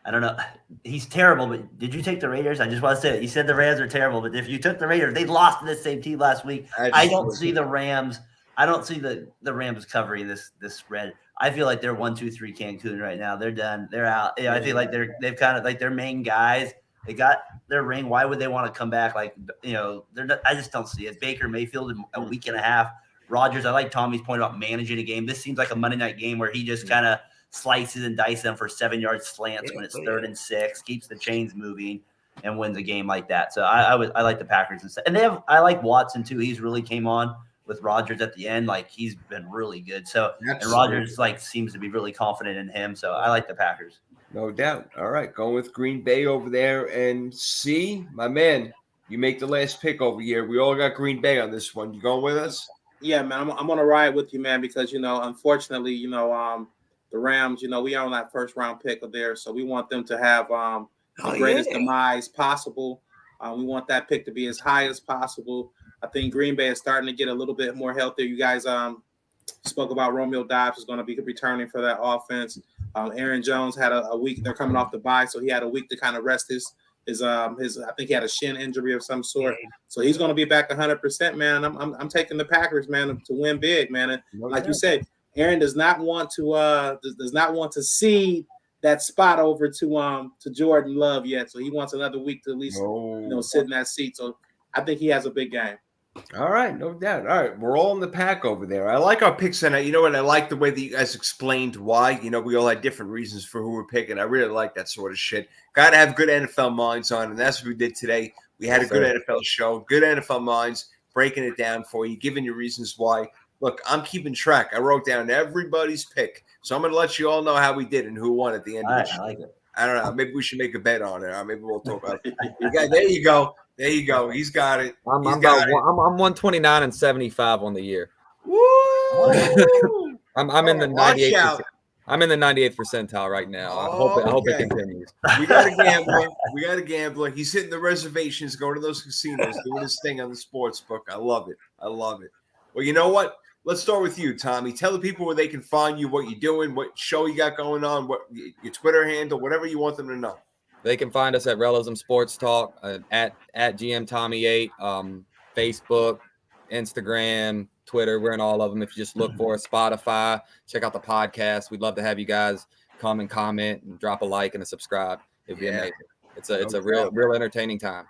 I don't know. He's terrible, but did you take the Raiders? I just want to say it. You said the Rams are terrible, but if you took the Raiders, they lost to the same team last week. I don't see the Rams. I don't see the Rams covering this spread. I feel like they're 1-2-3 Cancun right now. They're done. They're out. Yeah, I feel like they've kind of like their main guys. They got their ring. Why would they want to come back? Like, I just don't see it. Baker Mayfield in a week and a half. Rodgers, I like Tommy's point about managing a game. This seems like a Monday night game where he just kind of slices and dices them for 7-yard slants when it's 3rd and 6, keeps the chains moving, and wins a game like that. So I like the Packers instead. And I like Watson too. He's really came on with Rodgers at the end. Like, he's been really good. So and Rodgers seems to be really confident in him. So I like the Packers. No doubt. All right, going with Green Bay over there. And see, my man, you make the last pick over here. We all got Green Bay on this one. You going with us? Yeah, man, I'm gonna ride with you, man, because unfortunately, the Rams, we own that first round pick of theirs, so we want them to have the greatest demise possible. We want that pick to be as high as possible. I think Green Bay is starting to get a little bit more healthier. You guys spoke about Romeo Doubs is going to be returning for that offense. Aaron Jones had a week. They're coming off the bye, so he had a week to kind of rest his. I think he had a shin injury of some sort, so he's going to be back 100%, man. I'm taking the Packers, man, to win big, man. And like you said, Aaron does not want to cede that spot over to Jordan Love yet. So he wants another week to at least sit in that seat. So I think he has a big game. All right, no doubt. All right, we're all in the pack over there. I like our picks, and you know what? I like the way that you guys explained why. You know, we all had different reasons for who we're picking. I really like that sort of shit. Got to have good NFL minds on, and that's what we did today. We had a good NFL show, good NFL minds, breaking it down for you, giving you reasons why. Look, I'm keeping track. I wrote down everybody's pick, so I'm going to let you all know how we did and who won at the end of the show. I like it. I don't know. Maybe we should make a bet on it. Or maybe we'll talk about it. There you go. There you go. He's got it. I'm 129 and 75 on the year. Woo! I'm in the 98th. I'm in the 98th percentile right now. I hope it continues. We got a gambler. He's hitting the reservations, going to those casinos, doing his thing on the sports book. I love it. Well, you know what? Let's start with you, Tommy. Tell the people where they can find you, what you're doing, what show you got going on, what your Twitter handle, whatever you want them to know. They can find us at Realism Sports Talk at GM Tommy8, Facebook, Instagram, Twitter. We're in all of them. If you just look for us, Spotify, check out the podcast. We'd love to have you guys come and comment and drop a like and a subscribe. It'd be amazing. It's a real entertaining time.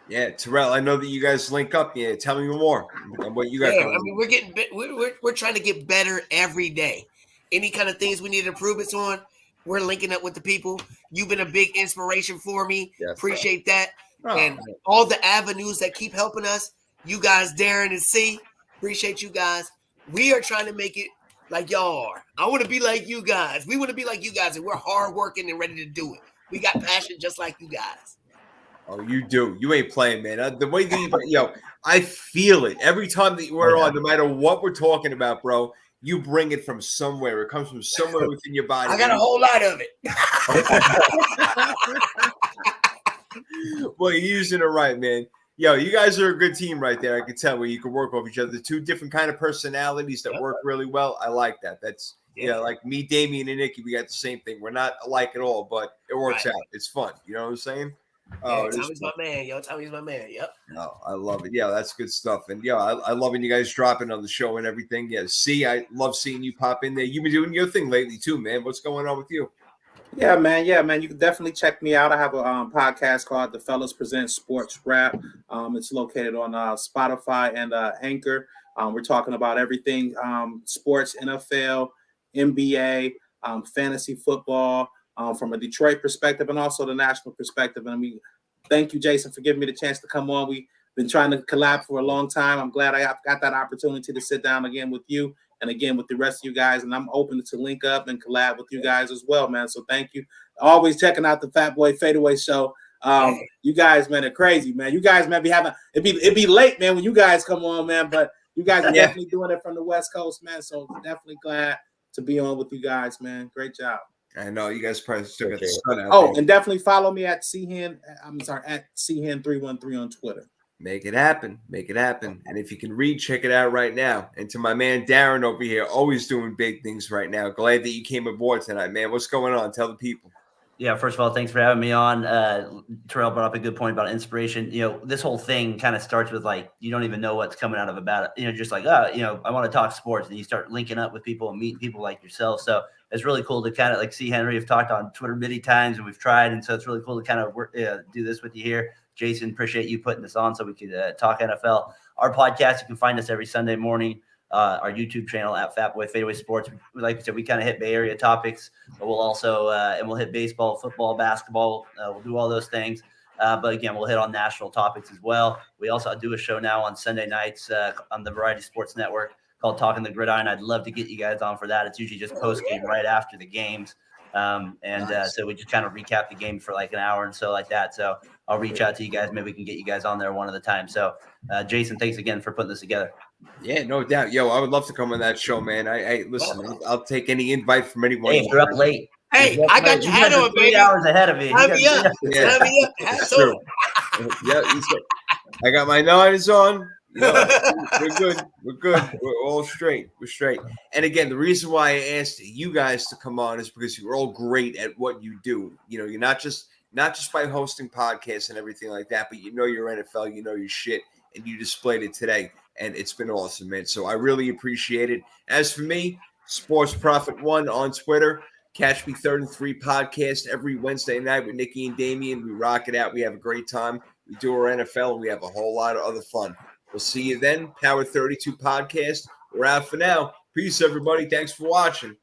Yeah, Terrell, I know that you guys link up. Yeah, tell me more on what you got going on. I mean, we're trying to get better every day. Any kind of things we need improvements on, we're linking up with the people. You've been a big inspiration for me. Yes, appreciate that. And all the avenues that keep helping us. You guys, Darren and C, appreciate you guys. We are trying to make it like y'all are. I want to be like you guys. We want to be like you guys, and we're hardworking and ready to do it. We got passion just like you guys. Oh, you do. You ain't playing, man. The way that I feel it every time that we're on, no matter what we're talking about, bro. You bring it from somewhere. It comes from somewhere within your body. I got a whole lot of it. Well, you're using it right, man. Yo, you guys are a good team right there. I can tell where you can work off each other. The two different kind of personalities that work really well. I like that. That's like me, Damian, and Nikki. We got the same thing. We're not alike at all, but it works out. It's fun. You know what I'm saying? Tommy's my man, yo. Tommy's my man. Yep. No, I love it. Yeah, that's good stuff. And I love when you guys dropping on the show and everything. Yeah, I love seeing you pop in there. You've been doing your thing lately too, man. What's going on with you? Yeah, man. You can definitely check me out. I have a podcast called The Fellas Present Sports Rap. It's located on Spotify and Anchor. We're talking about everything sports, NFL, NBA, fantasy football. From a Detroit perspective and also the national perspective. And we thank you, Jason, for giving me the chance to come on. We've been trying to collab for a long time. I'm glad I got that opportunity to sit down again with you and again with the rest of you guys. And I'm open to link up and collab with you guys as well, man. So thank you. Always checking out the Fat Boy Fadeaway Show. You guys, man, are crazy, man. You guys might be having it'd be late, man, when you guys come on, man. But you guys are definitely doing it from the West Coast, man. So definitely glad to be on with you guys, man. Great job. I know you guys probably still got the sun out there. And definitely follow me at Chehan313 on Twitter. Make it happen. And if you can read, check it out right now. And to my man Darren over here, always doing big things right now. Glad that you came aboard tonight, man. What's going on? Tell the people. Yeah, first of all, thanks for having me on. Terrell brought up a good point about inspiration. This whole thing kind of starts with you don't even know what's coming out of about it. Just like, I want to talk sports, and you start linking up with people and meeting people like yourself. So it's really cool to kind of see Henry. We've talked on Twitter many times, and we've tried, and so it's really cool to kind of do this with you here. Jason, appreciate you putting this on so we could talk NFL. Our podcast, you can find us every Sunday morning. Our YouTube channel at Fatboy Fadeaway Sports. Like we said, we kind of hit Bay Area topics, but we'll also and we'll hit baseball, football, basketball. We'll do all those things. But again, we'll hit on national topics as well. We also do a show now on Sunday nights on the Variety Sports Network called Talking the Gridiron. I'd love to get you guys on for that. It's usually just post game right after the games. So we just kind of recap the game for an hour and so like that. So I'll reach out to you guys. Maybe we can get you guys on there one at a time. So Jason, thanks again for putting this together. Yeah, no doubt. Yo, I would love to come on that show, man. Listen, I'll take any invite from anyone. Hey, you're up late. Hey, I got your hat on, baby. 3 hours ahead of me. Have me up. That's true. Yeah, I got my nines on. We're good. We're all straight. We're straight. And again, the reason why I asked you guys to come on is because you're all great at what you do. You're not just by hosting podcasts and everything like that, but your NFL, your shit, and you displayed it today. And it's been awesome, man. So I really appreciate it. As for me, Sports Prophet 1 on Twitter. Catch Me 3rd and 3 podcast every Wednesday night with Nikki and Damian. We rock it out. We have a great time. We do our NFL, and we have a whole lot of other fun. We'll see you then. Power 32 podcast. We're out for now. Peace, everybody. Thanks for watching.